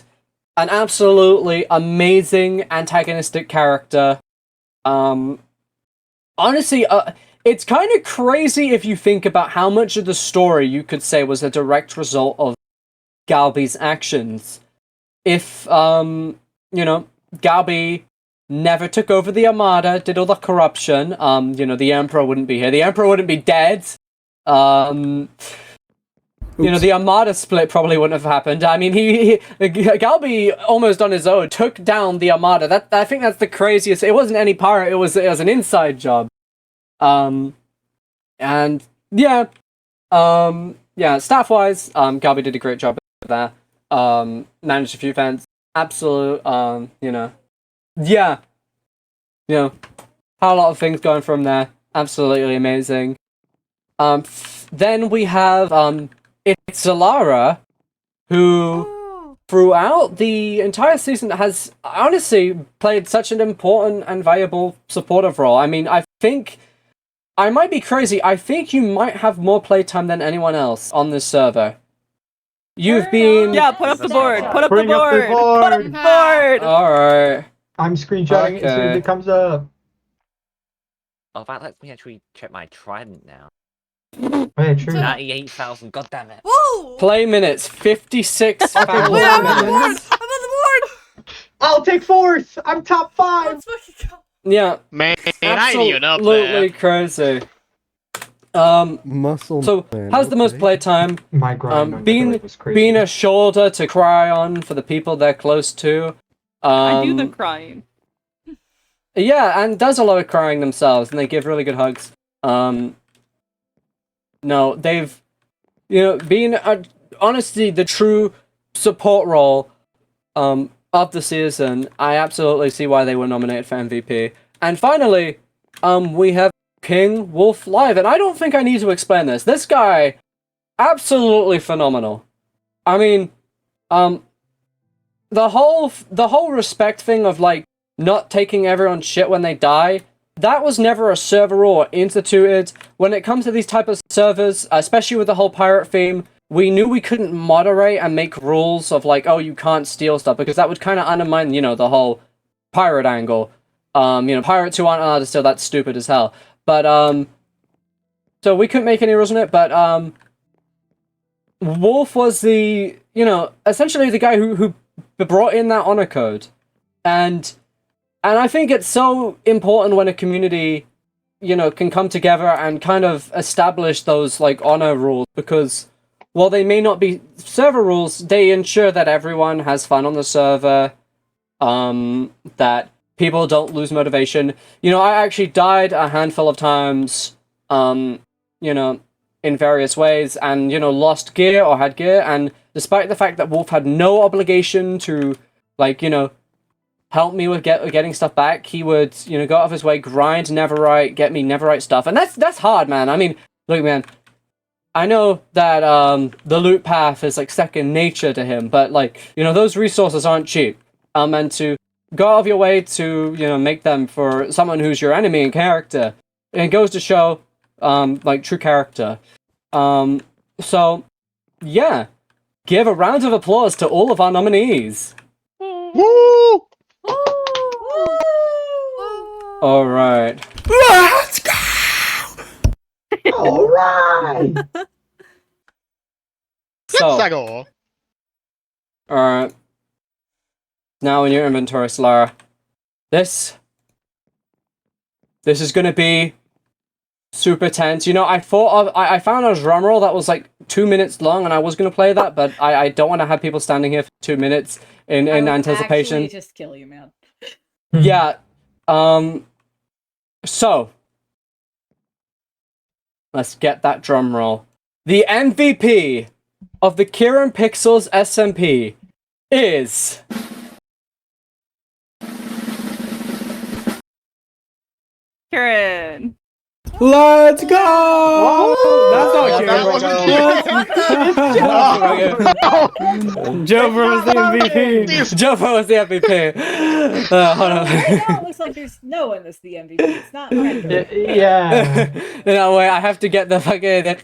an absolutely amazing antagonistic character. Honestly, it's kind of crazy if you think about how much of the story you could say was a direct result of Galby's actions. If, Galby never took over the Armada, did all the corruption, the Emperor wouldn't be here. The Emperor wouldn't be dead. The Armada split probably wouldn't have happened. I mean, Galby, almost on his own, took down the Armada. I think that's the craziest. It wasn't any pirate, it was an inside job. Staff-wise, Galby did a great job there. Managed a few fans. Absolute, had a lot of things going from there. Absolutely amazing. Then we have, Itzalara, who throughout the entire season has honestly played such an important and valuable supportive role. I mean, I think I might be crazy. I think you might have more playtime than anyone else on this server. You've been... Yeah, put up the board. Put up the Bring up the board. Put up the board. Alright. I'm screenshotting it as soon as it comes up. Oh, that lets me actually check my trident now. Oh, yeah, true. 98,000, goddammit. Whoa! Play minutes, 56,000 Okay, Wait, I'm on the board! minutes. I'm on the board! I'll take fourth! I'm top 5! Let's fucking go. Yeah. Man, I need it up absolutely there. crazy. Muscle So, man, how's the most okay. playtime? My grind on being Netherite was crazy. being a shoulder to cry on for the people they're close to. I do the crying. Yeah, and does a lot of crying themselves, and they give really good hugs. No, they've, been honestly the true support role, of the season. I absolutely see why they were nominated for MVP. And finally, we have King Wolf Live, and I don't think I need to explain this. This guy, absolutely phenomenal. I mean, the whole respect thing of not taking everyone's shit when they die, that was never a server rule instituted. When it comes to these type of servers, especially with the whole pirate theme, we knew we couldn't moderate and make rules of oh, you can't steal stuff, because that would kind of undermine, the whole pirate angle. pirates who aren't allowed to steal, that's stupid as hell. But, so we couldn't make any rules on it, but, Wolf was the, essentially the guy who brought in that honor code. And I think it's so important when a community, can come together and kind of establish those, like, honor rules, because while they may not be server rules, they ensure that everyone has fun on the server, that people don't lose motivation. I actually died a handful of times, in various ways, and, lost gear or had gear, and despite the fact that Wolf had no obligation to, like, help me with getting stuff back, he would, go out of his way, grind Neverite, get me Neverite stuff, and that's hard, man. I mean, look, man, I know that, the loot path is, like, second nature to him, but, like, those resources aren't cheap, and to go out of your way to, make them for someone who's your enemy in character, it goes to show, like, true character. So, yeah, give a round of applause to all of our nominees. Woo! All right. Let's go! All right. So, Let's go. all right. Now in your inventory, Solara. This is gonna be super tense. I found a drum roll that was like 2 minutes long, and I was gonna play that, but I don't want to have people standing here for 2 minutes in anticipation. Actually just kill you, man. Yeah. So let's get that drum roll. The MVP of the Kieran Pixels SMP is Kieran. Let's go! That's not Joe was the MVP. Joe was the MVP. Hold on. Right now it looks like there's no one that's the MVP. It's not random. Yeah. No, wait, I have to get the fucking...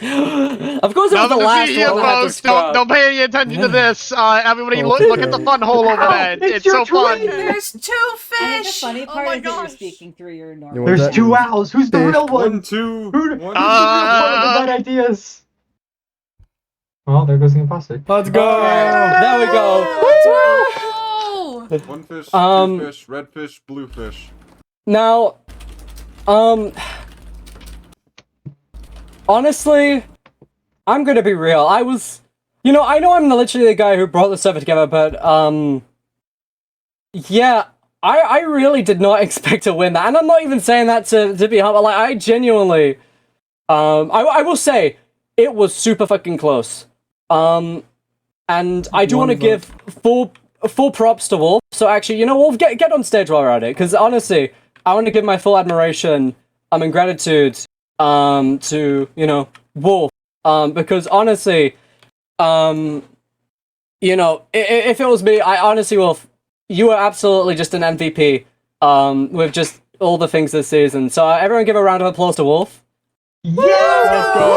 Of course it was the last one that had to scrub. Don't pay any attention to this. Everybody look at the fun hole over there. It's so fun. There's 2 I think the fish. funny part is that you're speaking through your normal. There's 2 owls. Who's the real one? 1, 2, Who's the real one with the right ideas? Well, there goes the imposter. Let's go! There we go. Woo! 1 fish, 2 fish, red fish, blue fish. Now, honestly, I'm gonna be real. I was, I know I'm literally the guy who brought the server together, but, yeah, I really did not expect to win that, and I'm not even saying that to be humble. Like, I genuinely, I will say, it was super fucking close. And I do want to give full props to Wolf. So actually, Wolf, get on stage while we're at it, because honestly, I want to give my full admiration, and gratitude, to, Wolf, because honestly, if it was me, I honestly, Wolf, you are absolutely just an MVP, with just all the things this season. So everyone give a round of applause to Wolf. Yeah!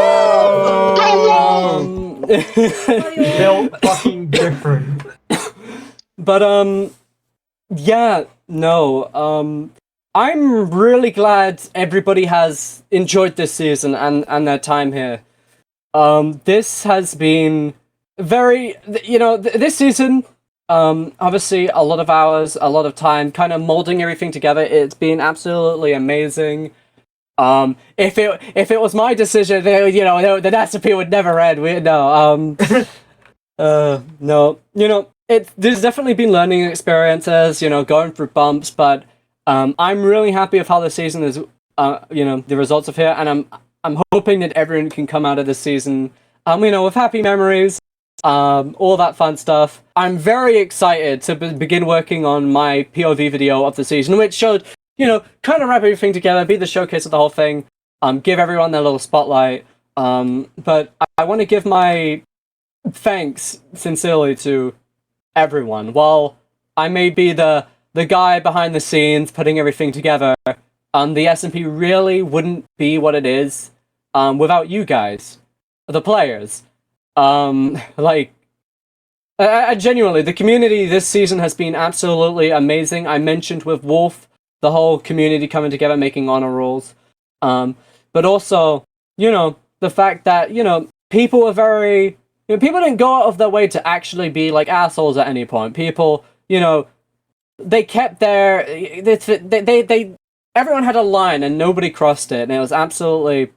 Built fucking different. But, yeah, no, I'm really glad everybody has enjoyed this season and their time here. This has been very, this season, obviously a lot of hours, a lot of time, kind of molding everything together. It's been absolutely amazing. If it was my decision, the recipe would never end. No, there's definitely been learning experiences, going through bumps, but I'm really happy with how the season is, the results of here, and I'm hoping that everyone can come out of this season, with happy memories, all that fun stuff. I'm very excited to begin working on my POV video of the season, which showed, kind of wrap everything together, be the showcase of the whole thing, give everyone their little spotlight, but I want to give my thanks sincerely to everyone. While I may be the guy behind the scenes putting everything together, the SMP really wouldn't be what it is without you guys, the players. Genuinely, the community this season has been absolutely amazing. I mentioned with Wolf, the whole community coming together, making honor rolls. But also, the fact that, people were very, people didn't go out of their way to actually be like assholes at any point. People, they kept their, everyone had a line and nobody crossed it, and it was absolutely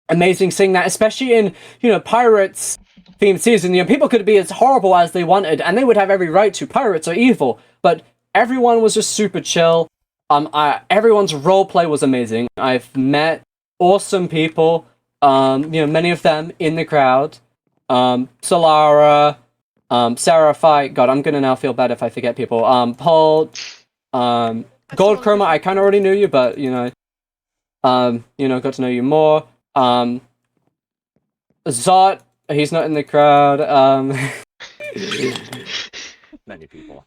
amazing seeing that, especially in, Pirates themed season. People could be as horrible as they wanted, and they would have every right to. Pirates are evil, but everyone was just super chill. Everyone's roleplay was amazing. I've met awesome people, many of them in the crowd. Solara, Seraphite, God, I'm gonna now feel bad if I forget people. Paul, Gold Chroma, I kinda already knew you, but, got to know you more. Zot, he's not in the crowd. Many people.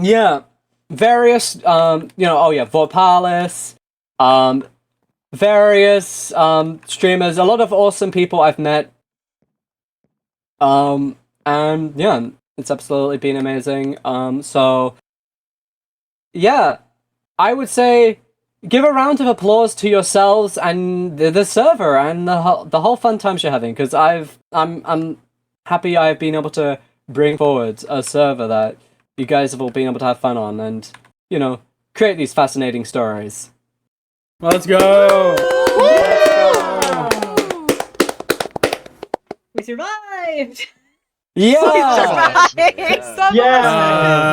Yeah, various, Vorpalis, various, streamers, a lot of awesome people I've met. And yeah, it's absolutely been amazing. So, yeah, I would say give a round of applause to yourselves and the server and the whole fun times you're having, because I'm happy I've been able to bring forward a server that you guys have all been able to have fun on and, create these fascinating stories. Let's go! We survived! Yeah!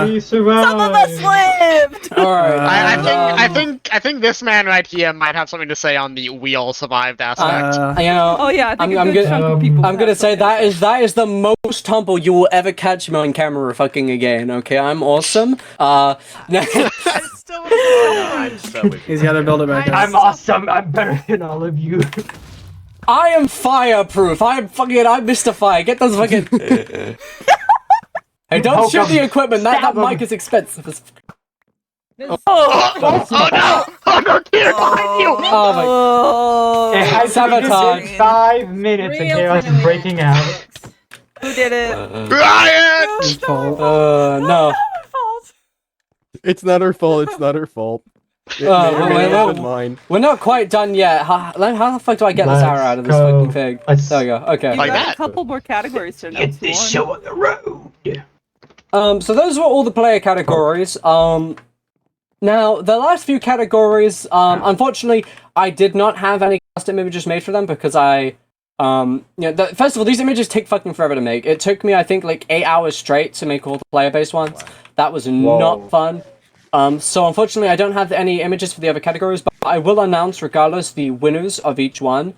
We survived! Some of us lived! Alright. I think this man right here might have something to say on the we all survived aspect. Oh yeah, I think a good chunk of people. I'm gonna say that is the most humble you will ever catch me on camera fucking again. Okay, I'm awesome. He's gotta build it back up. I'm awesome. I'm better than all of you. I am fireproof. I'm Mr. Fire. Get those fucking. Hey, don't shoot the equipment. That mic is expensive. Oh no! Oh no, Kira, behind you! Oh my. It has Sabotage. 5 minutes and chaos is breaking out. Who did it? Ryan! No. It's not her fault. It's not her fault. It may or may not have been mine. We're not quite done yet. How the fuck do I get this arrow out of this fucking thing? There we go. Okay. You got a couple more categories to announce. Get this show on the road. So those were all the player categories. Now, the last few categories, unfortunately, I did not have any custom images made for them because first of all, these images take fucking forever to make. It took me, I think, like 8 hours straight to make all the player-based ones. That was not fun. So unfortunately, I don't have any images for the other categories, but I will announce, regardless, the winners of each one.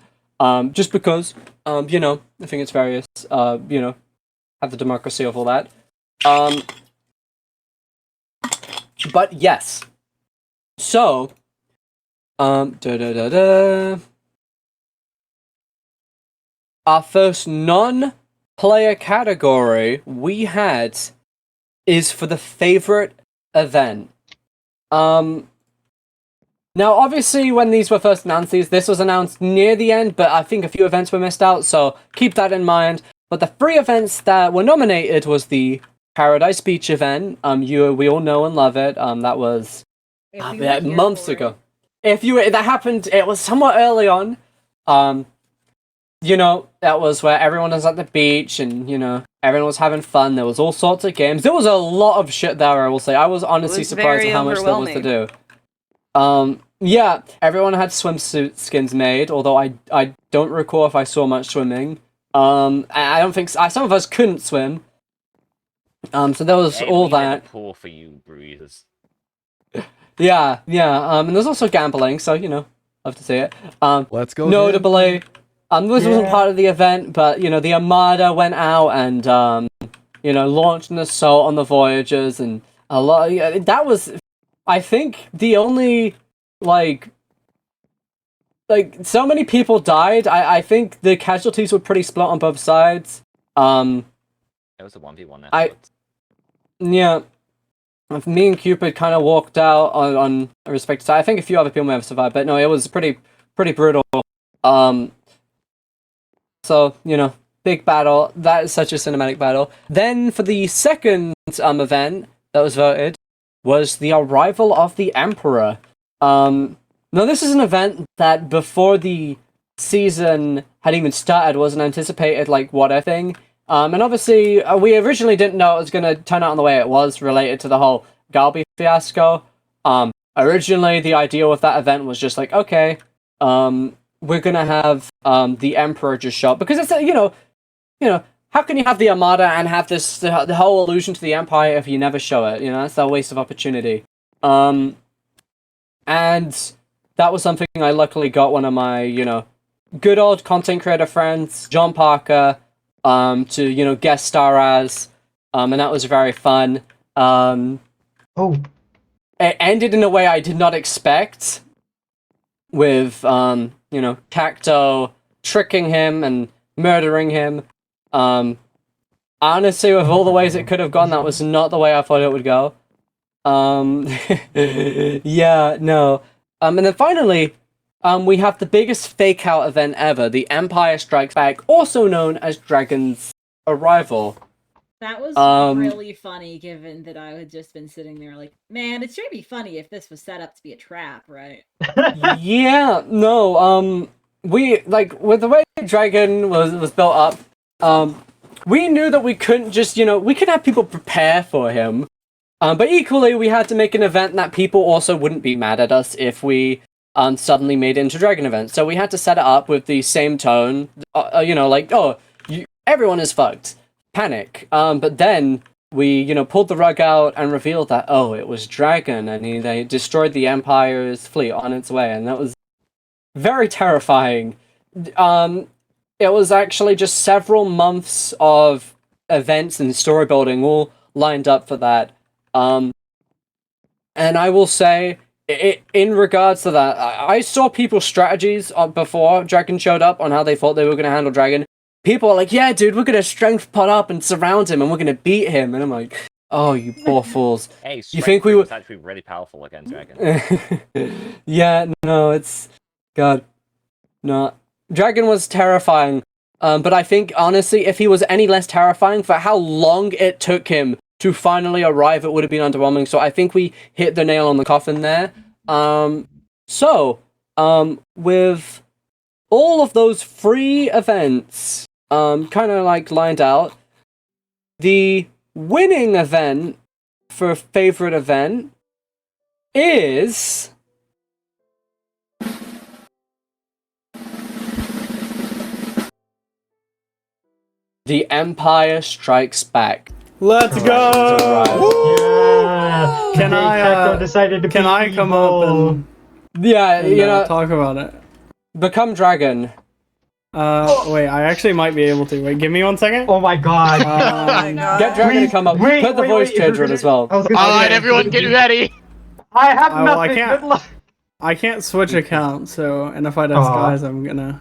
Just because, I think it's various, have the democracy of all that. But yes. So, our first non-player category we had is for the favorite event. Now obviously when these were first announced, this was announced near the end, but I think a few events were missed out, so keep that in mind. But the 3 events that were nominated was the Paradise Beach event. We all know and love it. That was months ago. That happened, it was somewhat early on. That was where everyone was at the beach and, everyone was having fun. There was all sorts of games. There was a lot of shit there, I will say. I was honestly surprised at how much there was to do. Yeah, everyone had swimsuit skins made, although I don't recall if I saw much swimming. I don't think some of us couldn't swim. So there was all that. Pool for you, bruisers. Yeah. And there's also gambling, so love to see it. Let's go. Notably, this wasn't part of the event, but the Armada went out and launched an assault on the Voyagers, and a lot. That was, I think, the only so many people died. I think the casualties were pretty split on both sides. It was a 1v1 effort. Yeah. Me and Cupid kind of walked out on a respective side. I think a few other people may have survived, but no, it was pretty brutal. So, big battle. That is such a cinematic battle. Then for the second event that was voted, was the arrival of the Emperor. Now, this is an event that before the season had even started wasn't anticipated, like, what a thing. And obviously, we originally didn't know it was going to turn out in the way it was related to the whole Galbi fiasco. Originally, the idea with that event was just like, okay, we're going to have the Emperor just show up. Because it's, you know, how can you have the Armada and have this the whole allusion to the Empire if you never show it? You know, that's a waste of opportunity. And that was something I luckily got one of my, you know, good old content creator friends, John Parker, to, you know, guest star as, and that was very fun. It ended in a way I did not expect, with, you know, Cacto tricking him and murdering him. Honestly, with all the ways it could have gone, that was not the way I thought it would go. Yeah, no. And then finally, we have the biggest fake out event ever, the Empire Strikes Back, also known as Dragon's Arrival. That was really funny, given that I had just been sitting there like, man, it should be funny if this was set up to be a trap, right? Yeah, no, we, like, with the way Dragon was built up, we knew that we couldn't just, you know, we could have people prepare for him, but equally we had to make an event that people also wouldn't be mad at us if we suddenly made it into Dragon event. So we had to set it up with the same tone, you know, like, oh, everyone is fucked. Panic. But then we, you know, pulled the rug out and revealed that, oh, it was Dragon, and they destroyed the Empire's fleet on its way, and that was very terrifying. It was actually just several months of events and story building all lined up for that. And I will say, in regards to that, I saw people's strategies before Dragon showed up on how they thought they were going to handle Dragon. People are like, yeah, dude, we're going to strength pot up and surround him, and we're going to beat him. And I'm like, oh, you poor fools. Hey, you think we was actually really powerful against Dragon. Yeah, no, it's... God. No. Dragon was terrifying. But I think, honestly, if he was any less terrifying, for how long it took him to finally arrive, it would have been underwhelming. So I think we hit the nail on the coffin there. With all of those free events kind of like lined out, the winning event for favorite event is The Empire Strikes Back. Let's go! Yeah. Can I decided to can I come up and you know, talk about it? Become Dragon. Wait, I actually might be able to. Wait, give me 1 second. Oh my god. Get Dragon to come up. Put the voice changer in as well. Alright, everyone get ready! I have nothing. Well, I can't. Good luck. I can't switch accounts, so and if I disguise, I'm gonna.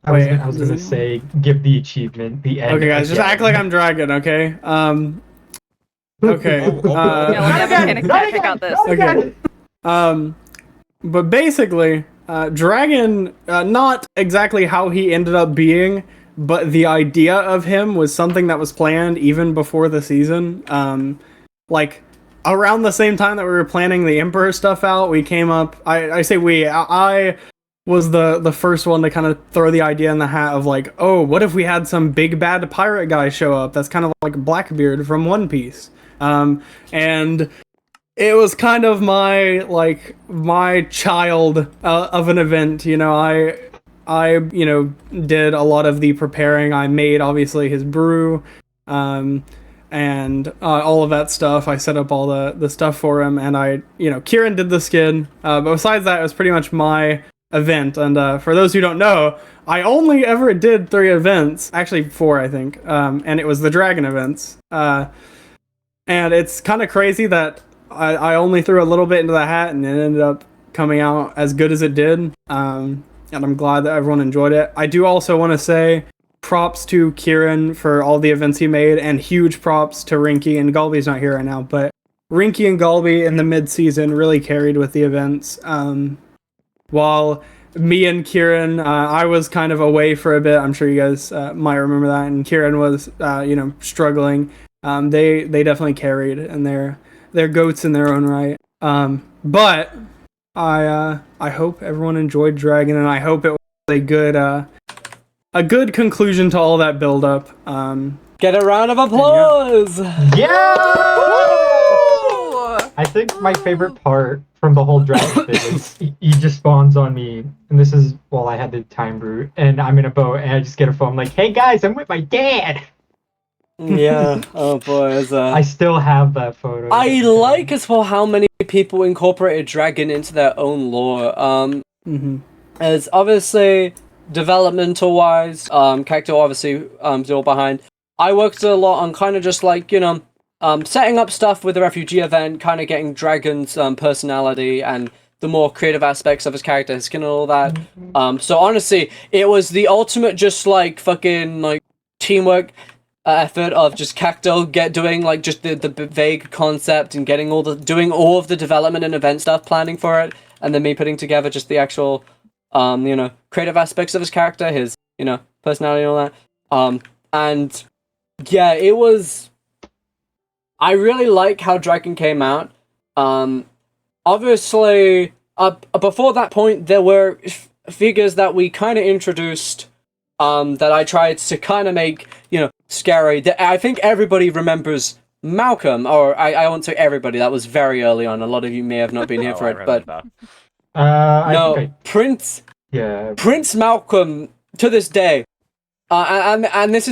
I was gonna say, give the achievement the end. Okay, guys, just act like I'm Dragon, okay? Okay. Yeah, we'll never pick out this. Okay. But basically, Dragon, not exactly how he ended up being, but the idea of him was something that was planned even before the season. Like, around the same time that we were planning the Emperor stuff out, we came up, I say we, I was the first one to kind of throw the idea in the hat of like, oh, what if we had some big bad pirate guy show up that's kind of like Blackbeard from One Piece? And it was kind of my child of an event, you know. I you know, did a lot of the preparing. I made obviously his brew, and all of that stuff. I set up all the stuff for him, and Kieran did the skin. But besides that, it was pretty much my event. And for those who don't know, I only ever did 3 events, actually 4, I think, and it was the Dragon events. And it's kind of crazy that I only threw a little bit into the hat, and it ended up coming out as good as it did. And I'm glad that everyone enjoyed it. I do also want to say props to Kieran for all the events he made, and huge props to Rinky, and Galby's not here right now, but Rinky and Galby in the mid-season really carried with the events. While me and Kieran, I was kind of away for a bit. I'm sure you guys might remember that, and Kieran was, struggling. They definitely carried, and they're goats in their own right. But I hope everyone enjoyed Dragon, and I hope it was a good conclusion to all that build up. Get a round of applause! I think my favorite part from the whole dragon thing is he just spawns on me, and this is while I had the time brute, and I'm in a boat, and I just get a phone like, "Hey guys, I'm with my dad." Yeah. Oh boy. I still have that photo. I like as well how many people incorporated Dragon into their own lore. As obviously developmental wise, character obviously still behind. I worked a lot on kind of just like setting up stuff with the refugee event, kind of getting Dragon's personality and the more creative aspects of his character, his skin and all that. So honestly, it was the ultimate just like fucking like teamwork effort of just Cacto doing like just the vague concept and getting doing all of the development and event stuff, planning for it, and then me putting together just the actual creative aspects of his character, his personality and all that. And yeah, it was. I really like how Dragon came out. Obviously, before that point, there were figures that we kind of introduced. That I tried to kind of make, scary. I think everybody remembers Malcolm, or I won't say everybody, that was very early on. A lot of you may have not been here for it, but... Prince Malcolm, to this day, and this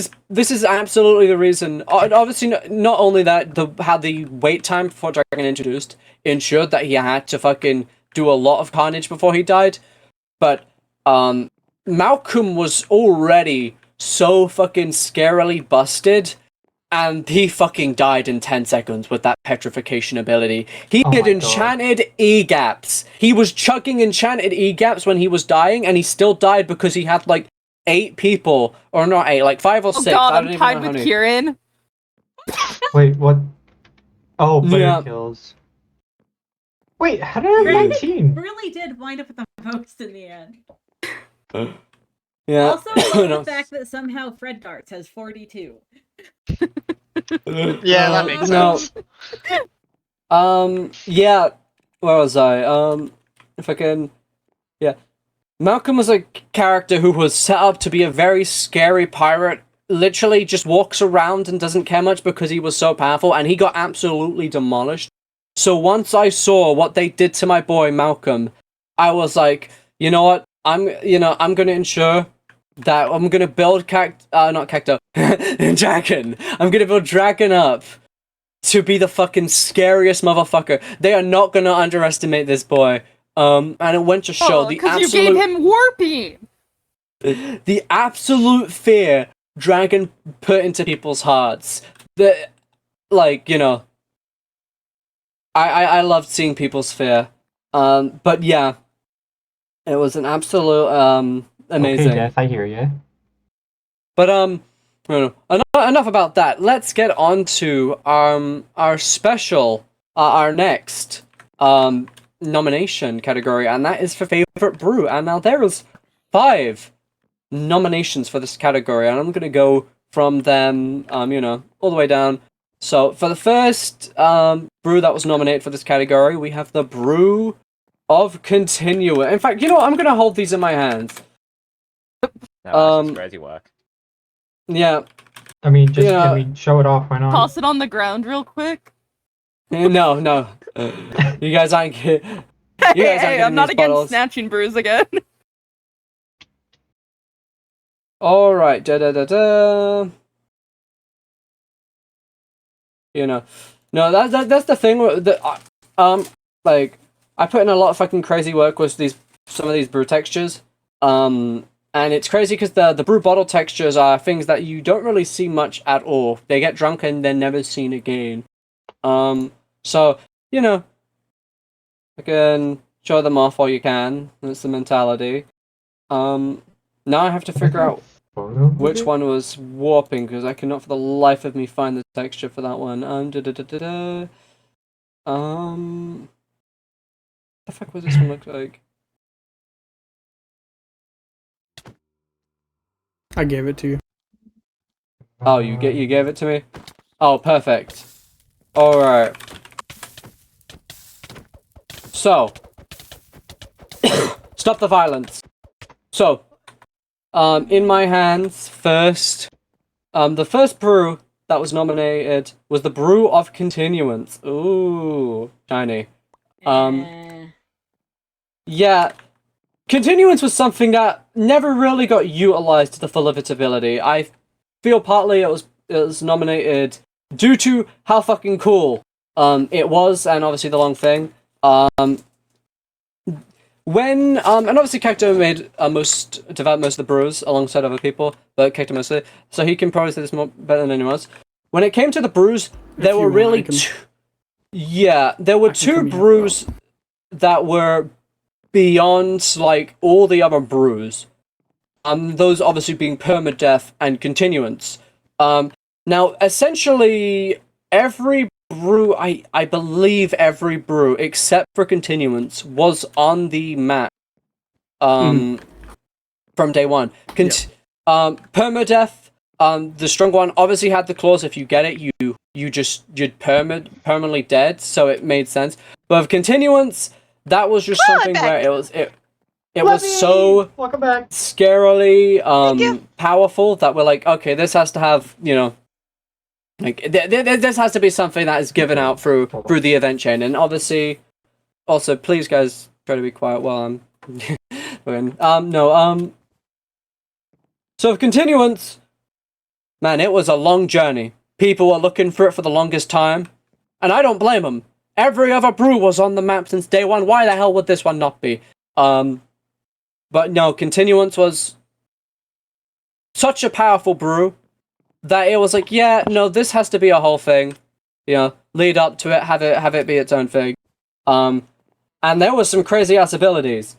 is absolutely the reason. Obviously, not only that, how the wait time before Dragon introduced ensured that he had to fucking do a lot of carnage before he died, but, Malcolm was already so fucking scarily busted, and he fucking died in 10 seconds with that petrification ability. He had enchanted E-gaps. He was chugging enchanted E-gaps when he was dying, and he still died because he had like 8 people, or not 8, like 5 or 6. Oh god, I don't I'm even tied know with how many. Kieran. Wait, what? Oh, player Yeah. kills. Wait, how did I have 19? Really did wind up with the most in the end. Yeah. Also, I love the fact that somehow Fred Darts has 42. Yeah, that makes sense. Yeah. Where was I? If I can... Yeah. Malcolm was a character who was set up to be a very scary pirate. Literally just walks around and doesn't care much because he was so powerful, and he got absolutely demolished. So once I saw what they did to my boy Malcolm, I was like, you know what? I'm gonna ensure that I'm gonna build Dragon. I'm gonna build Dragon up to be the fucking scariest motherfucker. They are not gonna underestimate this boy. And it went to show the because absolute. you gave him warping. The absolute fear Dragon put into people's hearts. I loved seeing people's fear. But yeah, it was an absolute amazing. Okay, Death, I hear you. But enough about that. Let's get on to our special, our next nomination category, and that is for favorite brew. And now there is 5 nominations for this category, and I'm gonna go from them, all the way down. So for the first brew that was nominated for this category, we have the Brew of Continua. In fact, I'm gonna hold these in my hands. No, that's crazy work. Yeah. I mean, can we show it off? Why not? Toss it on the ground real quick. No. You guys aren't. Hey, I'm not against snatching brews again. All right. No, that's the thing. Like I put in a lot of fucking crazy work with some of these brew textures. And it's crazy because the brew bottle textures are things that you don't really see much at all. They get drunk and they're never seen again. So I can show them off while you can. That's the mentality. Now I have to figure out which one was warping because I cannot for the life of me find the texture for that one. What the fuck was this one look like? I gave it to you. Oh, you gave it to me? Oh, perfect. Alright. So, stop the violence. So, in my hands, first, the first brew that was nominated was the Brew of Continuance. Ooh, shiny. Yeah, Continuance was something that never really got utilized to the full of its ability. I feel partly it was nominated due to how fucking cool it was, and obviously the long thing. And obviously Cacto made developed most of the brews alongside other people, but Cacto mostly, so he can probably say this better than anyone else. When it came to the brews, there were really two brews that were beyond like all the other brews. Those obviously being Permadeath and Continuance. Now essentially every brew, I believe every brew except for Continuance was on the map from day one. Permadeath, the strong one obviously had the clause if you get it you'd permanently dead, so it made sense. But with Continuance, that was just something where it was so scarily powerful that we're like, okay, this has to have, like this has to be something that is given out through the event chain. And obviously, also please guys try to be quiet while I'm so with Continuance, man, it was a long journey. People were looking for it for the longest time, and I don't blame them. Every other brew was on the map since day one. Why the hell would this one not be? But no, Continuance was such a powerful brew that it was like, yeah, no, this has to be a whole thing. Lead up to it, have it be its own thing. And there was some crazy ass abilities.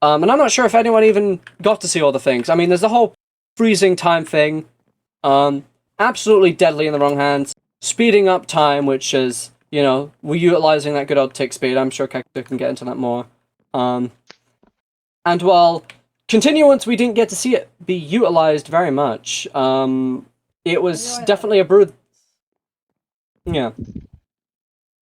And I'm not sure if anyone even got to see all the things. I mean, there's the whole freezing time thing. Absolutely deadly in the wrong hands. Speeding up time, which is, we're utilizing that good old tick speed. I'm sure Cacto can get into that more. And while Continuance, we didn't get to see it be utilized very much. It was definitely a brew. Yeah.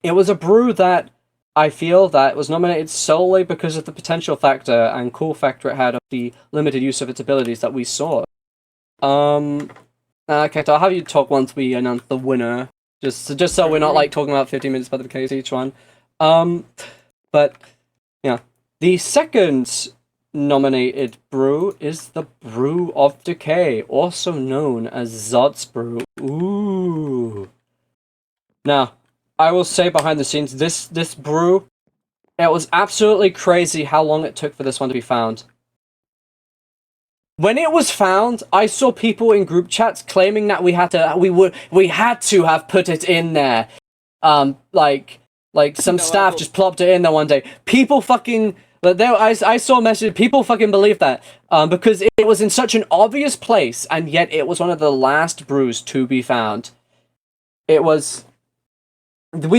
It was a brew that I feel that was nominated solely because of the potential factor and cool factor it had of the limited use of its abilities that we saw. Okay, I'll have you talk once we announce the winner, just so we're not like talking about 15 minutes by the case each one. But yeah, the second nominated brew is the Brew of Decay, also known as Zod's Brew. Ooh. Now, I will say behind the scenes, this brew, it was absolutely crazy how long it took for this one to be found. When it was found, I saw people in group chats claiming that we had to have put it in there. Like some staff just plopped it in there one day. People fucking, I saw a message, people fucking believed that. Because it was in such an obvious place, and yet it was one of the last brews to be found. We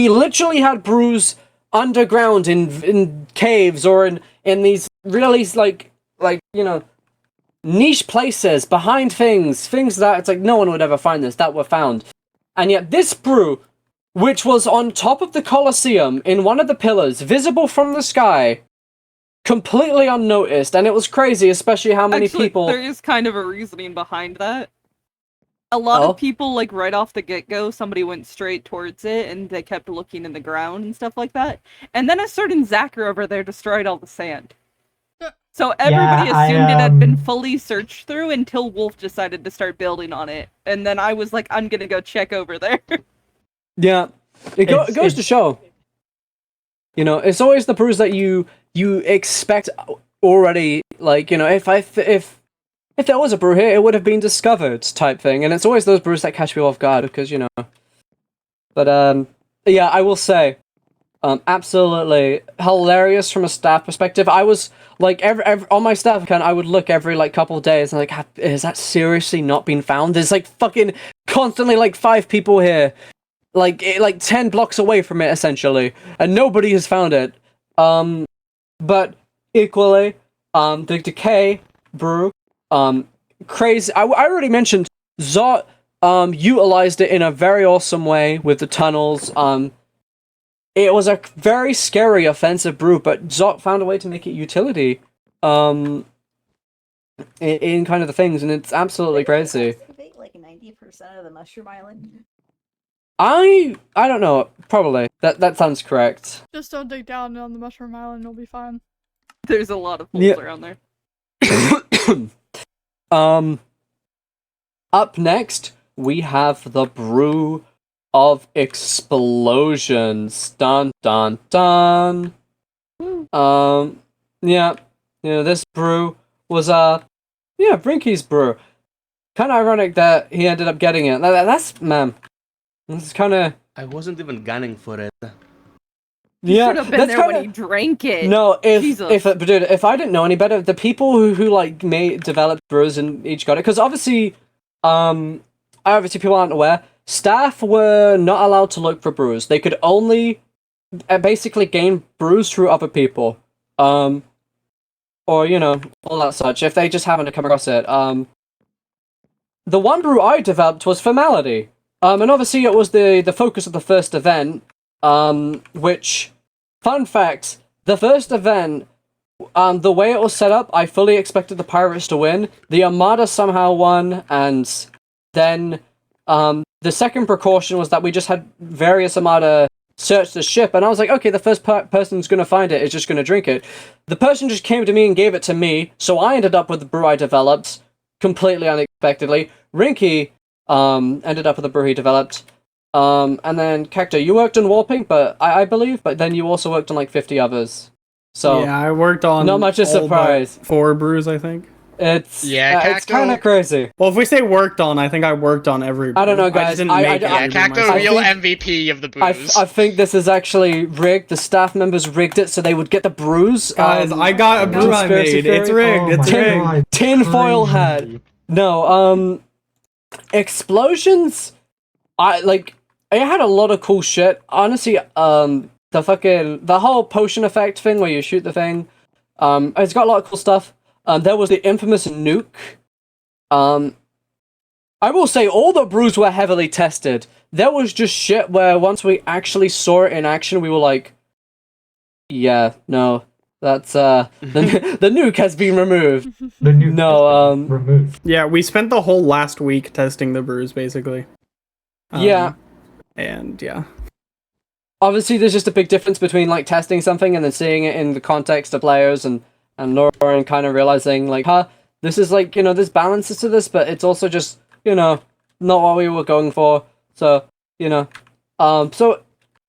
literally had brews underground in caves or in these really niche places behind things that it's like no one would ever find this, that were found. And yet this brew, which was on top of the Colosseum in one of the pillars, visible from the sky, completely unnoticed, and it was crazy, especially how many people... There is kind of a reasoning behind that. A lot of people, like, right off the get-go, somebody went straight towards it, and they kept looking in the ground and stuff like that. And then a certain Zacker over there destroyed all the sand. So everybody assumed it had been fully searched through until Wolf decided to start building on it. And then I was like, I'm gonna go check over there. Yeah. It goes to show. It's always the brews that you expect already, like, if there was a brew here, it would have been discovered, type thing. And it's always those brews that catch me off guard, because, But, yeah, I will say, absolutely hilarious from a staff perspective. I was, like, every on my staff account, I would look every, like, couple of days, and, like, has that seriously not been found? There's, like, fucking constantly, like, 5 people here, like 10 blocks away from it, essentially, and nobody has found it. But, equally, the Decay brew, crazy. I already mentioned Zot utilized it in a very awesome way with the tunnels. it was a very scary offensive brew, but Zot found a way to make it utility. In kind of the things, and it's absolutely crazy. Like 90% of the Mushroom Island. I don't know. Probably that sounds correct. Just don't dig down on the Mushroom Island, you'll be fine. There's a lot of holes Yeah. around there. Up next we have the brew of explosions. Dun dun dun. Yeah, this brew was Brinky's brew. Kind of ironic that he ended up getting it. That's man. This is kind of. I wasn't even gunning for it. You Yeah, should have been that's there when kinda- he drank it. No, Jesus. if I didn't know any better, the people who like developed brews and each got it, because obviously people aren't aware. Staff were not allowed to look for brews. They could only basically gain brews through other people, or all that such. If they just happened to come across it, the one brew I developed was Formality, and obviously it was the focus of the first event, which. Fun fact, the first event, the way it was set up, I fully expected the Pirates to win. The Armada somehow won, and then the second precaution was that we just had various Armada search the ship, and I was like, okay, the first person who's going to find it is just going to drink it. The person just came to me and gave it to me, so I ended up with the brew I developed, completely unexpectedly. Rinky ended up with the brew he developed. And then Cacto, you worked on warping, but I believe, but then you also worked on like 50 others. So yeah, I worked on not much of a all but surprise. 4 brews, I think. It's it's kind of crazy. Well, if we say worked on, I think I worked on every brew. I don't know, just guys. didn't I make every brew Cacto, myself. real MVP of the booze. I think this is actually rigged. The staff members rigged it so they would get the brews. Guys, I got a brew I conspiracy made. It's theory. rigged. It's rigged. Tinfoil hat. No, explosions. It had a lot of cool shit. Honestly, the whole potion effect thing where you shoot the thing, it's got a lot of cool stuff. There was the infamous nuke. I will say all the brews were heavily tested. There was just shit where once we actually saw it in action, we were like, yeah, no, that's the nuke has been removed. The nuke has been removed. Yeah, we spent the whole last week testing the brews, basically. Yeah. And yeah. Obviously, there's just a big difference between like testing something and then seeing it in the context of players and Laura and kind of realizing like, this is like, there's balances to this, but it's also just, not what we were going for. So, so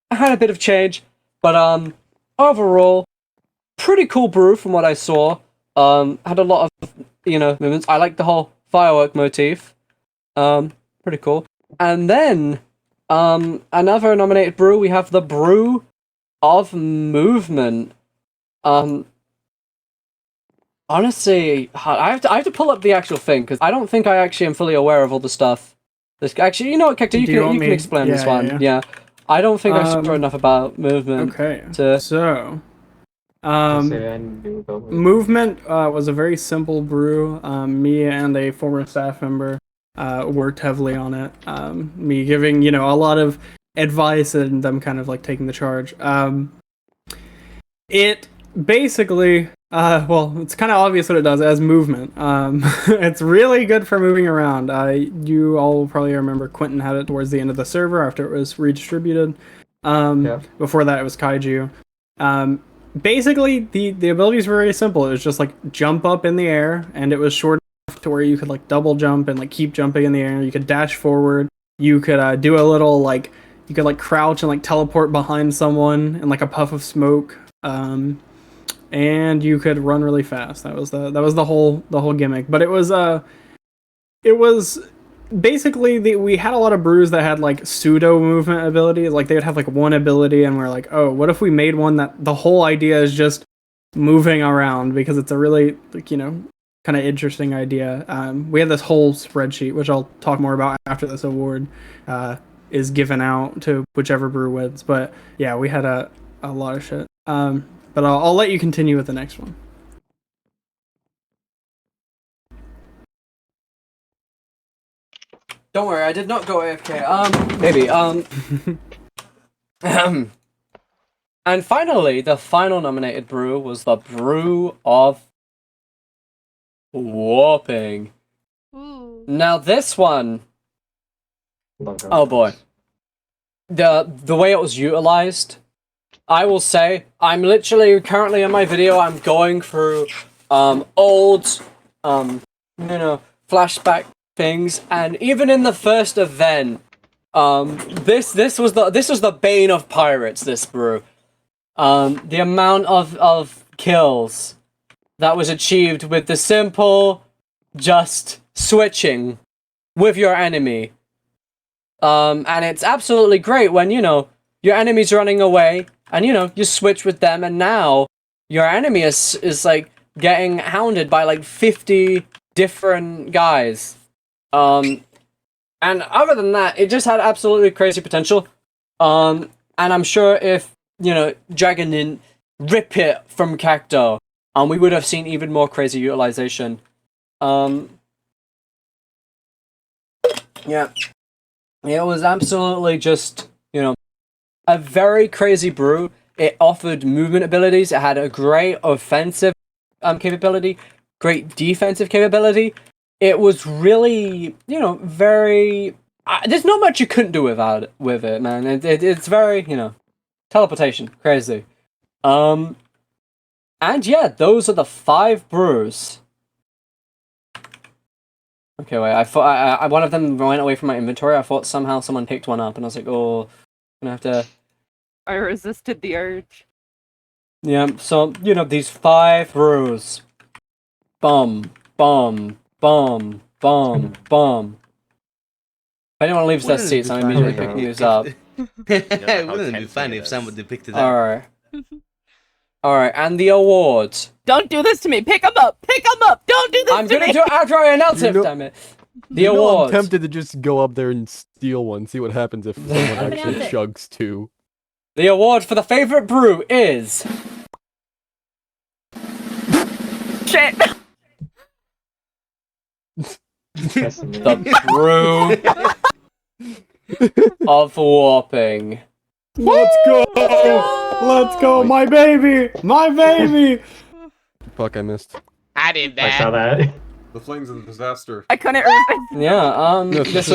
I had a bit of change, but overall, pretty cool brew from what I saw. Had a lot of, movements. I like the whole firework motif. Pretty cool. And then, another nominated brew, we have the brew of movement. Honestly, I have to pull up the actual thing because I don't think I actually am fully aware of all the stuff. Actually, you know what, Cacto, you can explain this one. Yeah. I don't think I saw enough about movement. Okay. So, movement was a very simple brew. Me and a former staff member worked heavily on it. Me giving, a lot of advice and them kind of like taking the charge. It basically, it's kind of obvious what it does as movement. It's really good for moving around. You all probably remember Quentin had it towards the end of the server after it was redistributed. Before that, it was Kaiju. Basically, the abilities were very simple. It was just like jump up in the air, and it was short enough to where you could like double jump and like keep jumping in the air. You could dash forward. You could do a little like you could like crouch and like teleport behind someone in like a puff of smoke. And you could run really fast. That was the whole gimmick. But it was basically we had a lot of brews that had like pseudo movement abilities. Like they would have like one ability, and we're like, oh, what if we made one that the whole idea is just moving around, because it's a really like kind of interesting idea. We had this whole spreadsheet, which I'll talk more about after this award is given out to whichever brew wins. But yeah, we had a lot of shit. But I'll let you continue with the next one. don't worry, I did not go AFK. Maybe. And finally, the final nominated brew was the Brew of Warping. Now this one, oh boy, the way it was utilized, I will say, I'm literally currently in my video, I'm going through old flashback things, and even in the first event, this was the bane of pirates, this brew. The amount of kills that was achieved with the simple just switching with your enemy. And it's absolutely great when, your enemy's running away, and, you switch with them, and now your enemy is like, getting hounded by, like, 50 different guys. And other than that, it just had absolutely crazy potential. And I'm sure if, Dragon didn't rip it from Cacto, we would have seen even more crazy utilization. Yeah. It was absolutely just, a very crazy brew. It offered movement abilities. It had a great offensive capability, great defensive capability. It was really, very... there's not much you couldn't do with it, man. It's very, teleportation. Crazy. And yeah, those are the 5 brews. Okay, wait, I thought one of them went away from my inventory. I thought somehow someone picked one up, and I was like, oh, I'm gonna have to... I resisted the urge. Yeah, so, these 5 brews. Bum, bum, bum, bum, bum. If anyone leaves their seats, I'm immediately picking these up. Wouldn't it be funny if somebody picked it up? Alright, and the awards. Don't do this to me. Pick them up. Pick them up. Don't do this to me. I'm gonna do it after I announce it, damn it. The I'm awards. tempted to just go up there and steal one, see what happens if someone actually chugs 2. The award for the favorite brew is... Shit. The Brew of Warping. Let's go! Let's go, my baby! My baby! Fuck, I missed. I did that. I saw that. The flames of the disaster. I couldn't resist. Yeah, this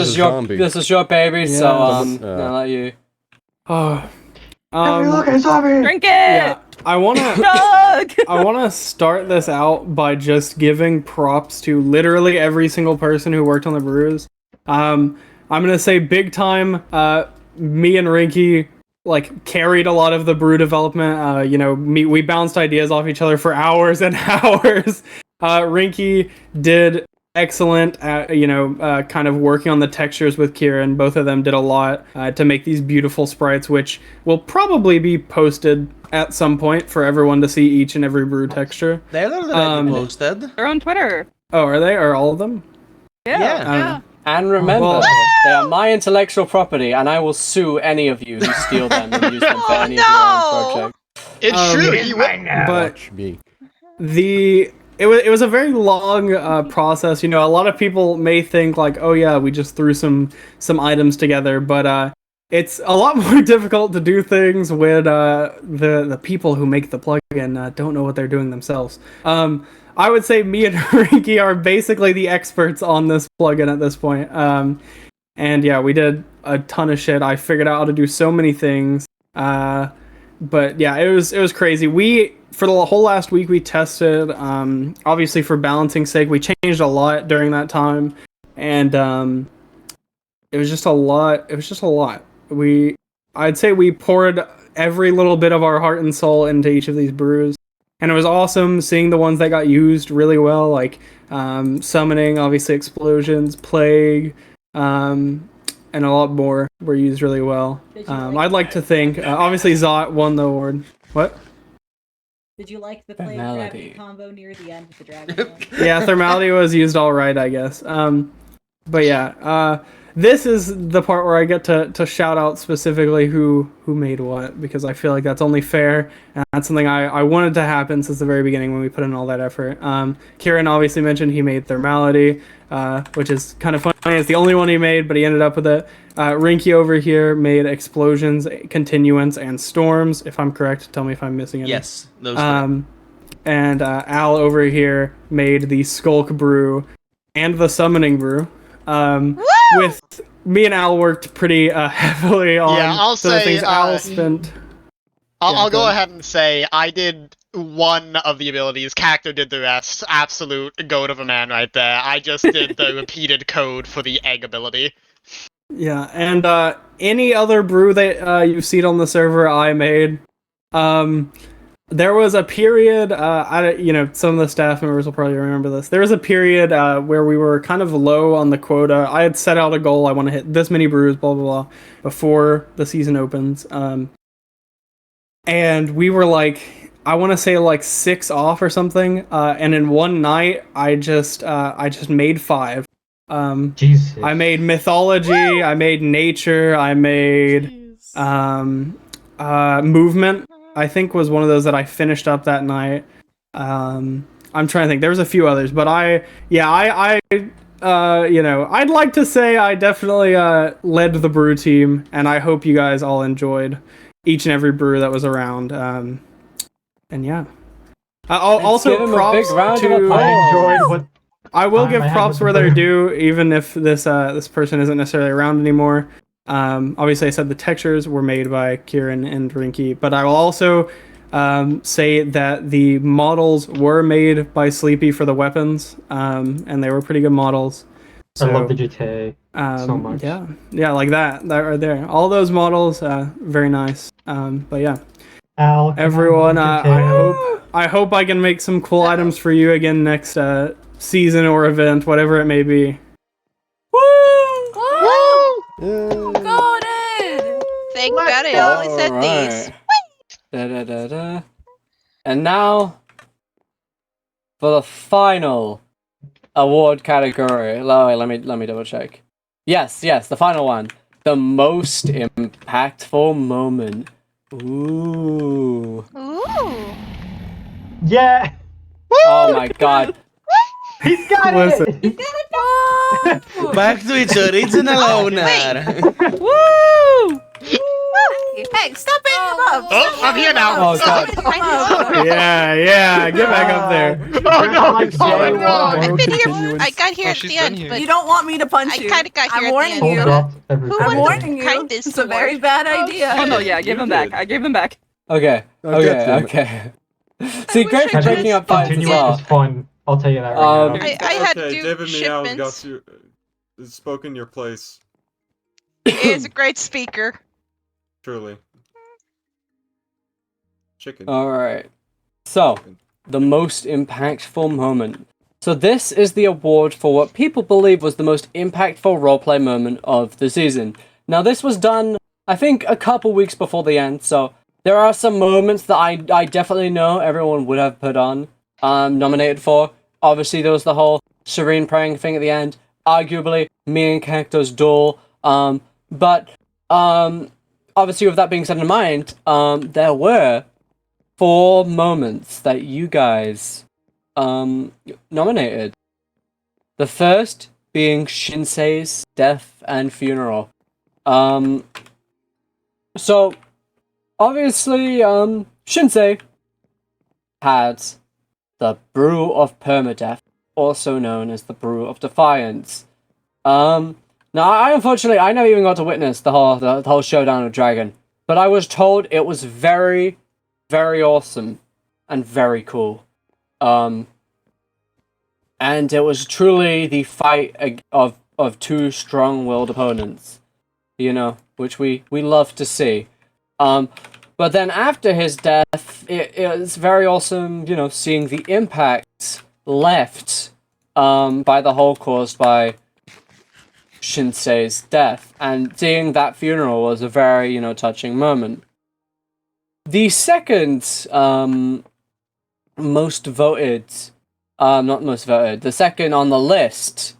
is your baby, so I'll let you. Look, a zombie! Drink it! Yeah, I Chug! wanna start this out by just giving props to literally every single person who worked on the brews. I'm gonna say big time, me and Rinky carried a lot of the brew development. We bounced ideas off each other for hours and hours. Rinky did excellent at, kind of working on the textures with Kieran. Both of them did a lot to make these beautiful sprites, which will probably be posted at some point for everyone to see each and every brew texture. They're already posted. They're on Twitter. Oh, are they? Are all of them? Yeah. And remember, they are my intellectual property, and I will sue any of you who steal them and use them for any of your own projects. It's true. You But Watch me. It was a very long process. A lot of people may think oh yeah, we just threw some items together, but it's a lot more difficult to do things when the people who make the plugin don't know what they're doing themselves. I would say me and Rinky are basically the experts on this plugin at this point. And yeah, we did a ton of shit. I figured out how to do so many things. But yeah, it was crazy. For the whole last week, we tested, obviously for balancing sake, we changed a lot during that time, and it was just a lot. I'd say we poured every little bit of our heart and soul into each of these brews, and it was awesome seeing the ones that got used really well, summoning, obviously explosions, plague, and a lot more were used really well. I'd like to think, obviously Zot won the award. What? Did you like the flame gravity combo near the end with the dragon? Yeah, thermality was used all right, I guess. But yeah, this is the part where I get to shout out specifically who made what, because I feel like that's only fair, and that's something I wanted to happen since the very beginning when we put in all that effort. Kieran obviously mentioned he made Thermality, which is kind of funny. It's the only one he made, but he ended up with it. Rinky over here made Explosions, Continuance, and Storms, if I'm correct. Tell me if I'm missing any. Yes, those three. And Al over here made the Skulk Brew and the Summoning Brew. With me and Al worked pretty heavily on I'll some of the say, things Al spent. I'll go ahead and say I did one of the abilities. Cacto did the rest. Absolute goat of a man right there. I just did the repeated code for the egg ability. Yeah, and any other brew that you've seen on the server I made. There was a period, some of the staff members will probably remember this. There was a period where we were kind of low on the quota. I had set out a goal, I want to hit this many brews, blah, blah, blah, before the season opens. And we were I want to say 6 off or something. And in one night, I just made 5. Jesus. I made Mythology, I made Nature, I made Movement. I think was one of those that I finished up that night. I'm trying to think. There was a few others, but I'd like to say I definitely led the brew team, and I hope you guys all enjoyed each and every brew that was around. And yeah, also props to. I enjoyed what. I will give I had props with where the they're brew. due, even if this person isn't necessarily around anymore. Obviously, I said the textures were made by Kieran and Rinky, but I will also say that the models were made by Sleepy for the weapons, and they were pretty good models. So, I love the GTA so much. Yeah, like that right there. All those models, very nice. But yeah, Al, everyone, GTA. I hope I can make some cool items for you again next season or event, whatever it may be. Got it! Thank God I only said these. Da. And now for the final award category. Oh, wait, let me double check. Yes, the final one. The most impactful moment. Ooh. Yeah. Oh my god. He's got it. Back to its original owner. Woo! Hey, stop beating him up! Oh, I'm here now. Oh god. Yeah, get back up there. Oh no! I've been here. I got here at she's the been end, here. but You don't want me to punch I you. kind of got here I'm at warning the end. you. Dropped everything. I'm warning you. Kindest It's a very award. bad idea. Oh no, yeah, I gave him back. I gave him back. Okay. Okay. See, Greg's I breaking up fights as Continuing well. is fun. I'll tell you that right now. I had to Okay, do David Meow got shipments. you. Spoken your place. He is a great speaker. Truly. Chicken. Alright. So, the most impactful moment. So this is the award for what people believe was the most impactful roleplay moment of the season. Now this was done, I think, a couple weeks before the end, so there are some moments that I definitely know everyone would have put on, nominated for. Obviously there was the whole Serene praying thing at the end, arguably me and Cacto's duel, but obviously with that being said in mind, there were 4 moments that you guys nominated. The first being Shinsei's death and funeral. So obviously Shinsei had the Brew of Permadeath, also known as the Brew of Defiance. Now I unfortunately I never even got to witness the whole showdown with Dragon, but I was told it was very, very awesome and very cool. And it was truly the fight of 2 strong-willed opponents, you know, which we love to see. But then after his death, it was very awesome, you know, seeing the impact left by the hole caused by Shinsei's death, and seeing that funeral was a very, you know, touching moment. The second most voted, not most voted, the second on the list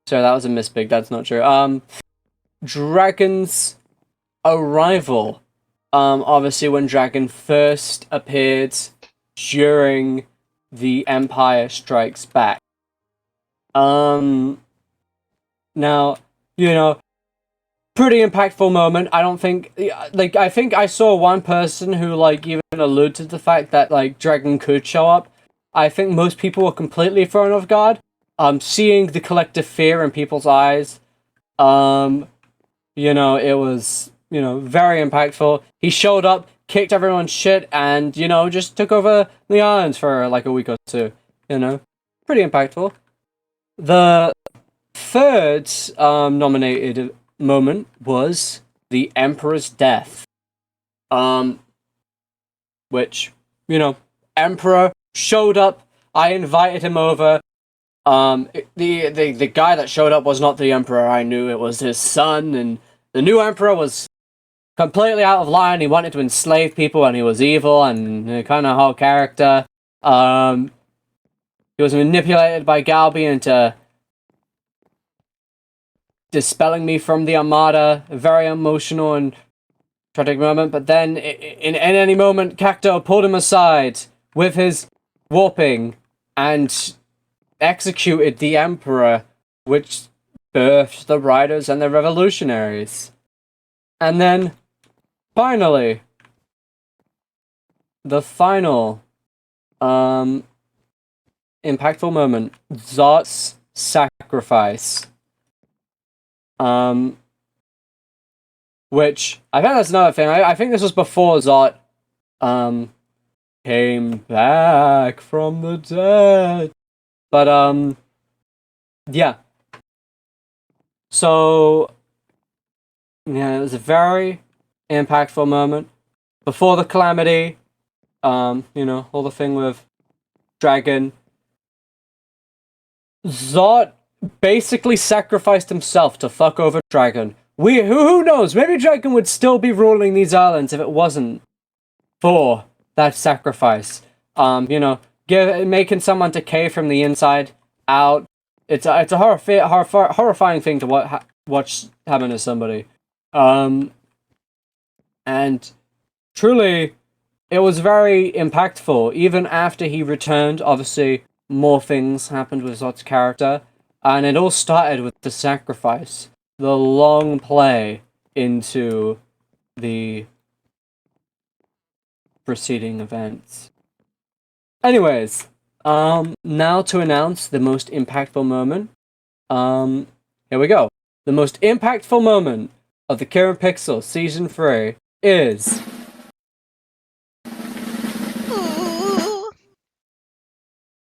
Sorry, that was a mispig. That's not true. Dragon's arrival. Obviously, when Dragon first appeared during the Empire Strikes Back. Now, pretty impactful moment. I don't think, I think I saw one person who, even alluded to the fact that, Dragon could show up. I think most people were completely thrown off guard. Seeing the collective fear in people's eyes, it was, very impactful. He showed up, kicked everyone's shit, and, just took over the islands for, a week or two, Pretty impactful. The third, nominated moment was the Emperor's death. Which, Emperor showed up, I invited him over. The guy that showed up was not the Emperor. I knew it was his son, and the new Emperor was completely out of line. He wanted to enslave people, and he was evil and a kind of hot character. He was manipulated by Galbi into dispelling me from the Armada. A very emotional and tragic moment. But then, in any moment, Cacto pulled him aside with his warping and executed the Emperor, which birthed the Riders and the Revolutionaries. And then, finally, the final impactful moment, Zot's sacrifice. Which, I think that's another thing. I think this was before Zot came back from the dead. But, yeah. So, yeah, it was a very impactful moment. Before the calamity, all the thing with Dragon. Zot basically sacrificed himself to fuck over Dragon. Who knows? Maybe Dragon would still be ruling these islands if it wasn't for that sacrifice. Making someone decay from the inside out. It's a horrifying thing to watch happen to somebody. And truly, it was very impactful. Even after he returned, obviously, more things happened with Zot's character. And it all started with the sacrifice. The long play into the preceding events. Anyways, now to announce the most impactful moment. Here we go. The most impactful moment of the Kieran Pixel Season 3 is...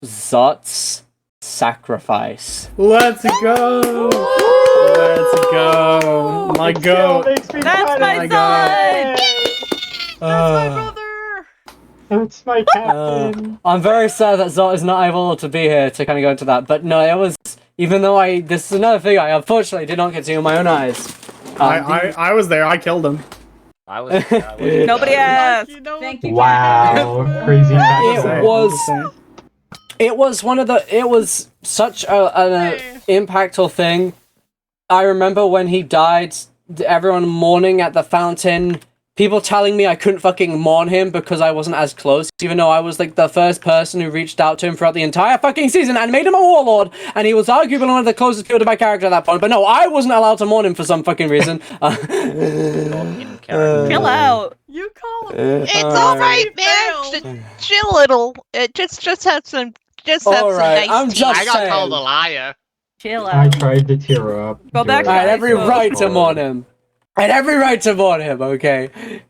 Zot's sacrifice. Let's go! Let's go! My goat! That's my son! That's my brother! That's my captain. I'm very sad that Zot is not able to be here to kind of go into that, but no, it was, even though this is another thing I unfortunately did not get to see with my own eyes. I was there, I killed him. I was Nobody asked. Thank you. Wow, crazy backstory. It was such an impactful thing. I remember when he died, everyone mourning at the fountain, people telling me I couldn't fucking mourn him because I wasn't as close, even though I was the first person who reached out to him throughout the entire fucking season and made him a warlord, and he was arguably one of the closest people to my character at that point, but no, I wasn't allowed to mourn him for some fucking reason. Chill out. You call him. It's alright, man. Chill a little. Just have some nice I'm tea. just I got saying. called a liar. Chill I out. tried to tear up. Go back. I had every right to mourn him. I had every right to mourn him, okay?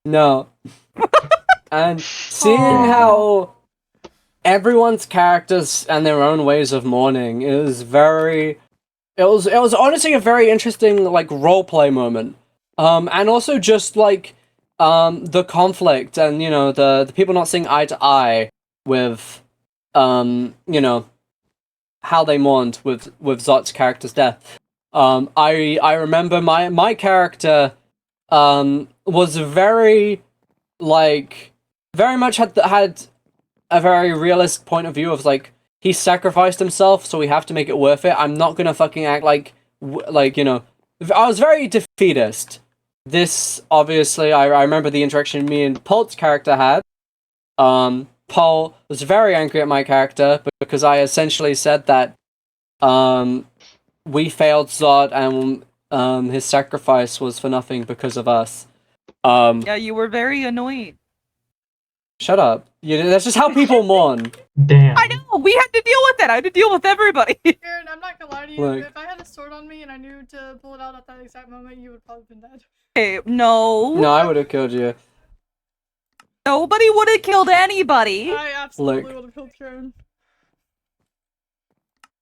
No. And seeing how everyone's characters and their own ways of mourning is very... It was honestly a very interesting, roleplay moment. And also just, the conflict and, the people not seeing eye to eye with, how they mourned with Zot's character's death. I remember my character, was very much had a very realist point of view of, he sacrificed himself, so we have to make it worth it. I'm not gonna fucking act like you know. I was very defeatist. This obviously, I remember the interaction me and Paul's character had. Paul was very angry at my character because I essentially said that we failed Zod and his sacrifice was for nothing because of us. Yeah, you were very annoyed. Shut up. That's just how people mourn. Damn. I know. We had to deal with it. I had to deal with everybody. Aaron, I'm not gonna lie to you. Like- If I had a sword on me and I knew to pull it out at that exact moment, you would probably been dead. Hey, no. No, I would have killed you. Nobody would have killed anybody. I absolutely Like- would have killed Karen.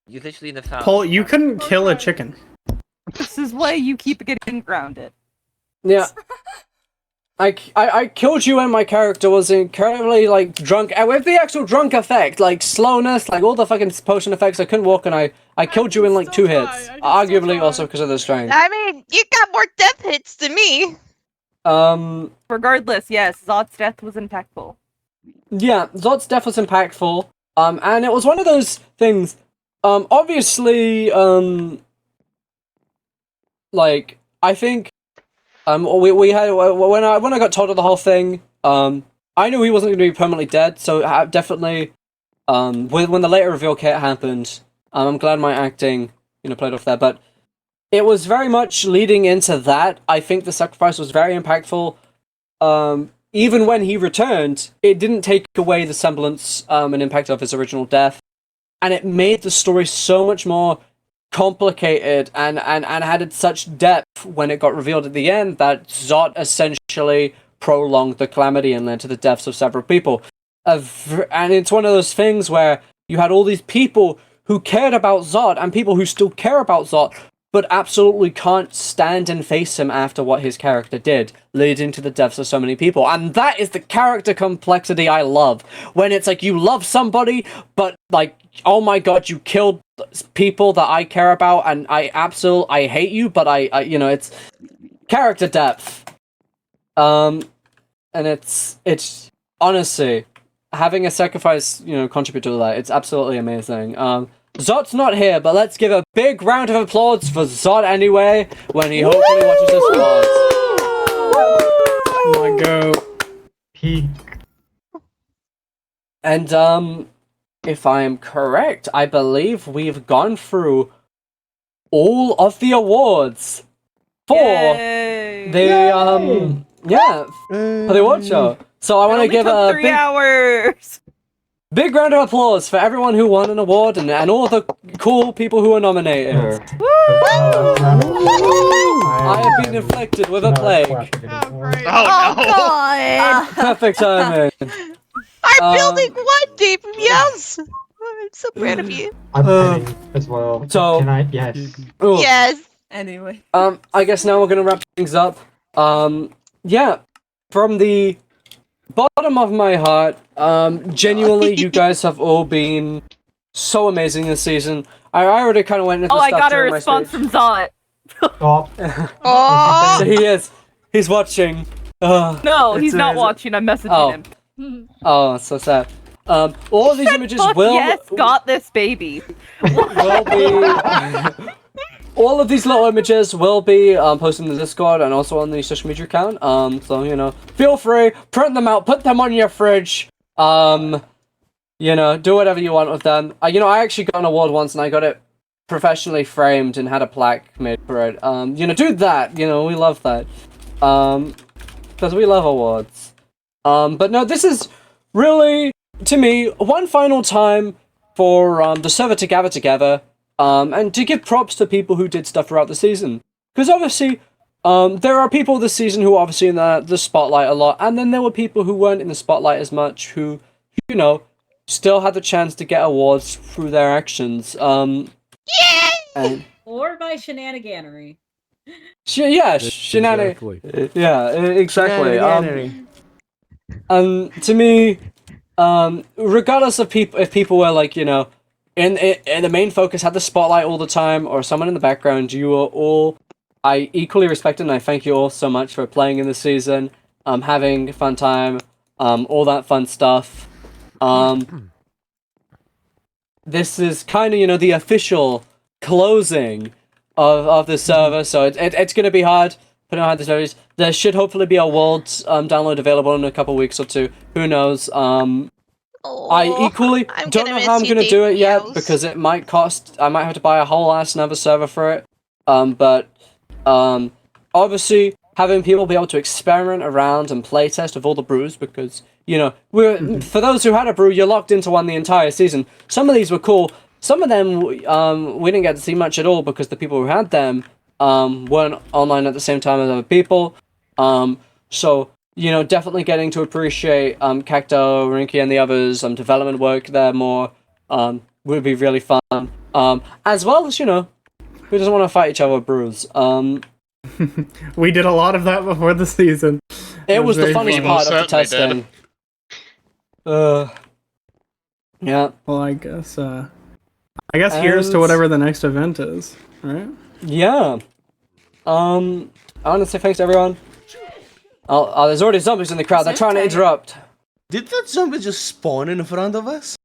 You literally the found. Paul, you couldn't kill a chicken. This is why you keep getting grounded. Yeah. I killed you when my character was incredibly, like, drunk. And with the actual drunk effect, like, slowness, like, all the fucking potion effects, I couldn't walk, and I killed you in, like, 2 hits. Arguably also because of the strength. I mean, you got more death hits than me. Regardless, yes, Zod's death was impactful. Yeah, Zod's death was impactful. And it was one of those things, obviously, like, I think, we had, when I got told of the whole thing, I knew he wasn't going to be permanently dead, so definitely, when the later reveal happened, I'm glad my acting, played off there, but it was very much leading into that. I think the sacrifice was very impactful. Even when he returned, it didn't take away the semblance and impact of his original death, and it made the story so much more complicated and added such depth when it got revealed at the end that Zod essentially prolonged the calamity and led to the deaths of several people. And it's one of those things where you had all these people who cared about Zod and people who still care about Zod, but absolutely can't stand and face him after what his character did, leading to the deaths of so many people. And that is the character complexity I love. When it's like, you love somebody, but like, oh my god, you killed people that I care about, and I hate you, but I it's character depth. And it's honestly, having a sacrifice, contribute to that, it's absolutely amazing. Zod's not here, but let's give a big round of applause for Zod anyway, when he hopefully watches this vlog. Oh my god. Peak. And, if I am correct, I believe we've gone through all of the awards for Yay. the, for the award show. So I want to give a 3 hours. big round of applause for everyone who won an award and all the cool people who were nominated. I have been inflicted with a plague. Oh, God. Perfect timing. Our building won, Dave. Yes. I'm so proud of you. I'm pinning as well. So- Can I? Yes. Ooh. Yes. Anyway. I guess now we're gonna wrap things up. Yeah, from the bottom of my heart, genuinely, you guys have all been so amazing this season. I already kind of went into Oh, I stuff got a during my response speech. from Zod. Oh. So he is. He's watching. No, It's he's not amazing. watching. I'm messaging Oh. him. Oh, so sad. All of these images Fuck will yes, got this baby. will be. All of these little images will be posted in the Discord and also on the social media account. So feel free, print them out, put them on your fridge. Do whatever you want with them. I actually got an award once and I got it professionally framed and had a plaque made for it. Do that. We love that. Because we love awards. But no, this is really, to me, one final time for the server to gather together. And to give props to people who did stuff throughout the season. Because obviously, there are people this season who are obviously in the spotlight a lot, and then there were people who weren't in the spotlight as much, who, still had the chance to get awards through their actions. And Or by shenaniganery. Exactly. Shenaniganery. To me, regardless of if people were like, in the main focus had the spotlight all the time, or someone in the background, you are all, I equally respect and I thank you all so much for playing in the season, having a fun time, all that fun stuff. this is kind of, the official closing of the server, so it's going to be hard, depending on how this varies. There should hopefully be a world download available in a couple weeks or two. Who knows? I equally don't know how I'm going to do it yet, because it might cost, I might have to buy a whole ass another server for it. But obviously, having people be able to experiment around and playtest with all the brews, because, for those who had a brew, you're locked into one the entire season. Some of these were cool. Some of them, we didn't get to see much at all, because the people who had them, weren't online at the same time as other people. So, definitely getting to appreciate, Cacto, Rinky, and the others, development work there more, would be really fun. As well as, who doesn't want to fight each other with brews? We did a lot of that before the season. It was the very funniest fun. part of the testing. Yeah. Well, I guess here's to whatever the next event is, right? Yeah. I want to say thanks to everyone. Oh, there's already zombies in the crowd. They're trying to interrupt. Did that zombie just spawn in front of us?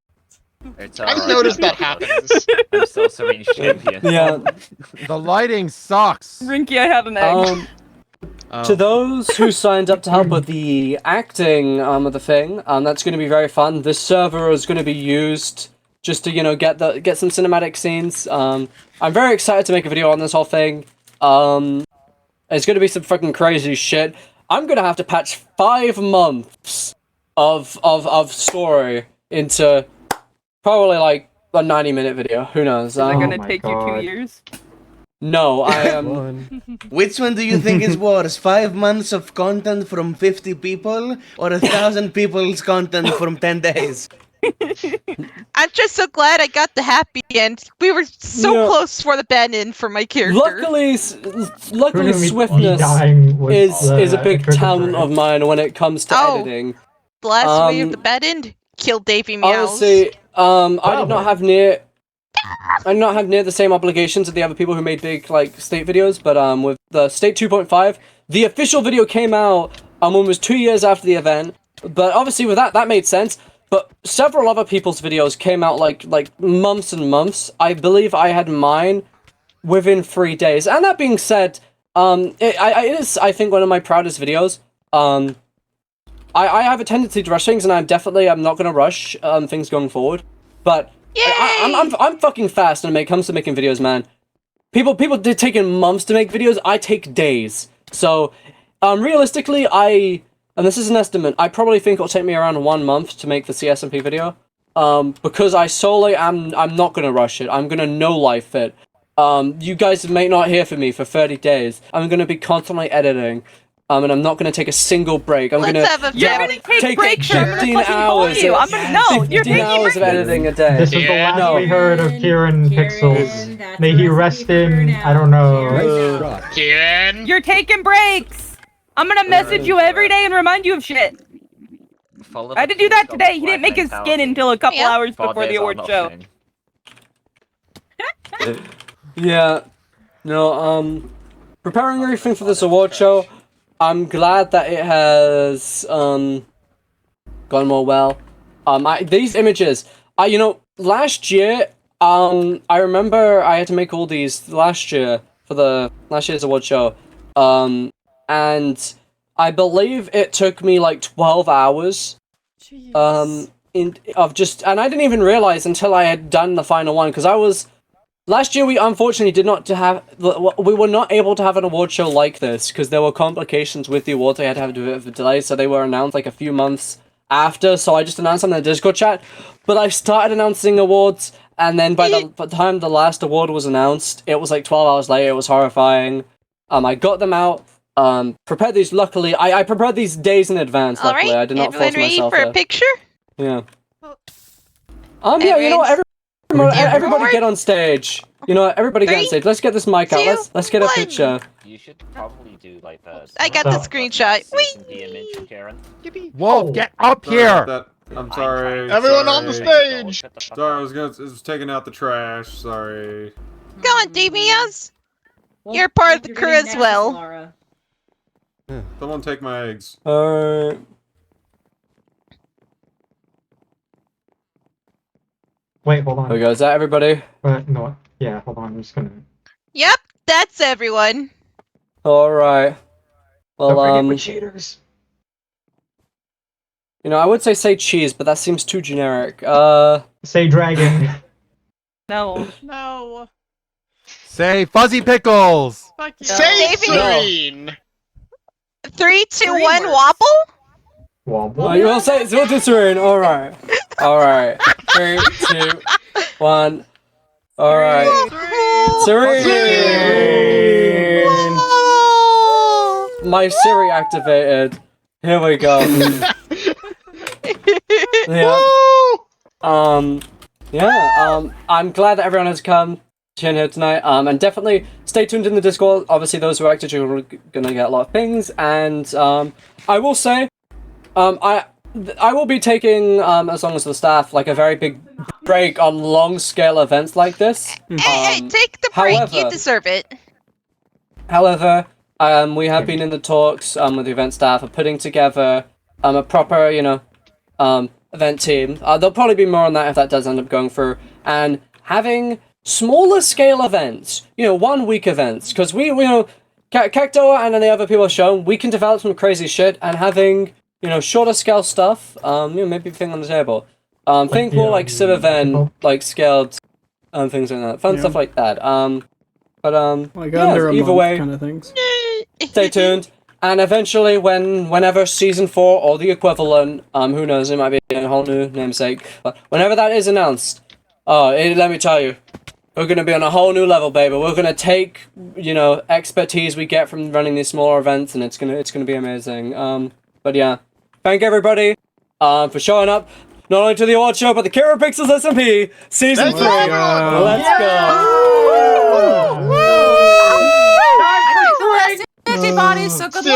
I noticed that happens. I'm so sorry, champion. Yeah. The lighting sucks. Rinky, I have an egg. To those who signed up to help with the acting of the thing, that's going to be very fun. This server is going to be used just to get some cinematic scenes. I'm very excited to make a video on this whole thing. It's going to be some fucking crazy shit. I'm going to have to patch 5 months of story into probably like a 90-minute video. Who knows? Is it gonna take you 2 years? No, I am. Which one do you think is worse? 5 months of content from 50 people, or 1,000 people's content from 10 days? I'm just so glad I got the happy end. We were so close for the bad end for my character. Luckily, swiftness dying was, is a big trigger talent for it. of mine when it comes to editing. The last wave of the bad end killed Davy Meows. Honestly, I did not have near the same obligations as the other people who made big state videos, but with the state 2.5, the official video came out almost 2 years after the event. But obviously with that made sense. But several other people's videos came out like months and months. I believe I had mine within 3 days. And that being said, it is, I think, one of my proudest videos. I have a tendency to rush things, and I'm not going to rush things going forward. But I'm fucking fast when it comes to making videos, man. People did taking months to make videos. I take days. So, realistically, and this is an estimate, I probably think it'll take me around 1 month to make the CSMP video. Because I'm not gonna rush it. I'm gonna no-life it. You guys may not hear from me for 30 days. I'm gonna be constantly editing. And I'm not gonna take a single break. I'm gonna take breaks. 15 hours. You're taking 15 hours of editing a day. This is the last we heard of Kieran Pixels. May he rest in, I don't know. Kieran! You're taking breaks! I'm gonna message you every day and remind you of shit. I had to do that today. He didn't make his skin until a couple hours before the award show. Yeah. No, preparing everything for this award show, I'm glad that it has, gone more well. These images, last year, I remember I had to make all these last year for the last year's award show. And I believe it took me like 12 hours. And I didn't even realize until I had done the final one, because last year we unfortunately we were not able to have an award show like this, because there were complications with the awards. I had to have a bit of a delay, so they were announced like a few months after, so I just announced them in the Discord chat. But I started announcing awards, and then by the time the last award was announced, it was like 12 hours later. It was horrifying. I got them out. Prepared these, luckily. I prepared these days in advance, luckily. Alright, I did not everyone force ready myself for there. a picture? Yeah. Yeah, everybody get on stage. Everybody get on stage. Let's get this mic out. Let's get a picture. You should probably do like the. I got the screenshot. CSMP image, Karen. Whoa, get up here! I'm sorry. Everyone on the stage! Sorry, I was taking out the trash. Sorry. Go on, Damias. You're part of the crew as well. Someone take my eggs. Wait, hold on. There we go. Is that everybody? No. Yeah, hold on. I'm just gonna. Yep, that's everyone. All right. Well, Don't forget with cheaters. You know, I would say cheese, but that seems too generic. Say dragon. No. No. Say fuzzy pickles. Fuck you. Say Davey. serene. 3, 2, 1, words. wobble? Wobble. Oh, you will say we'll do serene. All right. All right. 3, 2, 1. All right. Serene. My Siri activated. Here we go. Yeah. I'm glad that everyone has come to here tonight. And definitely stay tuned in the Discord. Obviously, those who are active are gonna get a lot of pings. And I will say, I will be taking, as long as the staff, like a very big break on long scale events like this. Hey, take the break. However, You deserve it. However, we have been in the talks with the event staff of putting together a proper, event team. There'll probably be more on that if that does end up going through. And having smaller scale events, 1 week events, because Kektor and the other people have shown we can develop some crazy shit, and having, shorter scale stuff, maybe thing on the table. Think more like Civ event, like scaled, things like that. Fun stuff like that. Like under a either month way, kind of things. stay tuned. And eventually, whenever season 4 or the equivalent, who knows, it might be a whole new namesake. But whenever that is announced, let me tell you, we're gonna be on a whole new level, baby. We're gonna take, expertise we get from running these smaller events, and it's gonna be amazing. But yeah, thank everybody, for showing up. Not only to the award show, but the Kira Pixels CSMP season 3. Let's go. Antibodies, so good luck.